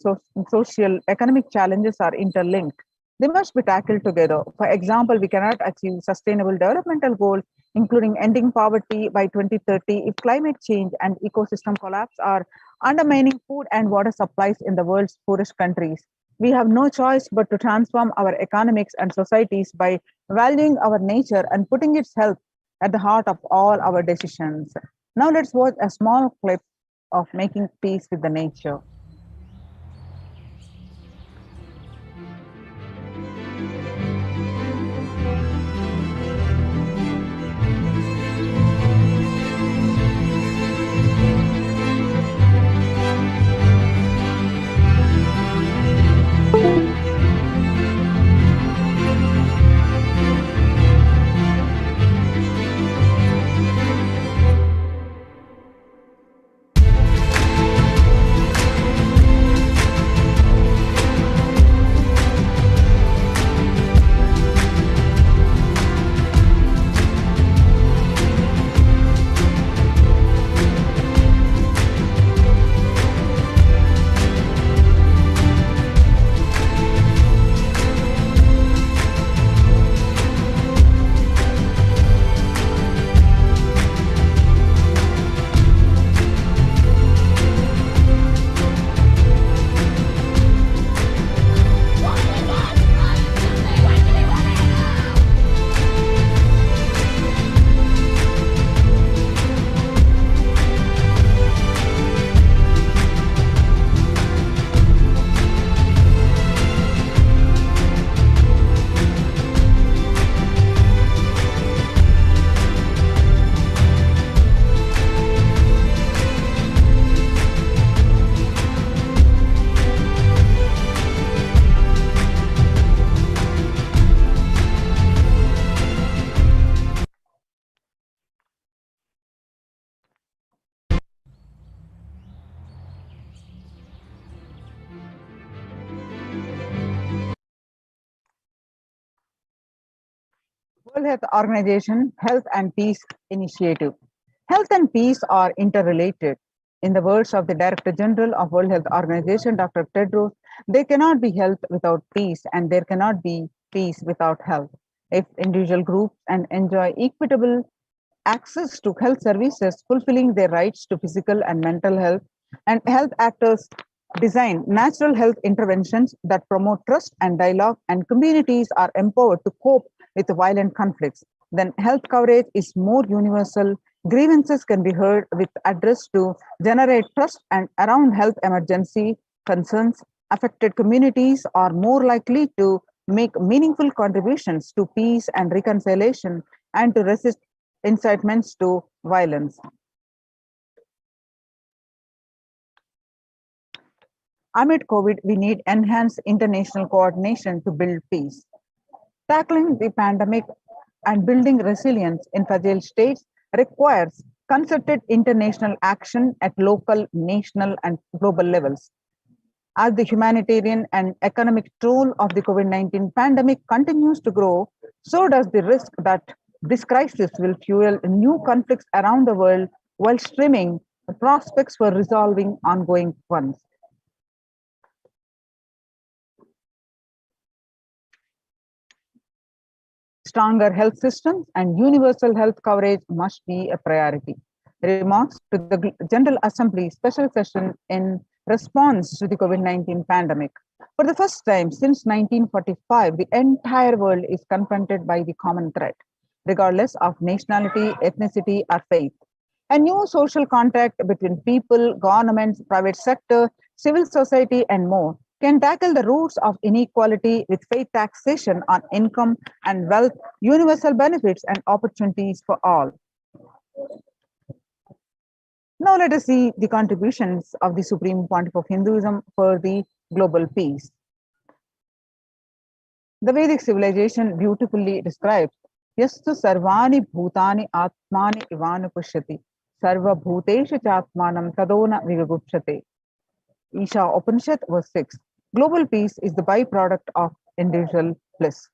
social, economic challenges are interlinked. They must be tackled together. For example, we cannot achieve sustainable developmental goals, including ending poverty by 2030, if climate change and ecosystem collapse are undermining food and water supplies in the world's poorest countries. We have no choice but to transform our economics and societies by valuing our nature and putting its health at the heart of all our decisions. Now let's watch a small clip of making peace with the nature. World Health Organization Health and Peace Initiative. Health and peace are interrelated. In the words of the Director General of World Health Organization, Dr. Tedros, there cannot be health without peace, and there cannot be peace without health. If individual groups and enjoy equitable access to health services, fulfilling their rights to physical and mental health, and health actors design natural health interventions that promote trust and dialogue, and communities are empowered to cope with violent conflicts, then health coverage is more universal. Grievances can be heard with address to generate trust, and around health emergency concerns, affected communities are more likely to make meaningful contributions to peace and reconciliation and to resist incitements to violence. Amid COVID, we need enhanced international coordination to build peace. Tackling the pandemic and building resilience in fragile states requires concerted international action at local, national, and global levels. As the humanitarian and economic toll of the COVID-19 pandemic continues to grow, so does the risk that this crisis will fuel new conflicts around the world while streaming the prospects for resolving ongoing ones. Stronger health systems and universal health coverage must be a priority. Remarks to the General Assembly special session in response to the COVID-19 pandemic. For the first time since 1945, the entire world is confronted by the common threat, regardless of nationality, ethnicity, or faith. A new social contract between people, governments, private sector, civil society, and more can tackle the roots of inequality with fair taxation on income and wealth, universal benefits, and opportunities for all. Now let us see the contributions of the Supreme Pontiff of Hinduism for the global peace. The Vedic civilization beautifully describes Yastu sarvani bhutani atmani ivanu pushyati sarva bhuteshu chatmanam tadona vigagupshate. Isha Upanishad verse 6. Global peace is the byproduct of individual bliss.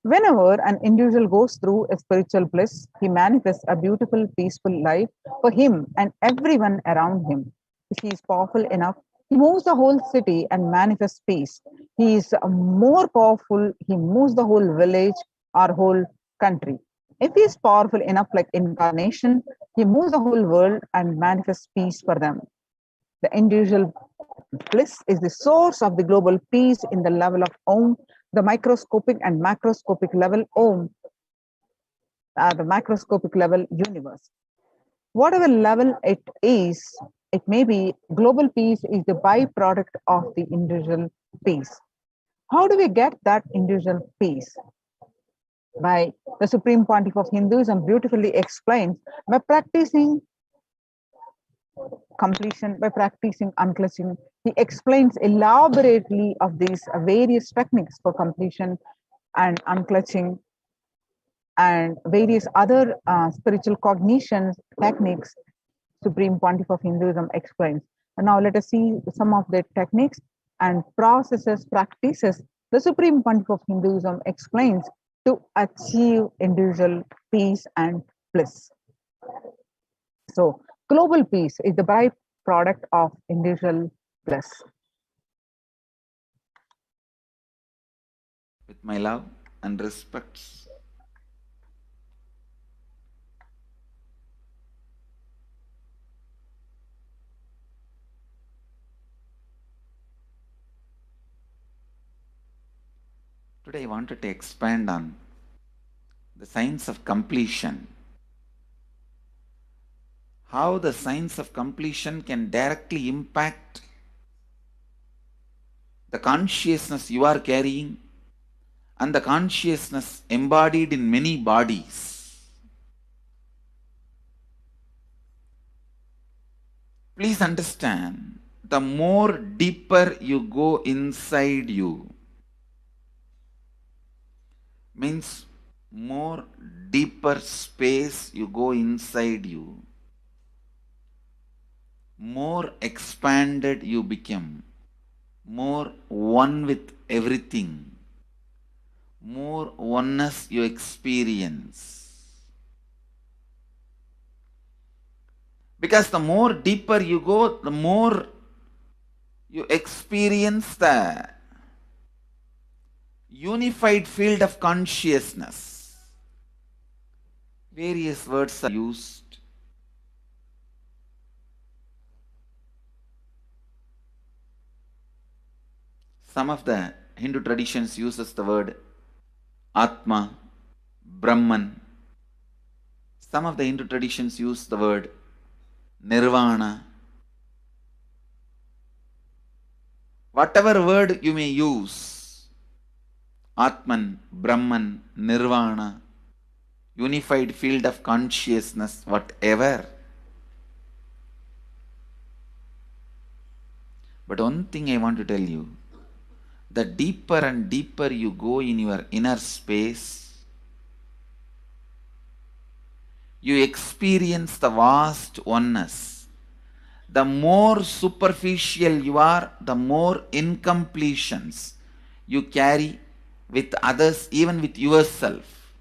Whenever an individual goes through a spiritual bliss, he manifests a beautiful, peaceful life for him and everyone around him. If he is powerful enough, he moves the whole city and manifests peace. He is more powerful, he moves the whole village or whole country. If he is powerful enough, like incarnation, he moves the whole world and manifests peace for them. The individual bliss is the source of the global peace in the level of Om, the microscopic and macroscopic level Om, the macroscopic level universe. Whatever level it is, it may be, global peace is the byproduct of the individual peace. How do we get that individual peace? By the Supreme Pontiff of Hinduism beautifully explains by practicing completion, by practicing unclutching. He explains elaborately of these various techniques for completion and unclutching and various other spiritual cognition techniques. Supreme Pontiff of Hinduism explains. And now let us see some of the techniques and processes, practices the Supreme Pontiff of Hinduism explains to achieve individual peace and bliss. So global peace is the byproduct of individual bliss. With my love and respects, today I wanted to expand on the science of completion. How the science of completion can directly impact the consciousness you are carrying and the consciousness embodied in many bodies. Please understand, the more deeper you go inside you, means more deeper space you go inside you, more expanded you become, more one with everything, more oneness you experience. Because the more deeper you go, the more you experience the unified field of consciousness. Various words are used. Some of the Hindu traditions uses the word Atma, Brahman. Some of the Hindu traditions use the word Nirvana. Whatever word you may use, Atman, Brahman, Nirvana, unified field of consciousness, whatever. But one thing I want to tell you, the deeper and deeper you go in your inner space, you experience the vast oneness. The more superficial you are, the more incompletions you carry with others, even with yourself.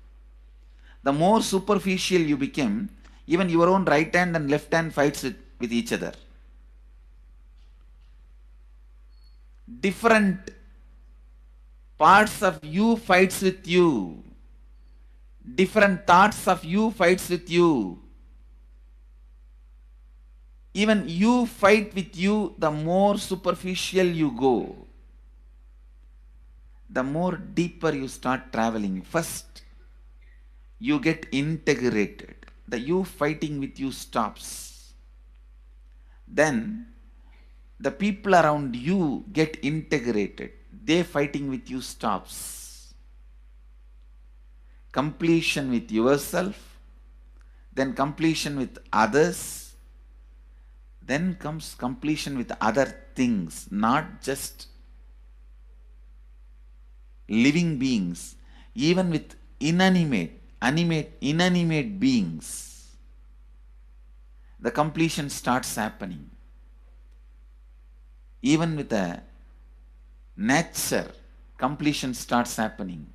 The more superficial you become, even your own right hand and left hand fights with each other. Different parts of you fights with you. Different thoughts of you fights with you. Even you fight with you, the more superficial you go, the more deeper you start traveling. First, you get integrated. The you fighting with you stops. Then, the people around you get integrated. They fighting with you stops. Completion with yourself, then completion with others, then comes completion with other things, not just living beings, even with inanimate beings. The completion starts happening. Even with the nature, completion starts happening.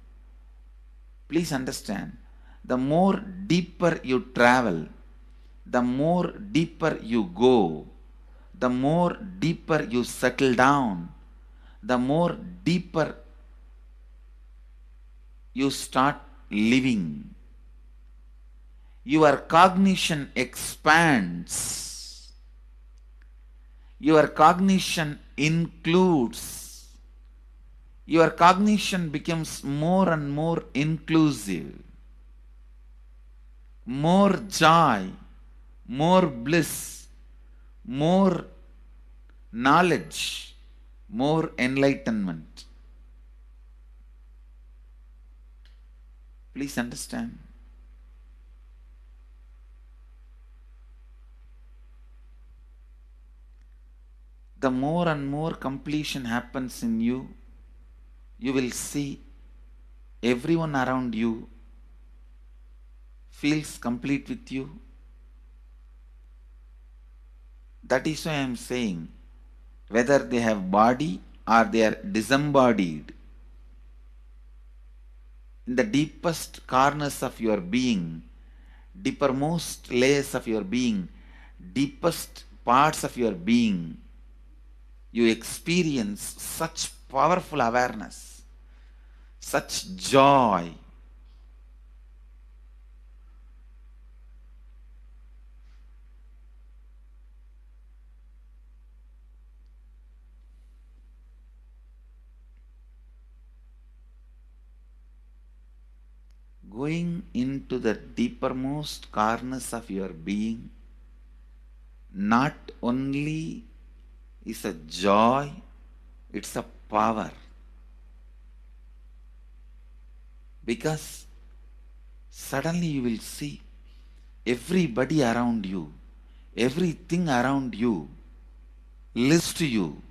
Please understand, the more deeper you travel, the more deeper you go, the more deeper you settle down, the more deeper you start living. Your cognition expands. Your cognition includes. Your cognition becomes more and more inclusive. More joy, more bliss, more knowledge, more enlightenment. Please understand. The more and more completion happens in you, you will see everyone around you feels complete with you. That is why I am saying, whether they have body or they are disembodied, in the deepest corners of your being, deepermost layers of your being, deepest parts of your being, you experience such powerful awareness, such joy. Going into the deepermost corners of your being not only is a joy, it's a power. Because suddenly you will see everybody around you, everything around you listens to you.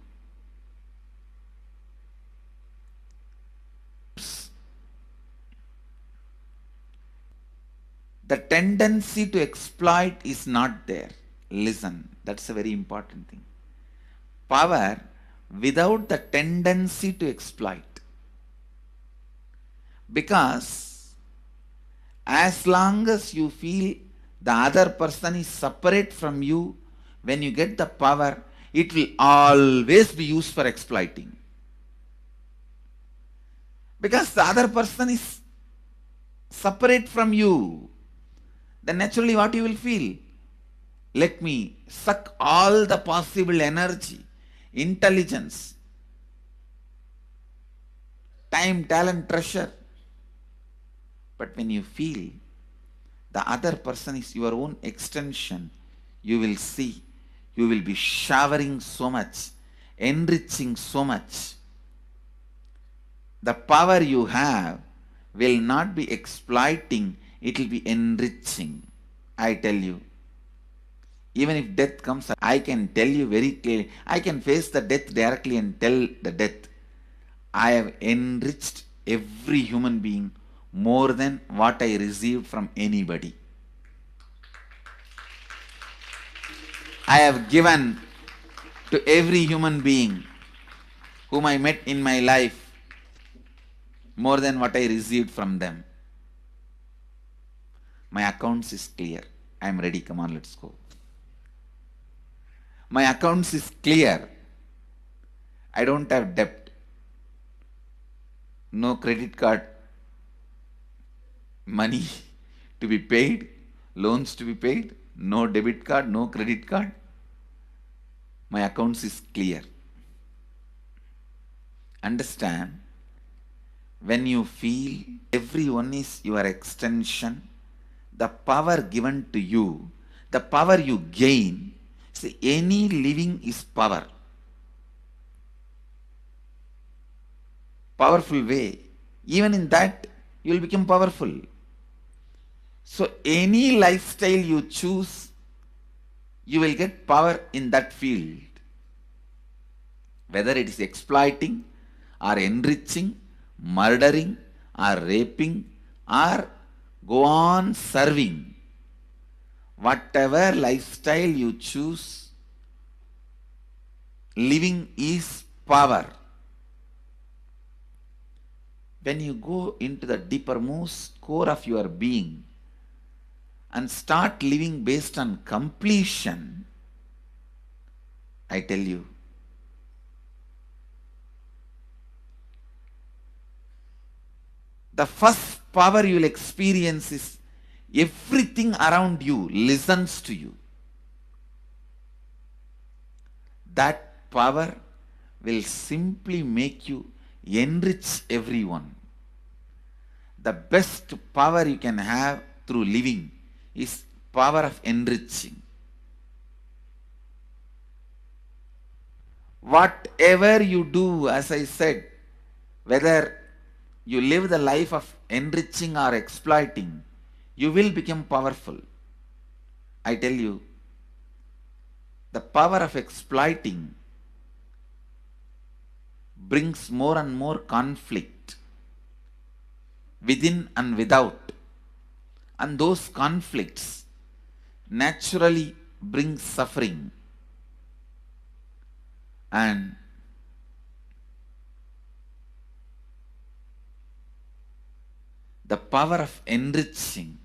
The tendency to exploit is not there. Listen, that's a very important thing. Power without the tendency to exploit. Because as long as you feel the other person is separate from you, when you get the power, it will always be used for exploiting. Because the other person is separate from you, then naturally what you will feel? Let me suck all the possible energy, intelligence, time, talent, treasure. But when you feel the other person is your own extension, you will see, you will be showering so much, enriching so much. The power you have will not be exploiting, it will be enriching. I tell you. Even if death comes, I can tell you very clearly, I can face the death directly and tell the death, I have enriched every human being more than what I received from anybody. I have given to every human being whom I met in my life more than what I received from them. My accounts is clear. I am ready. Come on, let's go. My accounts is clear. I don't have debt. No credit card money to be paid, loans to be paid, no debit card, no credit card. My accounts is clear. Understand, when you feel everyone is your extension, the power given to you, the power you gain, see, any living is power. Powerful way. Even in that, you will become powerful. So any lifestyle you choose, you will get power in that field. Whether it is exploiting or enriching, murdering or raping or go on serving. Whatever lifestyle you choose, living is power. When you go into the deepermost core of your being and start living based on completion, I tell you, the first power you will experience is everything around you listens to you. That power will simply make you enrich everyone. The best power you can have through living is power of enriching. Whatever you do, as I said, whether you live the life of enriching or exploiting, you will become powerful. I tell you, the power of exploiting brings more and more conflict within and without. And those conflicts naturally bring suffering. And the power of enriching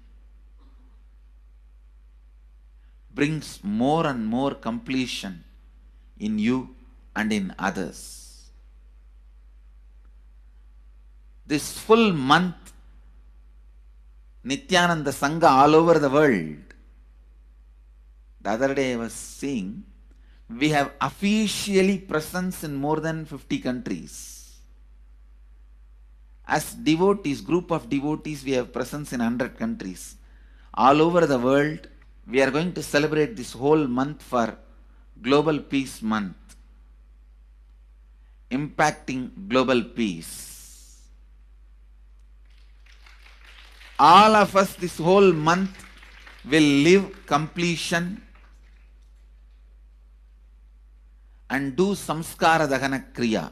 brings more and more completion in you and in others. This full month, Nithyananda Sangha all over the world. The other day I was seeing, we have officially presence in more than 50 countries. As devotees, group of devotees, we have presence in 100 countries. All over the world, we are going to celebrate this whole month for Global Peace Month, impacting global peace. All of us this whole month will live completion and do samskara dahana kriya,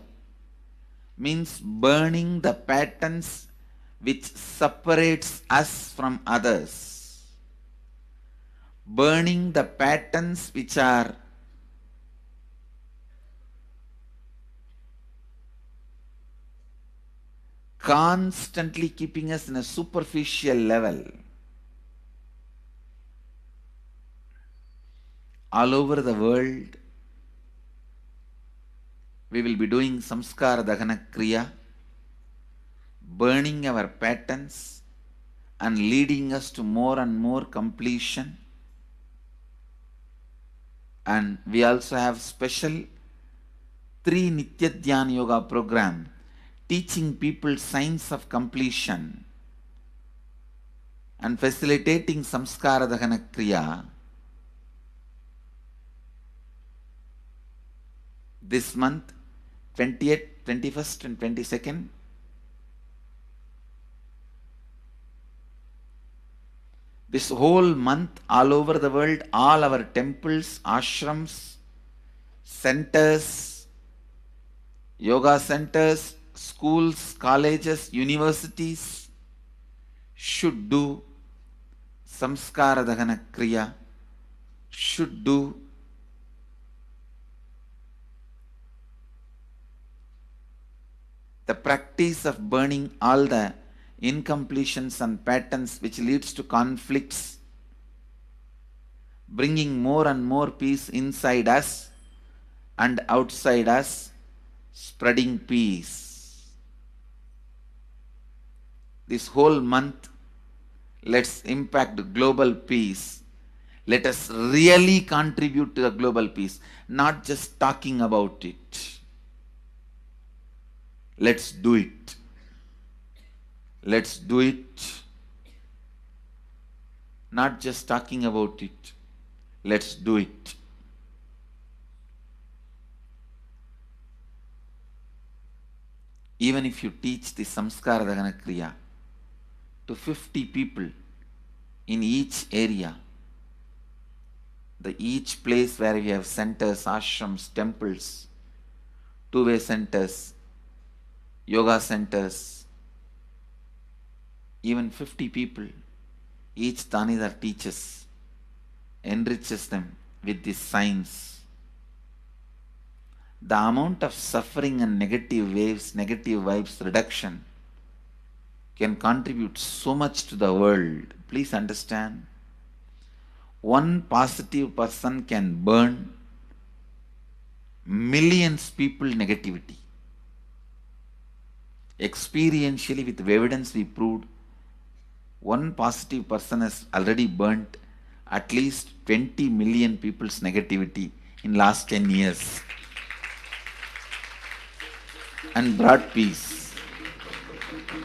means burning the patterns which separates us from others, burning the patterns which are constantly keeping us in a superficial level. All over the world, we will be doing samskara dahana kriya, burning our patterns and leading us to more and more completion. And we also have special 3 Nitya Dhyana Yoga program teaching people science of completion and facilitating samskara dahana kriya. This month, 20th, 21st and 22nd, this whole month, all over the world, all our temples, ashrams, centers, yoga centers, schools, colleges, universities should do samskara dahana kriya, should do the practice of burning all the incompletions and patterns which leads to conflicts, bringing more and more peace inside us and outside us, spreading peace. This whole month, let's impact global peace. Let us really contribute to the global peace, not just talking about it. Let's do it. Let's do it. Not just talking about it. Let's do it. Even if you teach the samskara dahana kriya to 50 people in each area, each place where we have centers, ashrams, temples, two-way centers, yoga centers, even 50 people, each Tanidar teaches, enriches them with this science. The amount of suffering and negative waves, negative vibes reduction can contribute so much to the world. Please understand. One positive person can burn millions people negativity. Experientially, with evidence we proved, one positive person has already burnt at least 20 million people's negativity in last 10 years and brought peace.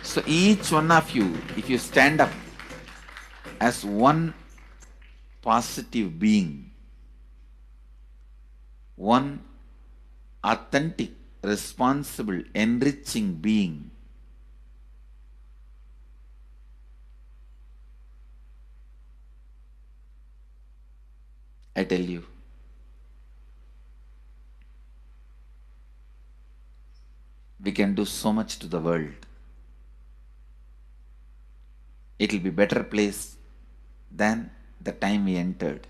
So each one of you, if you stand up as one positive being, one authentic, responsible, enriching being, I tell you, we can do so much to the world. It will be a better place than the time we entered.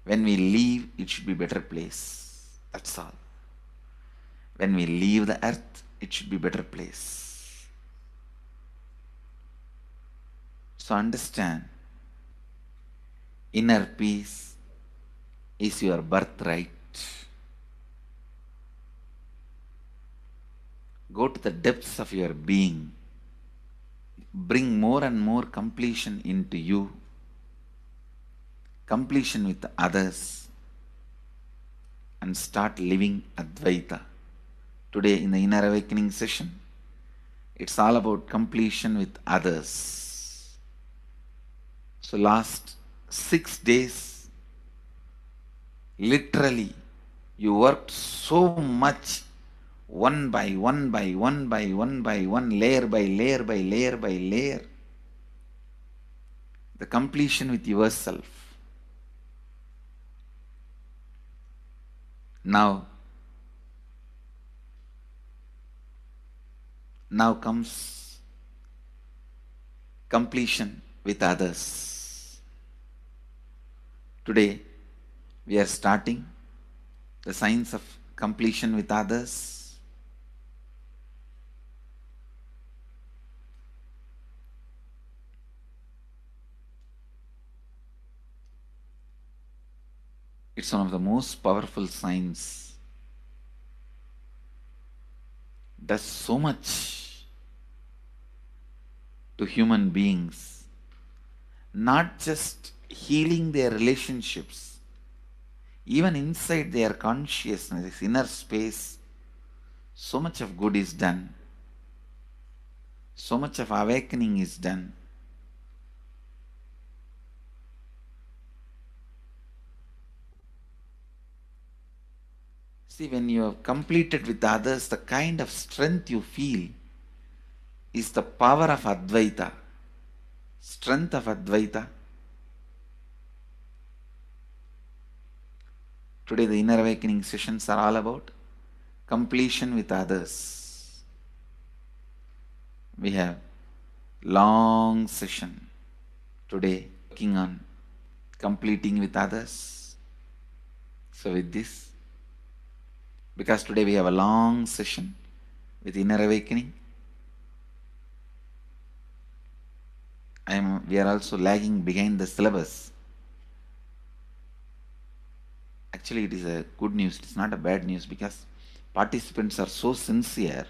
When we leave, it should be a better place. That's all. When we leave the earth, it should be a better place. So understand, inner peace is your birthright. Go to the depths of your being. Bring more and more completion into you. Completion with others. And start living Advaita. Today in the Inner Awakening session, it's all about completion with others. So last 6 days, literally, you worked so much, one by one by one by one by one, layer by layer by layer by layer. The completion with yourself. Now comes completion with others. Today, we are starting the science of completion with others. It's one of the most powerful signs. Does so much to human beings, not just healing their relationships, even inside their consciousness, this inner space, so much of good is done. So much of awakening is done. See, when you have completed with others, the kind of strength you feel is the power of Advaita, strength of Advaita. Today the inner awakening sessions are all about completion with others. We have long session today working on completing with others. So with this, because today we have a long session with inner awakening, we are also lagging behind the syllabus. Actually, it is a good news, it's not a bad news, because participants are so sincere.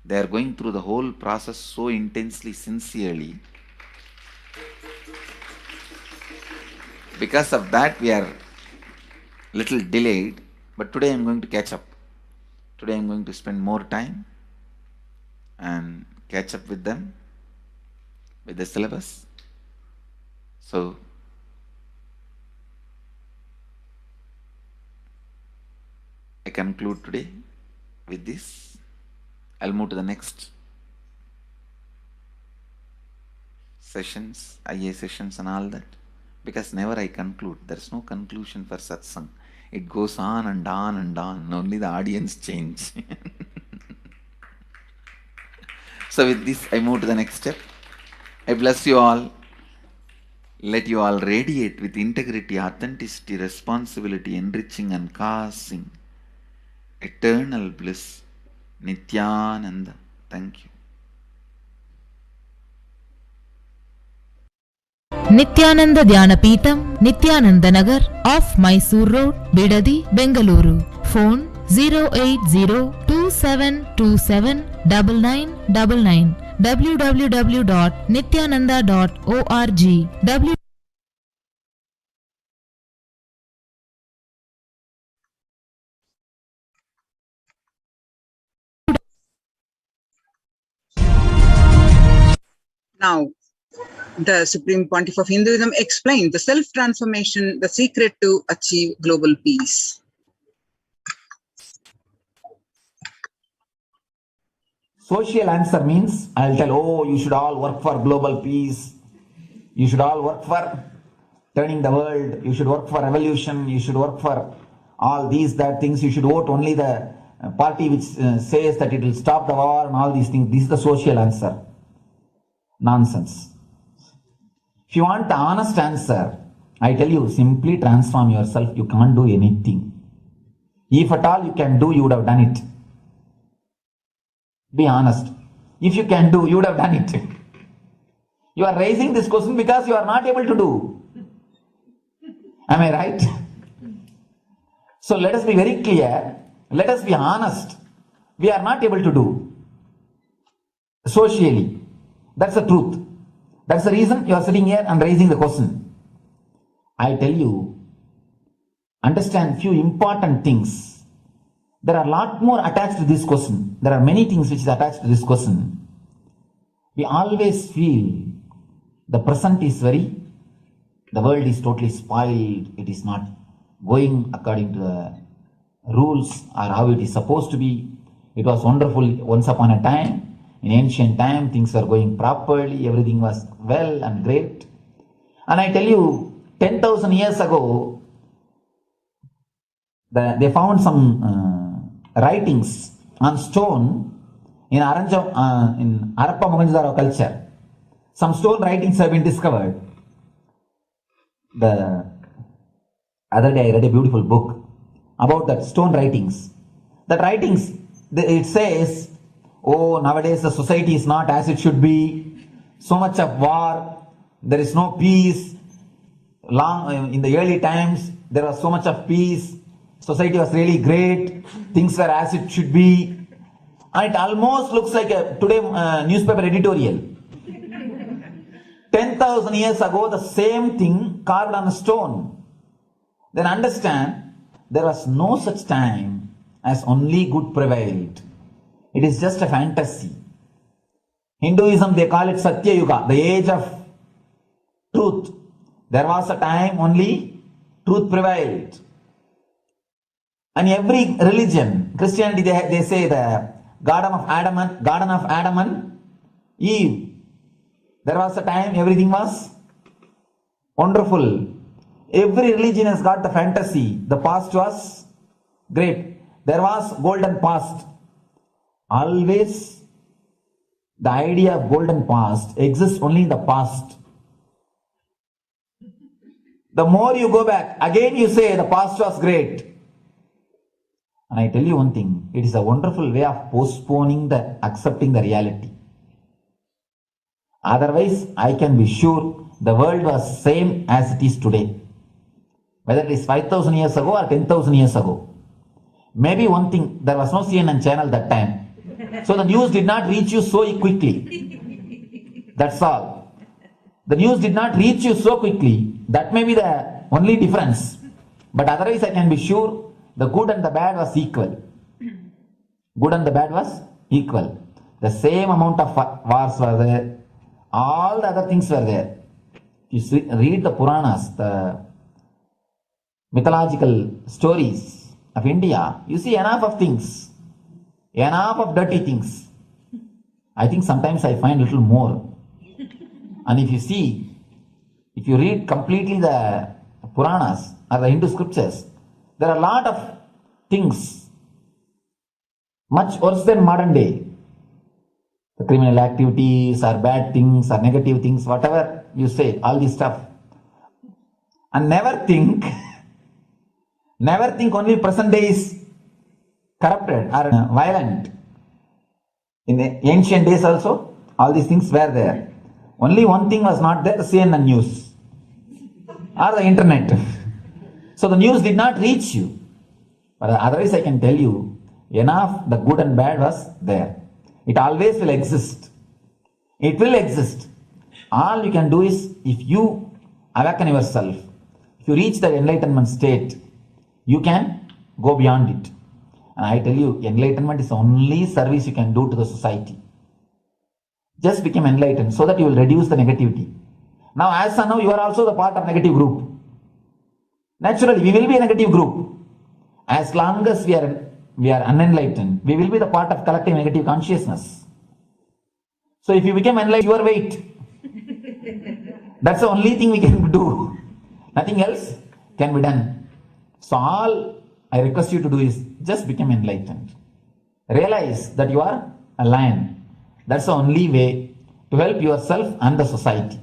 They are going through the whole process so intensely, sincerely. Because of that, we are little delayed, but today I am going to catch up. Today I am going to spend more time and catch up with them, with the syllabus. So, I conclude today with this. I'll move to the next sessions, IA sessions and all that, because never I conclude. There is no conclusion for satsang. It goes on and on and on. Only the audience change. So with this, I move to the next step. I bless you all. Let you all radiate with integrity, authenticity, responsibility, enriching and causing eternal bliss. Nithyananda. Thank you. Nithyananda Dhyanapeetham, Nithyananda Nagar, off Mysore Road, Bidadi, Bengaluru. Phone 08027279999. www.nithyananda.org. Now, the Supreme Pontiff of Hinduism explained the self-transformation, the secret to achieve global peace. Social answer means I'll tell, oh, you should all work for global peace. You should all work for turning the world. You should work for revolution. You should work for all these, that things. You should vote only the party which says that it will stop the war and all these things. This is the social answer. Nonsense. If you want the honest answer, I tell you, simply transform yourself. You can't do anything. If at all you can do, you would have done it. Be honest. If you can do, you would have done it. You are raising this question because you are not able to do. Am I right? So let us be very clear. Let us be honest. We are not able to do. Socially. That's the truth. That's the reason you are sitting here and raising the question. I tell you, understand few important things. There are a lot more attached to this question. There are many things which is attached to this question. We always feel the present is the world is totally spoiled. It is not going according to the rules or how it is supposed to be. It was wonderful once upon a time. In ancient time, things were going properly. Everything was well and great. And I tell you, 10,000 years ago, they found some writings on stone in Harappa Mohenjo-daro culture. Some stone writings have been discovered. The other day I read a beautiful book about that stone writings. That writings, it says, oh, nowadays the society is not as it should be. So much of war. There is no peace. In the early times, there was so much of peace, society was really great, things were as it should be. And it almost looks like a today newspaper editorial. 10,000 years ago, the same thing carved on a stone. Then understand, there was no such time as only good prevailed. It is just a fantasy. Hinduism, they call it Satya Yuga, the age of truth. There was a time only truth prevailed. And every religion, Christianity, they say the Garden of Adam and Eve. There was a time everything was wonderful. Every religion has got the fantasy. The past was great. There was golden past. Always the idea of golden past exists only in the past. The more you go back, again you say the past was great. And I tell you one thing, it is a wonderful way of postponing the accepting the reality. Otherwise, I can be sure the world was same as it is today. Whether it is 5,000 years ago or 10,000 years ago. Maybe one thing, there was no CNN channel that time. So the news did not reach you so quickly. That's all. The news did not reach you so quickly. That may be the only difference. But otherwise, I can be sure the good and the bad was equal. Good and the bad was equal. The same amount of wars were there. All the other things were there. You read the Puranas, the mythological stories of India, you see enough of things. Enough of dirty things. I think sometimes I find a little more. And if you read completely the Puranas or the Hindu scriptures, there are a lot of things much worse than modern day. The criminal activities or bad things or negative things, whatever you say, all this stuff. And never think only present day is corrupted or violent. In the ancient days also, all these things were there. Only one thing was not there, the CNN news or the internet. So the news did not reach you. But otherwise I can tell you, enough the good and bad was there. It always will exist. It will exist. All you can do is, if you awaken yourself, if you reach the enlightenment state, you can go beyond it. And I tell you, enlightenment is the only service you can do to the society. Just become enlightened so that you will reduce the negativity. Now, as of now, you are also the part of negative group. Naturally, we will be a negative group. As long as we are unenlightened, we will be the part of collective negative consciousness. So if you become enlightened, your weight. That's the only thing we can do. Nothing else can be done. So all I request you to do is just become enlightened. Realize that you are a lion. That's the only way to help yourself and the society.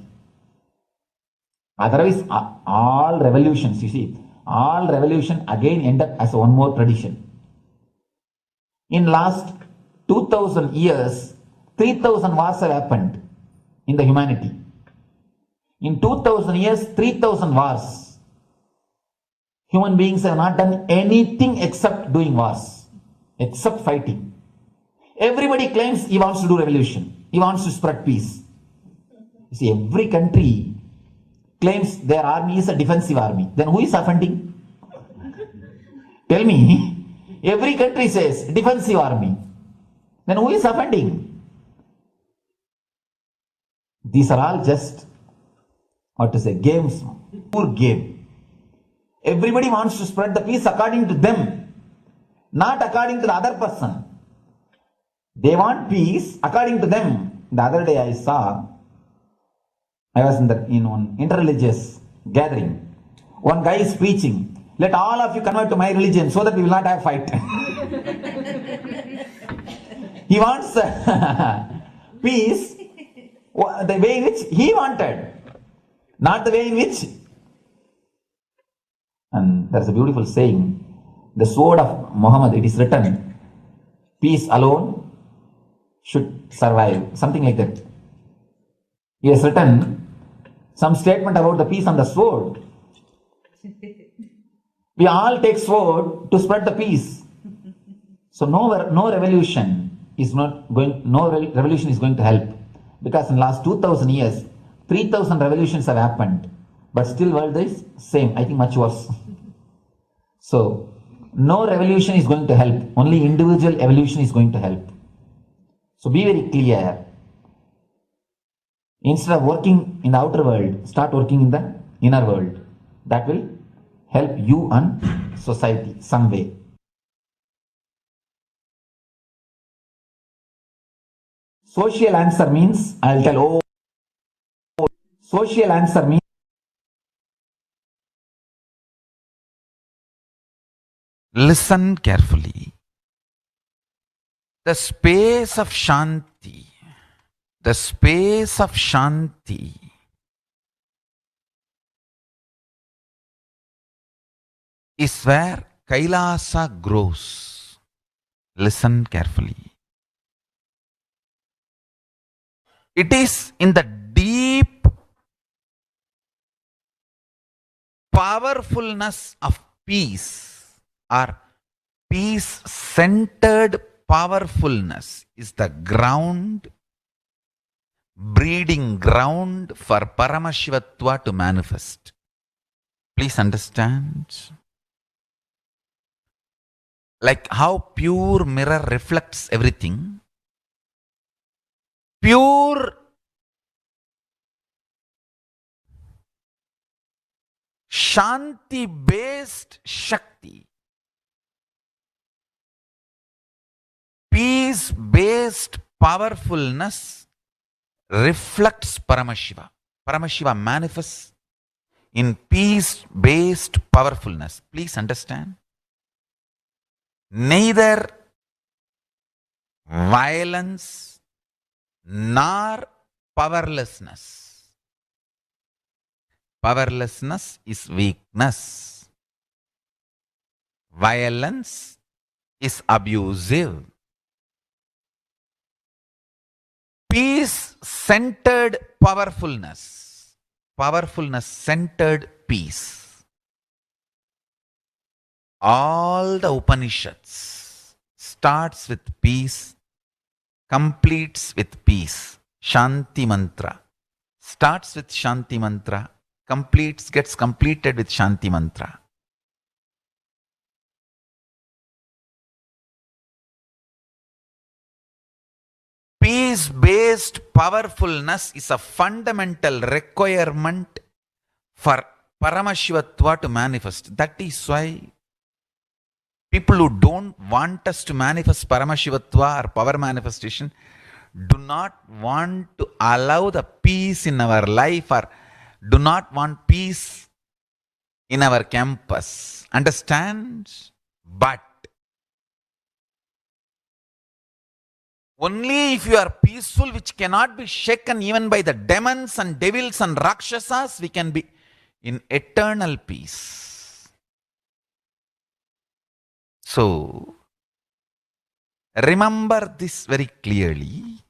Otherwise, all revolutions, you see, all revolution again end up as one more tradition. In last 2000 years, 3000 wars have happened in the humanity. In 2000 years, 3000 wars. Human beings have not done anything except doing wars, except fighting. Everybody claims he wants to do revolution. He wants to spread peace. You see, every country claims their army is a defensive army. Then who is offending? Tell me. Every country says defensive army. Then who is offending? These are all just, games. Poor game. Everybody wants to spread the peace according to them, not according to the other person. They want peace according to them. The other day I was in one interreligious gathering. One guy is preaching, let all of you convert to my religion so that we will not have fight. He wants peace the way in which he wanted, not the way in which. And there's a beautiful saying, the sword of Muhammad, it is written, peace alone should survive, something like that. He has written some statement about the peace on the sword. We all take sword to spread the peace. So no revolution is going to help, because in the last 2000 years, 3000 revolutions have happened, but still world is same. I think much worse. So no revolution is going to help. Only individual evolution is going to help. So be very clear. Instead of working in the outer world, start working in the inner world. That will help you and society some way. Social answer means, I'll tell, social answer means listen carefully. The space of Shanti, the space of Shanti is where Kailasa grows. Listen carefully. It is in the deep powerfulness of peace, or peace-centered powerfulness is the ground, breeding ground for Paramashivatva to manifest. Please understand. Like how pure mirror reflects everything, pure Shanti-based Shakti, peace-based powerfulness reflects Paramashiva. Paramashiva manifests in peace-based powerfulness. Please understand. Neither violence nor powerlessness. Powerlessness is weakness. Violence is abusive. Peace-centered powerfulness. Powerfulness-centered peace. All the Upanishads starts with peace, completes with peace. Shanti mantra. Starts with Shanti mantra, gets completed with Shanti mantra. Peace-based powerfulness is a fundamental requirement for Paramashivatva to manifest. That is why people who don't want us to manifest Paramashivatva or power manifestation do not want to allow the peace in our life, or do not want peace in our campus. Understand? But only if you are peaceful, which cannot be shaken even by the demons and devils and rakshasas, we can be in eternal peace. So, remember this very clearly.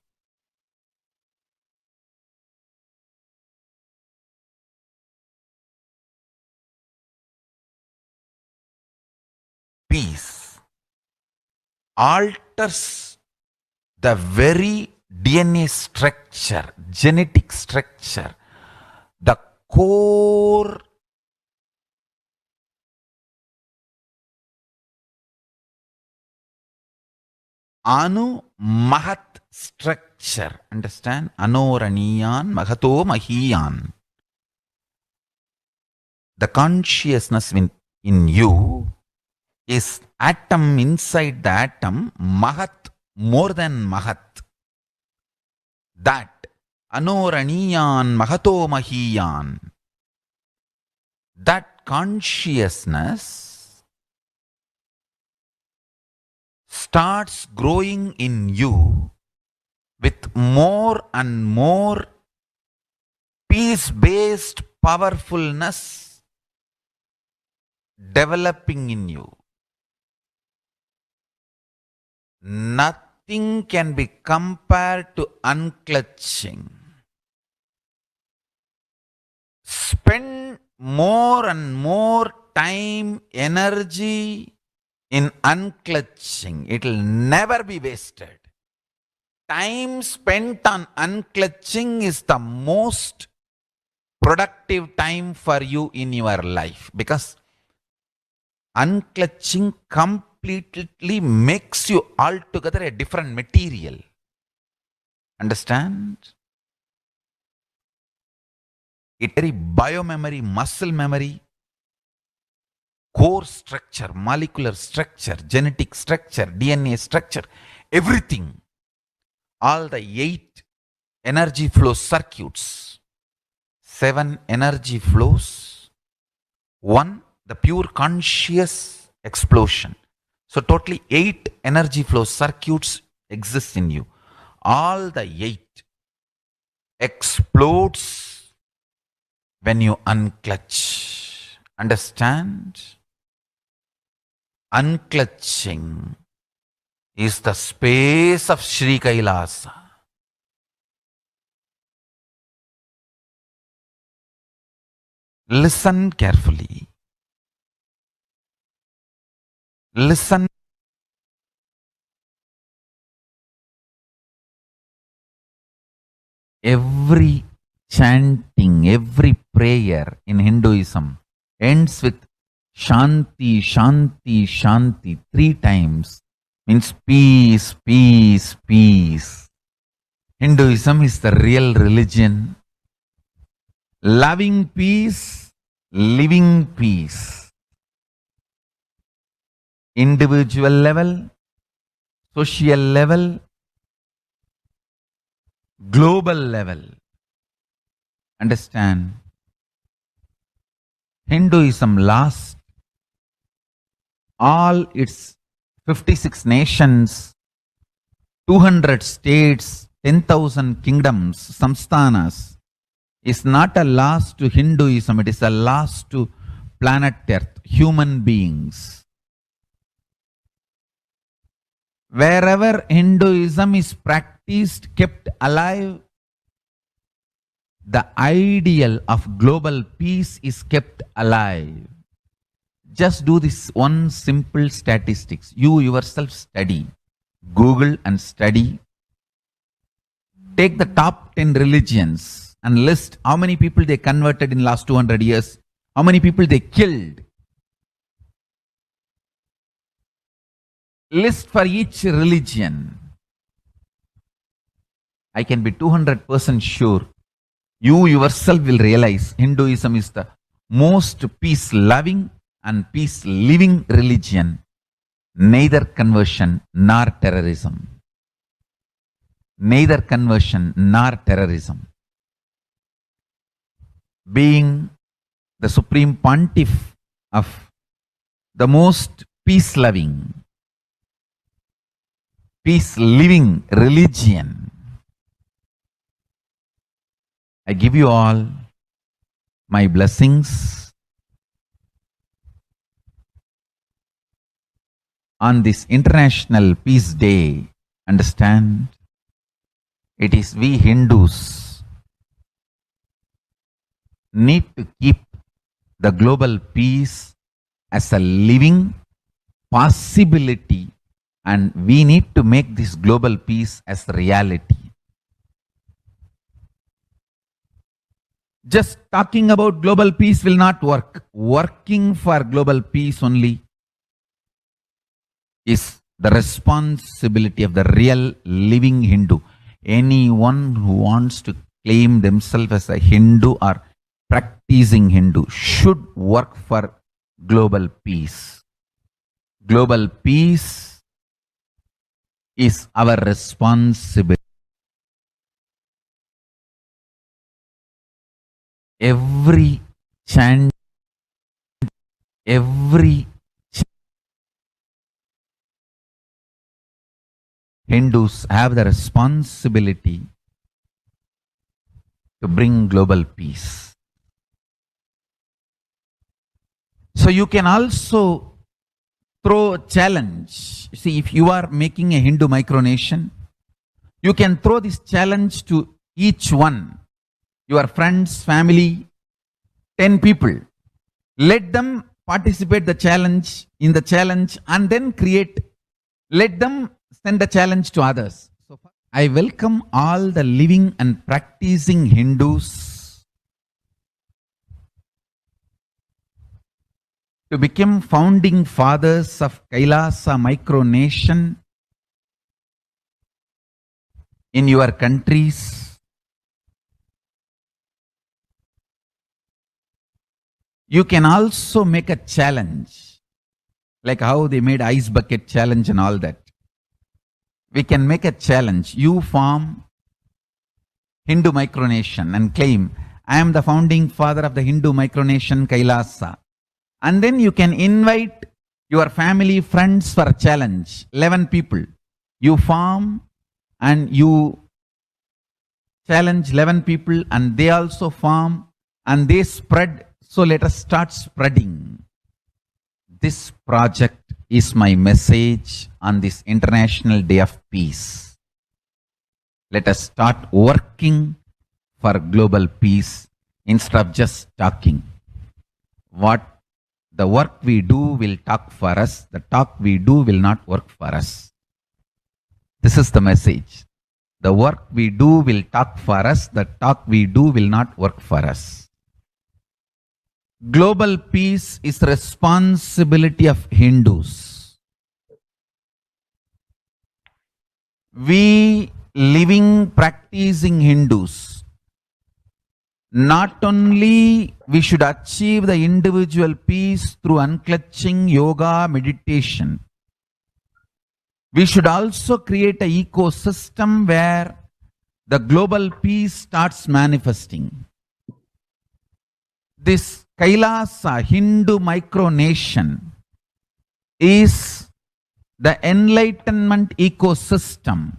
Peace alters the very DNA structure, genetic structure, the core Anu Mahat structure. Understand? Anoraniyan Mahato Mahiyan. The consciousness in you is atom inside the atom, Mahat, more than Mahat. That Anoraniyan Mahato Mahiyan. That consciousness starts growing in you with more and more peace-based powerfulness developing in you. Nothing can be compared to unclutching. Spend more and more time, energy in unclutching. It will never be wasted. Time spent on unclutching is the most productive time for you in your life, because unclutching completely makes you altogether a different material. Understand? It very biomemory, muscle memory, core structure, molecular structure, genetic structure, DNA structure, everything. All the 8 energy flow circuits, 7 energy flows, 1 the pure conscious explosion. So totally 8 energy flow circuits exist in you. All the 8 explodes when you unclutch. Understand? Unclutching is the space of Sri Kailasa. Listen carefully. Listen. Every chanting, every prayer in Hinduism ends with Shanti, Shanti, Shanti 3 times. Means peace, peace, peace. Hinduism is the real religion. Loving peace, living peace. Individual level, social level, global level. Understand? Hinduism lasts all its 56 nations, 200 states, 10,000 kingdoms, samsthanas, is not a loss to Hinduism, it is a loss to planet Earth, human beings. Wherever Hinduism is practiced, kept alive, the ideal of global peace is kept alive. Just do this one simple statistics. You yourself study. Google and study. Take the top 10 religions and list how many people they converted in last 200 years. How many people they killed. List for each religion. I can be 200% sure. You yourself will realize Hinduism is the most peace-loving and peace-living religion. Neither conversion nor terrorism. Neither conversion nor terrorism. Being the supreme pontiff of the most peace-loving, peace-living religion, I give you all my blessings on this International Peace Day. Understand? It is we Hindus need to keep the global peace as a living possibility, and we need to make this global peace as reality. Just talking about global peace will not work. Working for global peace only is the responsibility of the real living Hindu. Anyone who wants to claim themselves as a Hindu or practicing Hindu should work for global peace. Global peace is our responsibility. Every chant, Hindus have the responsibility to bring global peace. So you can also throw a challenge. See, if you are making a Hindu micronation, you can throw this challenge to each one. Your friends, family, 10 people. Let them participate the challenge in the challenge and then let them send the challenge to others. So I welcome all the living and practicing Hindus to become founding fathers of Kailasa micronation in your countries. You can also make a challenge, like how they made ice bucket challenge and all that. We can make a challenge. You form Hindu micronation and claim, I am the founding father of the Hindu micronation Kailasa. And then you can invite your family, friends for a challenge. 11 people. You form and you challenge 11 people and they also form and they spread. So let us start spreading. This project is my message on this International Day of Peace. Let us start working for global peace instead of just talking. The work we do will talk for us. The talk we do will not work for us. This is the message. The work we do will talk for us. The talk we do will not work for us. Global peace is the responsibility of Hindus. We living, practicing Hindus, not only we should achieve the individual peace through unclutching yoga, meditation, we should also create an ecosystem where the global peace starts manifesting. This Kailasa Hindu micronation is the enlightenment ecosystem.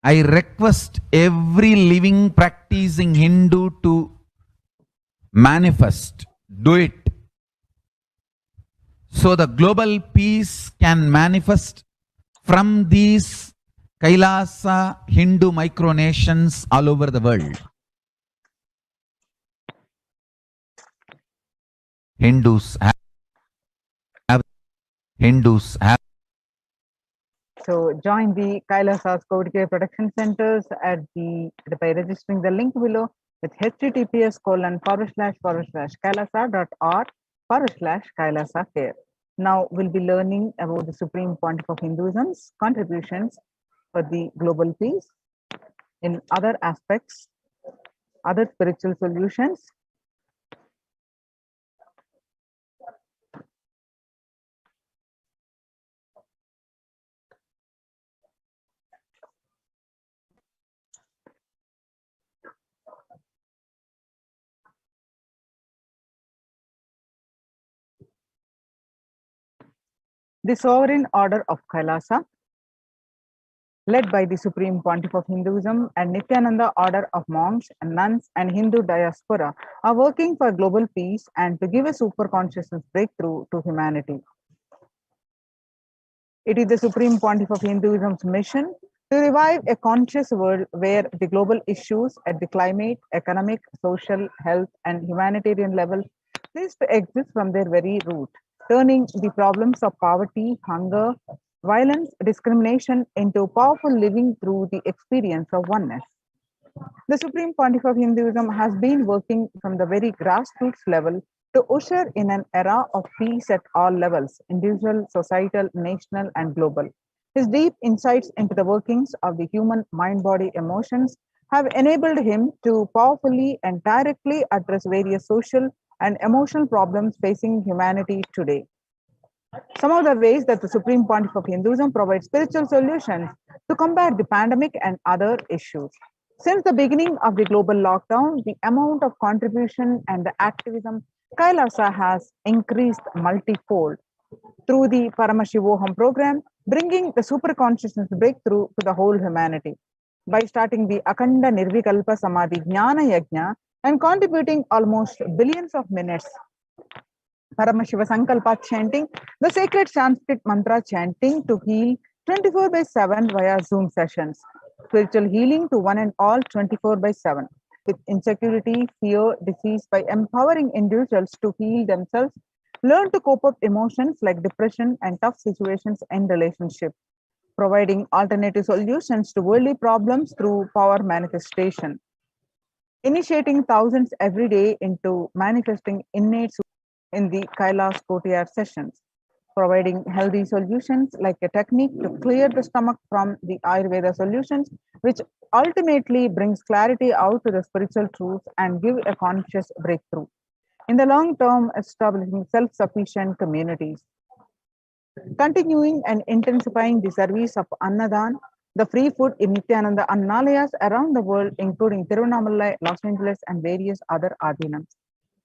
I request every living practicing Hindu to manifest, do it. So the global peace can manifest from these Kailasa Hindu micronations all over the world. Hindus have So join the Kailasas COVID Care Protection Centers by registering the link below with https://kailasa.org/Kailasa care. Now we'll be learning about the Supreme Pontiff of Hinduism's contributions for the global peace in other aspects, other spiritual solutions. The Sovereign Order of Kailasa, led by the Supreme Pontiff of Hinduism and Nithyananda Order of Monks and Nuns and Hindu Diaspora, are working for global peace and to give a super consciousness breakthrough to humanity. It is the Supreme Pontiff of Hinduism's mission to revive a conscious world where the global issues at the climate, economic, social, health, and humanitarian level cease to exist from their very root, turning the problems of poverty, hunger, violence, discrimination into powerful living through the experience of oneness. The Supreme Pontiff of Hinduism has been working from the very grassroots level to usher in an era of peace at all levels, individual, societal, national, and global. His deep insights into the workings of the human mind, body, emotions have enabled him to powerfully and directly address various social and emotional problems facing humanity today. Some of the ways that the Supreme Pontiff of Hinduism provides spiritual solutions to combat the pandemic and other issues. Since the beginning of the global lockdown, the amount of contribution and the activism Kailasa has increased multifold through the Paramashivoham program, bringing the super consciousness breakthrough to the whole humanity. By starting the Akhanda Nirvikalpa Samadhi Jnana Yajna and contributing almost billions of minutes, Paramashiva Sankalpa chanting, the sacred Sanskrit mantra chanting to heal 24/7 via Zoom sessions, spiritual healing to one and all 24/7. with insecurity, fear, disease by empowering individuals to heal themselves, learn to cope up emotions like depression and tough situations in relationships, providing alternative solutions to worldly problems through power manifestation, initiating thousands every day into manifesting innate in the Kailas Kotiyar sessions, providing healthy solutions like a technique to clear the stomach from the Ayurveda solutions, which ultimately brings clarity out to the spiritual truths and give a conscious breakthrough. In the long term, establishing self-sufficient communities. Continuing and intensifying the service of Annadan, the free food in Nithyananda Annalayas around the world, including Tiruvannamalai, Los Angeles, and various other Adinams.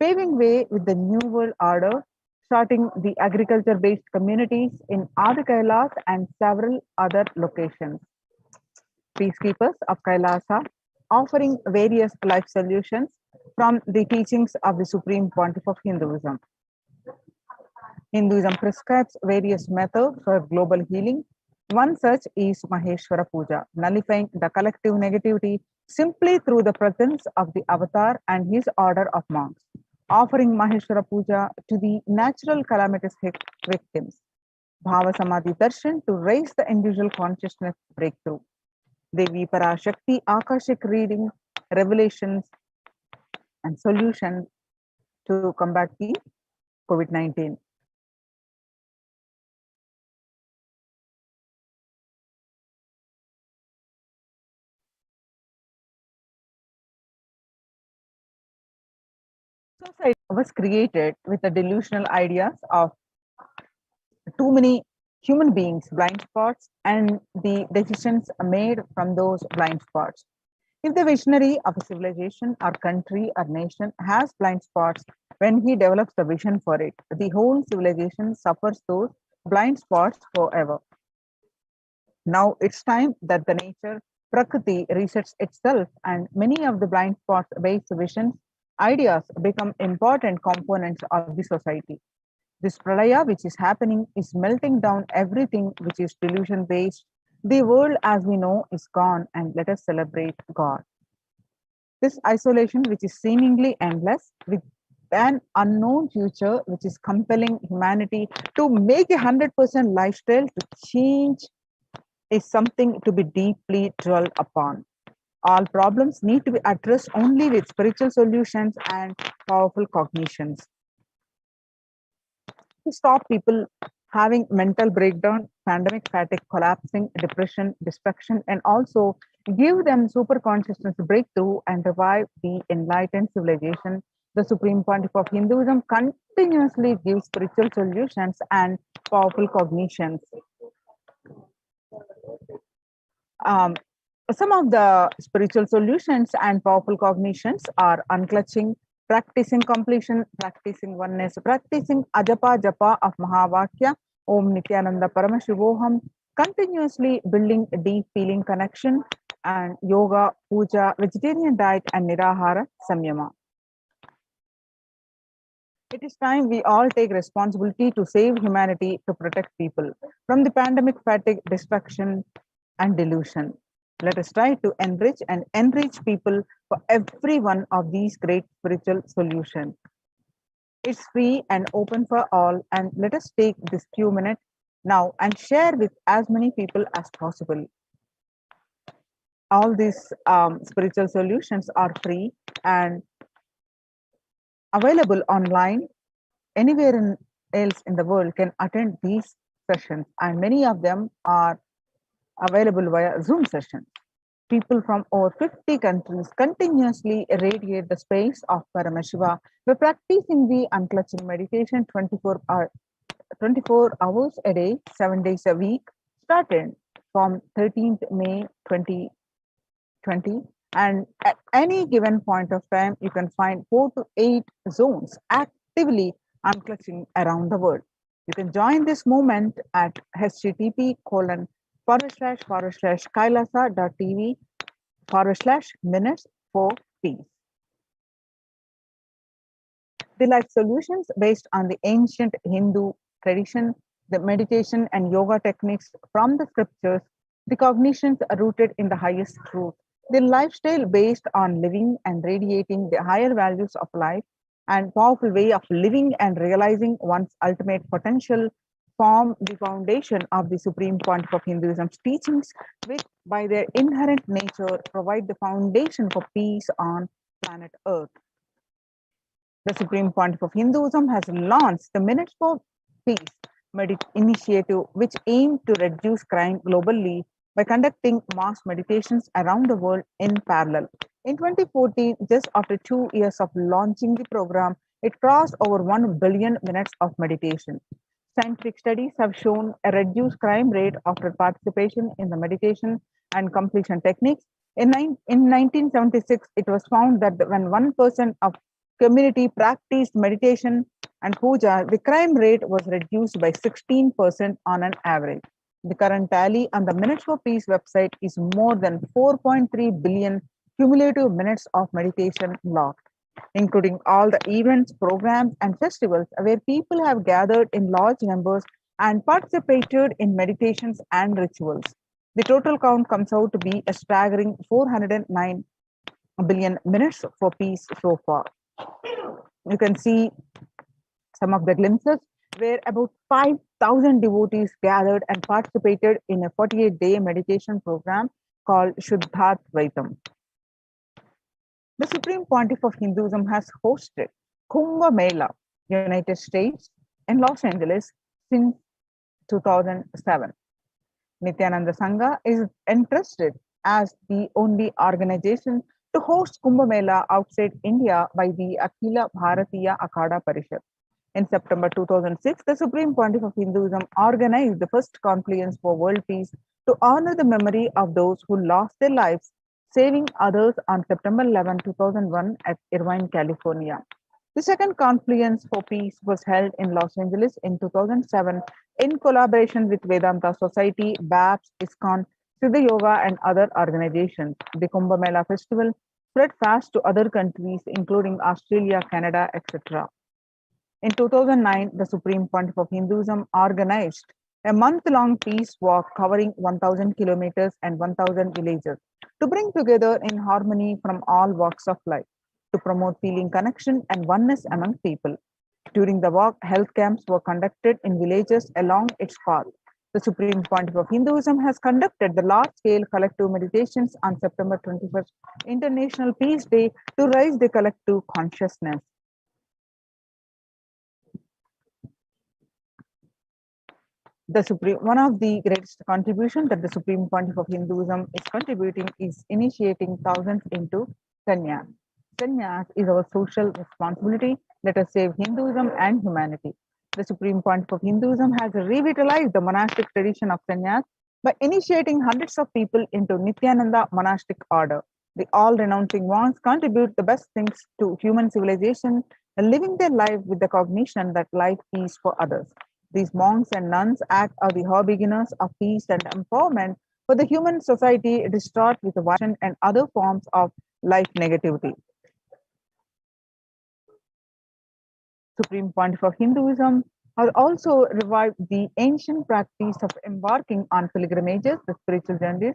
Paving way with the New World Order, starting the agriculture-based communities in Adi Kailas and several other locations. Peacekeepers of Kailasa, offering various life solutions from the teachings of the Supreme Pontiff of Hinduism. Hinduism prescribes various methods for global healing. One such is Maheshwara Puja, nullifying the collective negativity simply through the presence of the avatar and his order of monks, offering Maheshwara Puja to the natural calamitous victims. Bhava Samadhi Darshan to raise the individual consciousness breakthrough. Devi Parashakti Akashic reading, revelations, and solutions to combat the COVID-19. Society was created with the delusional ideas of too many human beings blind spots and the decisions made from those blind spots. If the visionary of a civilization or country or nation has blind spots, when he develops the vision for it, the whole civilization suffers those blind spots forever. Now it's time that the nature, Prakriti, resets itself, and many of the blind spots based visions, ideas become important components of the society. This pralaya which is happening is melting down everything which is delusion based. The world as we know is gone, and let us celebrate God. This isolation which is seemingly endless with an unknown future which is compelling humanity to make 100% lifestyle to change is something to be deeply dwelled upon. All problems need to be addressed only with spiritual solutions and powerful cognitions. To stop people having mental breakdown, pandemic fatigue, collapsing, depression, destruction, and also give them super consciousness breakthrough and revive the enlightened civilization. The Supreme Pontiff of Hinduism continuously gives spiritual solutions and powerful cognitions. Some of the spiritual solutions and powerful cognitions are unclutching, practicing completion, practicing oneness, practicing ajapa japa of Mahavakya, Om Nithyananda Paramashivoham, continuously building a deep feeling connection, and yoga, puja, vegetarian diet, and nirahara samyama. It is time we all take responsibility to save humanity, to protect people from the pandemic fatigue, destruction, and delusion. Let us try to enrich people for every one of these great spiritual solutions. It's free and open for all, and let us take this few minutes now and share with as many people as possible. All these spiritual solutions are free and available online. Anywhere else in the world can attend these sessions, and many of them are available via Zoom sessions. People from over 50 countries continuously irradiate the space of Paramashiva by practicing the unclutching meditation 24 hours a day, 7 days a week, started from 13th May 2020. And at any given point of time, you can find 4 to 8 zones actively unclutching around the world. You can join this movement at http://kailasa.tv/minutes for peace. The life solutions based on the ancient Hindu tradition, the meditation and yoga techniques from the scriptures, the cognitions are rooted in the highest truth, The lifestyle based on living and radiating the higher values of life and powerful way of living and realizing one's ultimate potential form the foundation of the Supreme Pontiff of Hinduism's teachings, which by their inherent nature provide the foundation for peace on planet Earth. The Supreme Pontiff of Hinduism has launched the Minutes for Peace initiative, which aimed to reduce crime globally by conducting mass meditations around the world in parallel. In 2014, just after 2 years of launching the program, it crossed over 1 billion minutes of meditation. Scientific studies have shown a reduced crime rate after participation in the meditation and completion techniques. In 1976, it was found that when 1% of community practiced meditation and puja, the crime rate was reduced by 16% on an average. The current tally on the Minutes for Peace website is more than 4.3 billion cumulative minutes of meditation logged, including all the events, programs, and festivals where people have gathered in large numbers and participated in meditations and rituals. The total count comes out to be a staggering 409 billion minutes for peace so far. You can see some of the glimpses where about 5,000 devotees gathered and participated in a 48-day meditation program called Shuddhatvaitam. The Supreme Pontiff of Hinduism has hosted Kumbh Mela, United States, in Los Angeles since 2007. Nithyananda Sangha is entrusted as the only organization to host Kumbh Mela outside India by the Akhila Bharatiya Akhada Parishad. In September 2006, the Supreme Pontiff of Hinduism organized the first confluence for world peace to honor the memory of those who lost their lives saving others on September 11, 2001 at Irvine, California. The second confluence for peace was held in Los Angeles in 2007 in collaboration with Vedanta Society, BAPS, ISKCON, Siddha Yoga, and other organizations. The Kumbh Mela festival spread fast to other countries, including Australia, Canada, etc. In 2009, the Supreme Pontiff of Hinduism organized a month-long peace walk covering 1,000 kilometers and 1,000 villages to bring together in harmony from all walks of life, to promote feeling connection and oneness among people. During the walk, health camps were conducted in villages along its path. The Supreme Pontiff of Hinduism has conducted the large-scale collective meditations on September 21st, International Peace Day, to raise the collective consciousness. One of the greatest contributions that the Supreme Pontiff of Hinduism is contributing is initiating thousands into sannyas. Sannyas is our social responsibility. Let us save Hinduism and humanity. The Supreme Pontiff of Hinduism has revitalized the monastic tradition of sannyas by initiating hundreds of people into Nithyananda monastic order. The all-renouncing monks contribute the best things to human civilization, living their life with the cognition that life is for others. These monks and nuns act as the beginners of peace and empowerment for the human society distraught with violence and other forms of life negativity. Supreme Pontiff of Hinduism has also revived the ancient practice of embarking on pilgrimages, the spiritual journeys,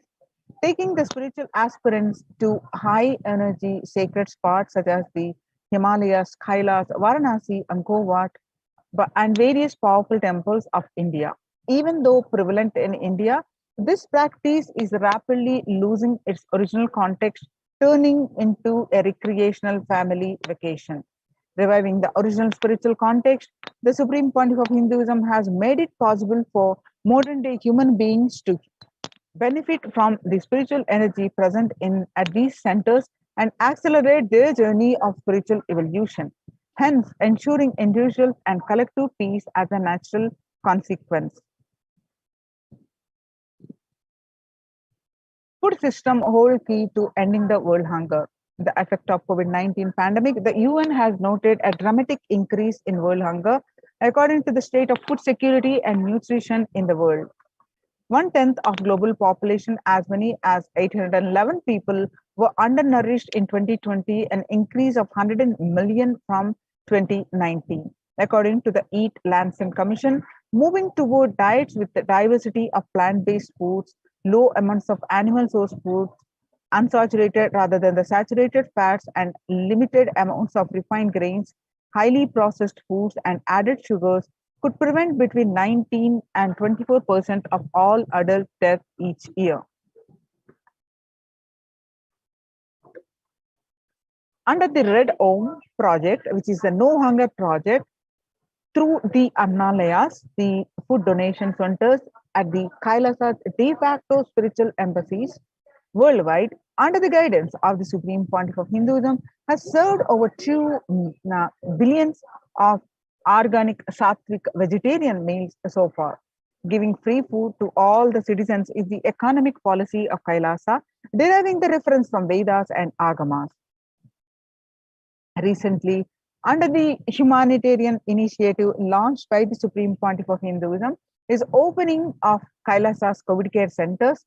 taking the spiritual aspirants to high energy sacred spots such as the Himalayas, Kailas, Varanasi, Angkor Wat, and various powerful temples of India. Even though prevalent in India, this practice is rapidly losing its original context, turning into a recreational family vacation. Reviving the original spiritual context, the Supreme Pontiff of Hinduism has made it possible for modern day human beings to benefit from the spiritual energy present at these centers and accelerate their journey of spiritual evolution, hence ensuring individual and collective peace as a natural consequence. Food system whole key to ending the world hunger. The effect of COVID-19 pandemic, the UN has noted a dramatic increase in world hunger according to the state of food security and nutrition in the world. 1/10 of global population, as many as 811 people, were undernourished in 2020, an increase of 100 million from 2019. According to the Eat Lancet Commission, moving toward diets with the diversity of plant-based foods, low amounts of animal source foods, unsaturated rather than the saturated fats, and limited amounts of refined grains, highly processed foods, and added sugars could prevent between 19 and 24% of all adult deaths each year. Under the Red Om project, which is the No Hunger project, through the Annalayas, the food donation centers at the Kailasas de facto spiritual embassies worldwide, under the guidance of the Supreme Pontiff of Hinduism, has served over 2 billions of organic sattvic vegetarian meals so far. Giving free food to all the citizens is the economic policy of Kailasa, deriving the reference from Vedas and Agamas. Recently, under the humanitarian initiative launched by the Supreme Pontiff of Hinduism, is opening of Kailasa's COVID care centers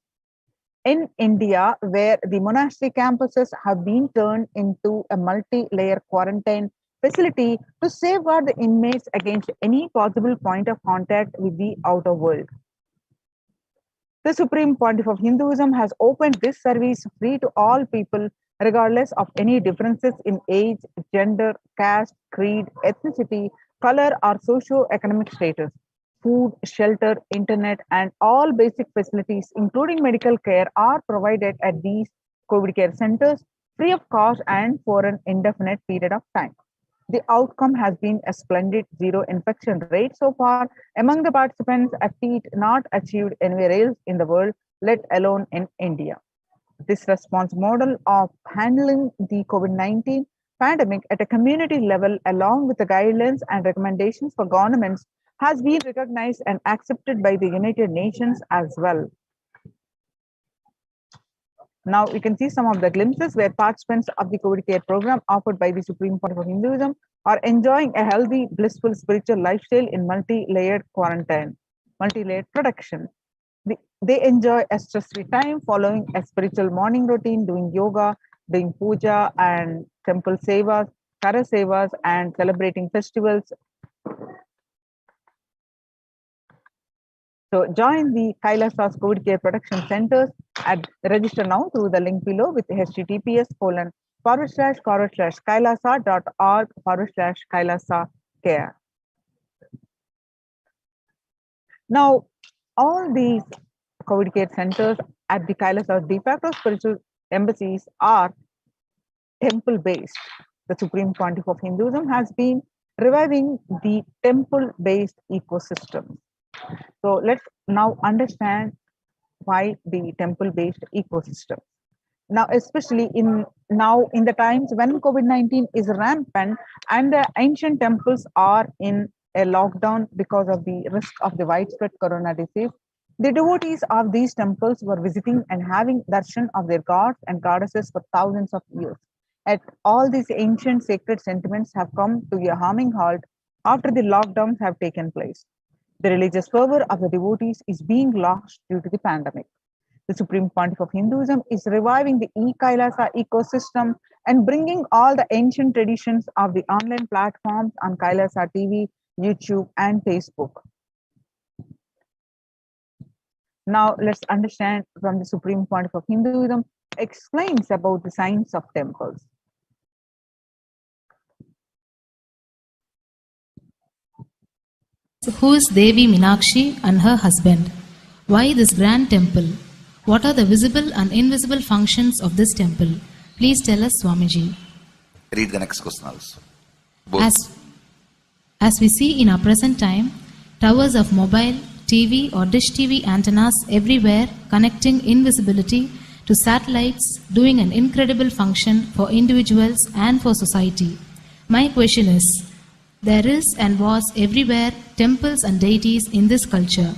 in India, where the monastery campuses have been turned into a multi-layer quarantine facility to safeguard the inmates against any possible point of contact with the outer world. The Supreme Pontiff of Hinduism has opened this service free to all people, regardless of any differences in age, gender, caste, creed, ethnicity, color, or socio-economic status. Food, shelter, internet, and all basic facilities, including medical care, are provided at these COVID care centers free of cost and for an indefinite period of time. The outcome has been a splendid zero infection rate so far among the participants, a feat not achieved anywhere else in the world, let alone in India. This response model of handling the COVID-19 pandemic at a community level, along with the guidelines and recommendations for governments, has been recognized and accepted by the United Nations as well. Now we can see some of the glimpses where participants of the COVID care program offered by the Supreme Pontiff of Hinduism are enjoying a healthy, blissful spiritual lifestyle in multi-layered quarantine, multi-layered protection. They enjoy a stress-free time following a spiritual morning routine, doing yoga, doing puja and temple sevas, kara sevas, and celebrating festivals. So join the Kailasas COVID care protection centers and register now through the link below with https://kailasa.org/kailasa care. Now, all these COVID care centers at the Kailasas de facto spiritual embassies are temple-based. The Supreme Pontiff of Hinduism has been reviving the temple-based ecosystem. So let's now understand why the temple-based ecosystem. Now, especially in the times when COVID-19 is rampant and the ancient temples are in a lockdown because of the risk of the widespread corona disease, the devotees of these temples were visiting and having darshan of their gods and goddesses for thousands of years. Yet all these ancient sacred sentiments have come to a harming halt after the lockdowns have taken place. The religious fervor of the devotees is being lost due to the pandemic. The Supreme Pontiff of Hinduism is reviving the e-Kailasa ecosystem and bringing all the ancient traditions of the online platforms on Kailasa TV, YouTube, and Facebook. Now, let's understand from the Supreme Pontiff of Hinduism explains about the science of temples. Who is Devi Meenakshi and her husband? Why this grand temple? What are the visible and invisible functions of this temple? Please tell us, Swamiji. Read the next question also. Both. As we see in our present time, towers of mobile, TV or dish TV antennas everywhere connecting invisibility to satellites, doing an incredible function for individuals and for society. My question is, there is and was everywhere temples and deities in this culture.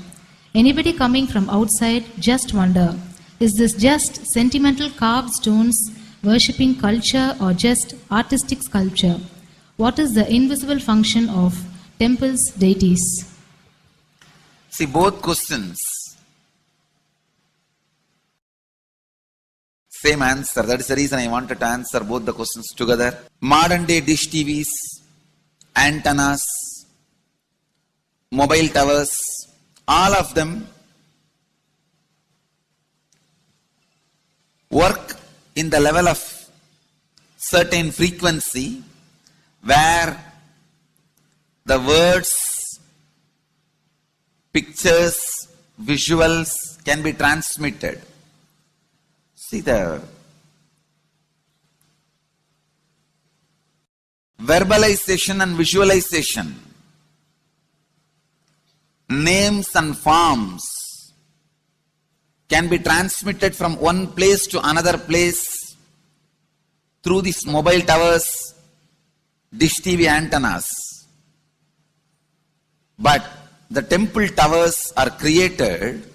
Anybody coming from outside just wonder, is this just sentimental carved stones, worshipping culture, or just artistic sculpture? What is the invisible function of temples, deities? See, both questions, same answer. That is the reason I wanted to answer both the questions together. Modern day dish TVs, antennas, mobile towers, all of them work in the level of certain frequency where the words, pictures, visuals can be transmitted. See the verbalization and visualization, names and forms can be transmitted from one place to another place through these mobile towers, dish TV antennas. But the temple towers are created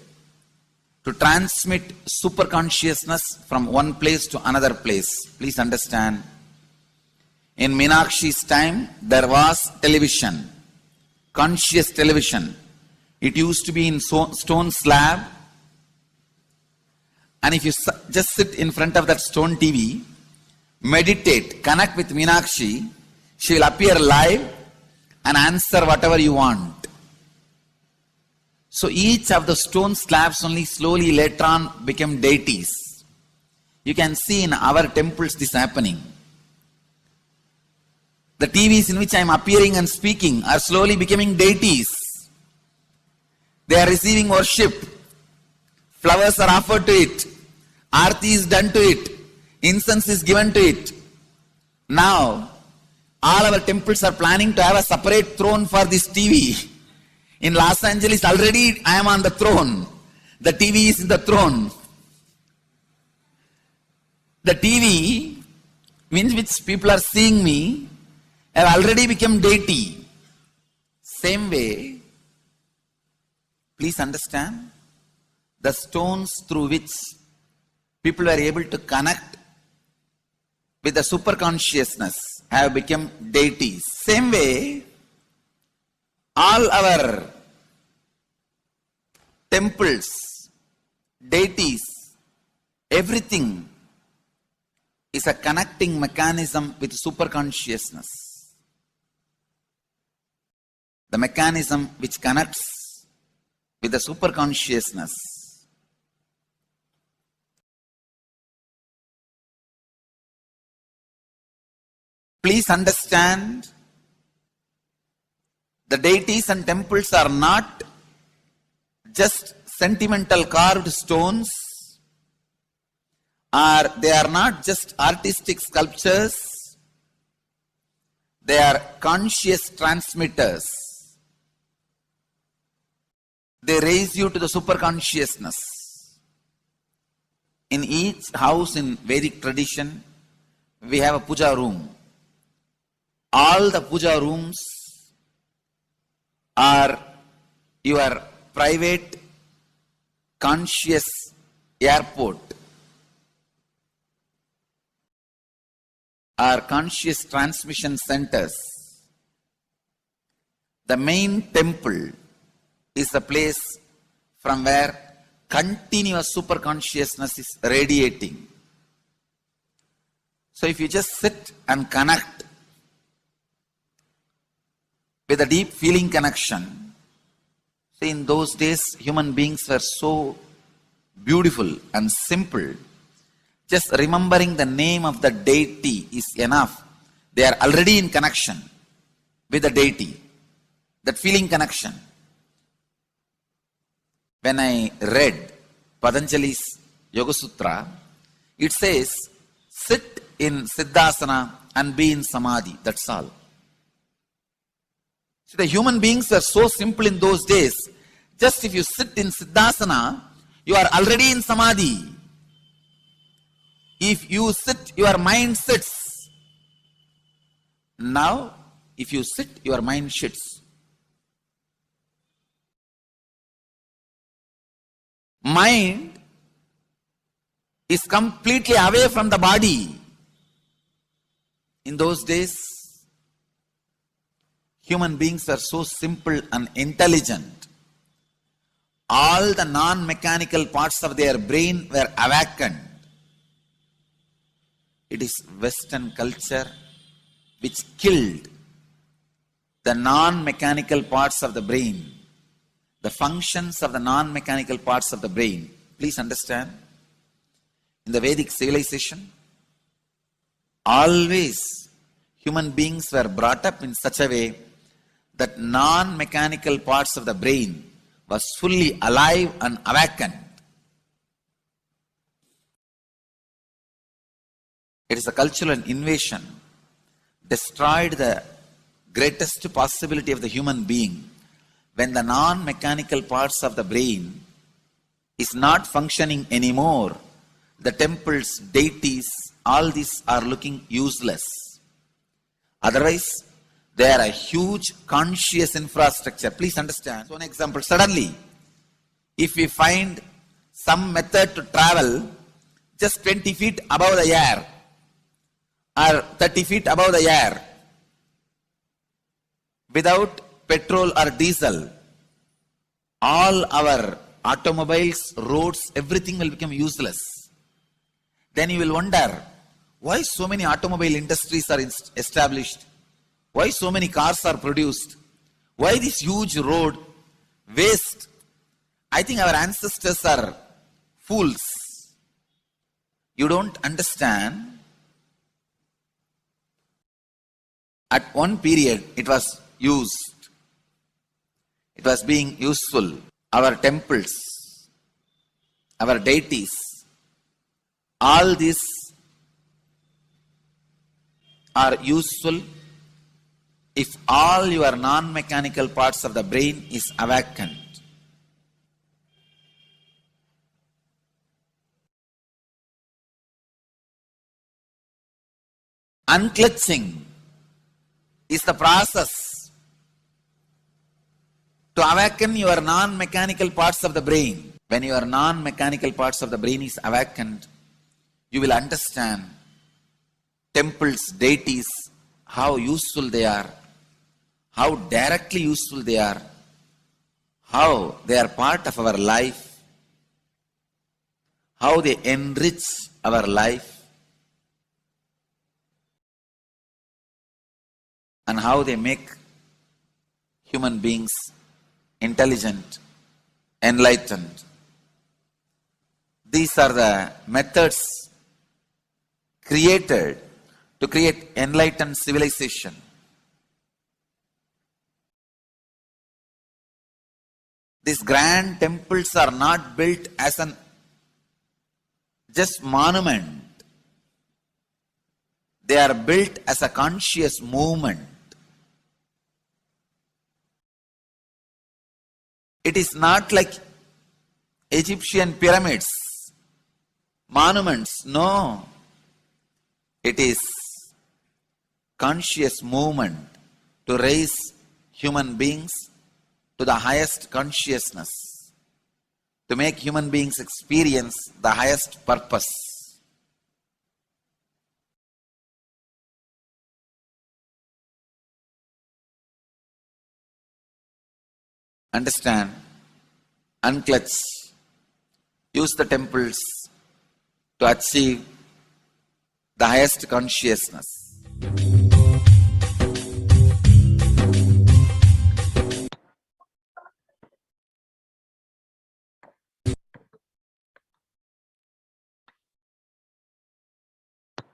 to transmit super consciousness from one place to another place. Please understand. In Meenakshi's time, there was television, conscious television. It used to be in stone slab. And if you just sit in front of that stone TV, meditate, connect with Meenakshi, she will appear live and answer whatever you want. So each of the stone slabs only slowly later on became deities. You can see in our temples this happening. The TVs in which I am appearing and speaking are slowly becoming deities. They are receiving worship. Flowers are offered to it. Aarti is done to it. Incense is given to it. Now, all our temples are planning to have a separate throne for this TV. In Los Angeles, already I am on the throne. The TV is in the throne. The TV, in which people are seeing me, have already become deity. Same way, please understand, the stones through which people were able to connect with the super consciousness have become deities. Same way, all our temples, deities, everything is a connecting mechanism with super consciousness. The mechanism which connects with the super consciousness. Please understand, the deities and temples are not just sentimental carved stones, or they are not just artistic sculptures, they are conscious transmitters. They raise you to the super consciousness. In each house in Vedic tradition, we have a puja room. All the puja rooms are your private conscious airport, are conscious transmission centers. The main temple is the place from where continuous super consciousness is radiating. So if you just sit and connect with a deep feeling connection, see, in those days human beings were so beautiful and simple. Just remembering the name of the deity is enough. They are already in connection with the deity. That feeling connection. When I read Patanjali's Yoga Sutra, it says, sit in Siddhasana and be in Samadhi. That's all. See, the human beings were so simple in those days. Just if you sit in Siddhasana, you are already in Samadhi. If you sit, your mind sits. Now, if you sit, your mind sits. Mind is completely away from the body. In those days, human beings were so simple and intelligent. All the non-mechanical parts of their brain were awakened. It is Western culture which killed the non-mechanical parts of the brain, the functions of the non-mechanical parts of the brain. Please understand, in the Vedic civilization, always human beings were brought up in such a way that non-mechanical parts of the brain was fully alive and awakened. It is a cultural invasion destroyed the greatest possibility of the human being when the non-mechanical parts of the brain is not functioning anymore. The temples, deities, all these are looking useless. Otherwise, they are a huge conscious infrastructure. Please understand. One example, suddenly, if we find some method to travel just 20 feet above the air or 30 feet above the air without petrol or diesel, all our automobiles, roads, everything will become useless. Then you will wonder, why so many automobile industries are established? Why so many cars are produced? Why this huge road waste? I think our ancestors are fools. You don't understand. At one period, it was used. It was being useful. Our temples, our deities, all these are useful if all your non-mechanical parts of the brain is awakened. Unclutching is the process to awaken your non-mechanical parts of the brain. When your non-mechanical parts of the brain is awakened, you will understand temples, deities, how useful they are, how directly useful they are, how they are part of our life, how they enrich our life, and how they make human beings intelligent, enlightened. These are the methods created to create enlightened civilization. These grand temples are not built as an just monument. They are built as a conscious movement. It is not like Egyptian pyramids, monuments. No. It is conscious movement to raise human beings to the highest consciousness, to make human beings experience the highest purpose. Understand, unclutch, use the temples to achieve the highest consciousness.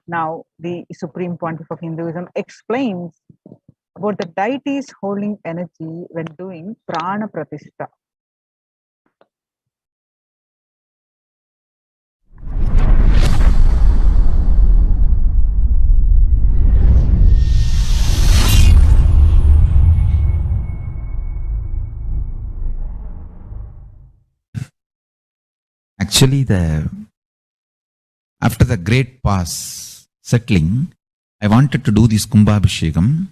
Now, the Supreme Pontiff of Hinduism explains about the deities holding energy when doing prana pratishtha. Actually, after the great pause settling, I wanted to do this Kumbhabhishekam,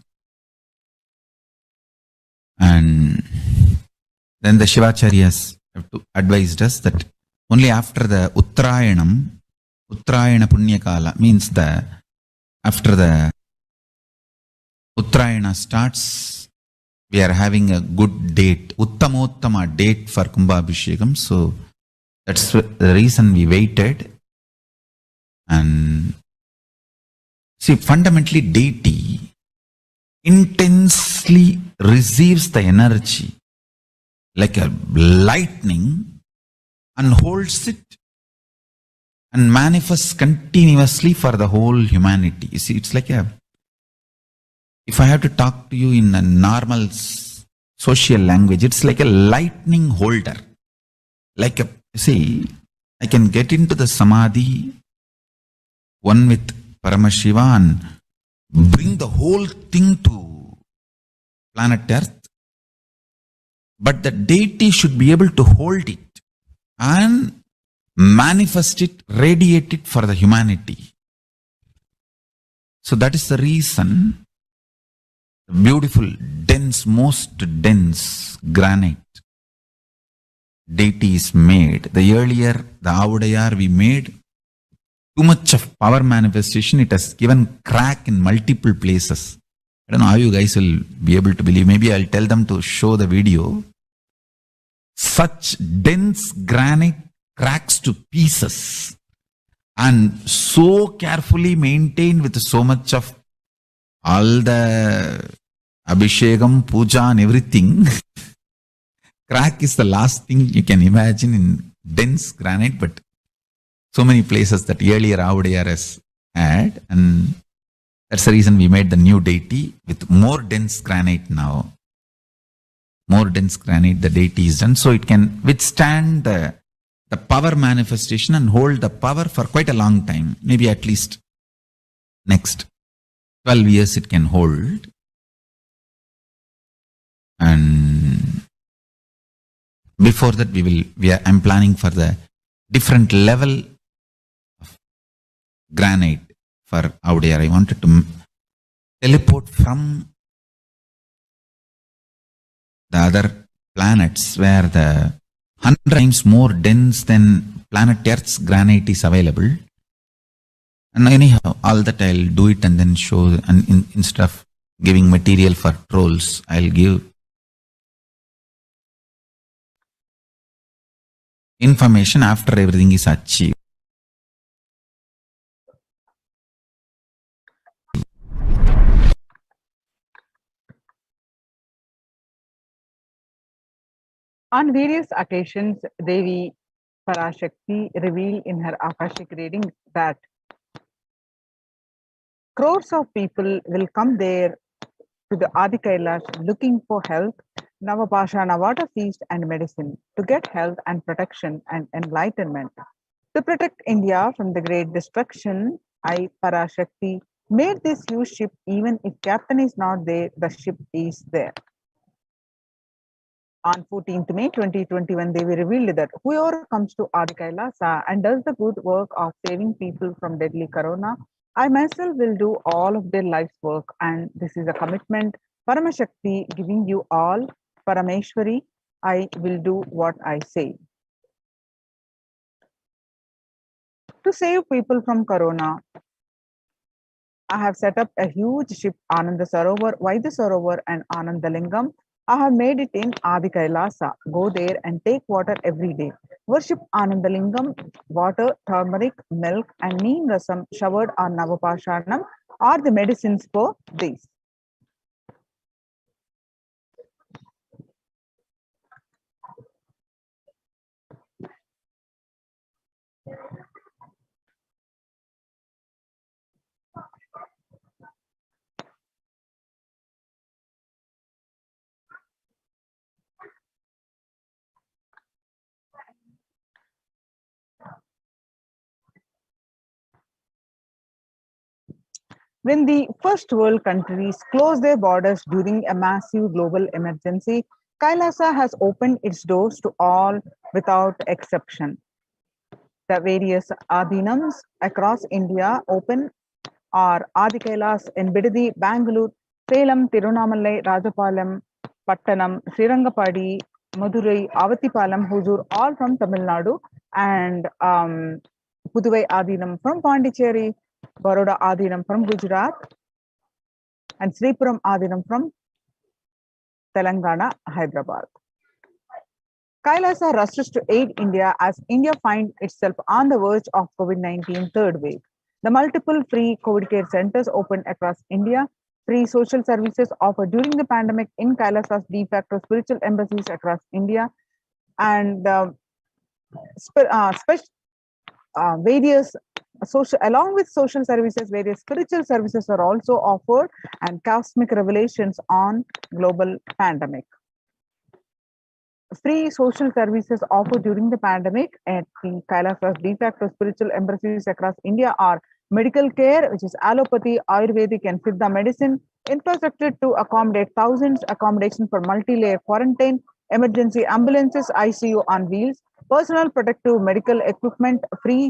and then the Shivacharyas have advised us that only after the Uttarayana Punyakala, means after the Uttarayana starts, we are having a good date, Uttamottama date for Kumbhabhishekam. So that's the reason we waited. And see, fundamentally, deity intensely receives the energy like a lightning and holds it and manifests continuously for the whole humanity. You see, it's like if I have to talk to you in a normal social language, it's like a lightning holder. Like I can get into the samadhi, one with Paramashiva, and bring the whole thing to planet Earth. But the deity should be able to hold it and manifest it, radiate it for the humanity. So that is the reason the beautiful, dense, most dense granite deity is made. The earlier, the Avudayar we made, too much of power manifestation, it has given crack in multiple places. I don't know how you guys will be able to believe. Maybe I'll tell them to show the video. Such dense granite cracks to pieces and so carefully maintained with so much of all the Abhishekam, Puja and everything. Crack is the last thing you can imagine in dense granite, but so many places that earlier Avudayar has had, and that's the reason we made the new deity with more dense granite now. More dense granite, the deity is done, so it can withstand the power manifestation and hold the power for quite a long time. Maybe at least next 12 years it can hold. And before that I'm planning for the different level of granite for Avudayar. I wanted to teleport from the other planets where the 100 times more dense than planet Earth's granite is available. And anyhow, all that I'll do it and then show, and instead of giving material for trolls, I'll give information after everything is achieved. On various occasions, Devi Parashakti revealed in her Akashic reading that crores of people will come there to the Adi Kailash looking for health, Navapashana water feast and medicine to get health and protection and enlightenment. To protect India from the great destruction, I, Parashakti, made this huge ship. Even if captain is not there, the ship is there. On 14th May 2021, they revealed that whoever comes to Adi Kailasa and does the good work of saving people from deadly corona, I myself will do all of their life's work, and this is a commitment Paramashakti giving you all. Parameshwari, I will do what I say. To save people from corona, I have set up a huge ship, Ananda Sarovar, Vaidya Sarovar and Anandalingam. I have made it in Adi Kailasa. Go there and take water every day. Worship Anandalingam. Water, turmeric, milk and neem rasam showered on Navapashanam are the medicines for this. When the first world countries closed their borders during a massive global emergency, Kailasa has opened its doors to all without exception. The various adhinams across India open are Adi Kailas in Bidadi, Bangalore, Salem, Tirunamalai, Rajapalam, Pattanam, Srirangapadi, Madurai, Avatipalam, Huzur, all from Tamil Nadu, and Puduvai Adhinam from Pondicherry, Baroda Adhinam from Gujarat, and Sripuram Adhinam from Telangana, Hyderabad. Kailasa rushes to aid India as India finds itself on the verge of COVID-19 third wave. The multiple free COVID care centers opened across India, free social services offered during the pandemic in Kailasa's de facto spiritual embassies across India, and various social, along with social services, various spiritual services are also offered, and cosmic revelations on global pandemic. Free social services offered during the pandemic at the Kailasas de facto spiritual embassies across India are medical care, which is allopathy, Ayurvedic and Siddha medicine, infrastructure to accommodate thousands, accommodation for multi-layer quarantine, emergency ambulances, ICU on wheels, personal protective medical equipment, free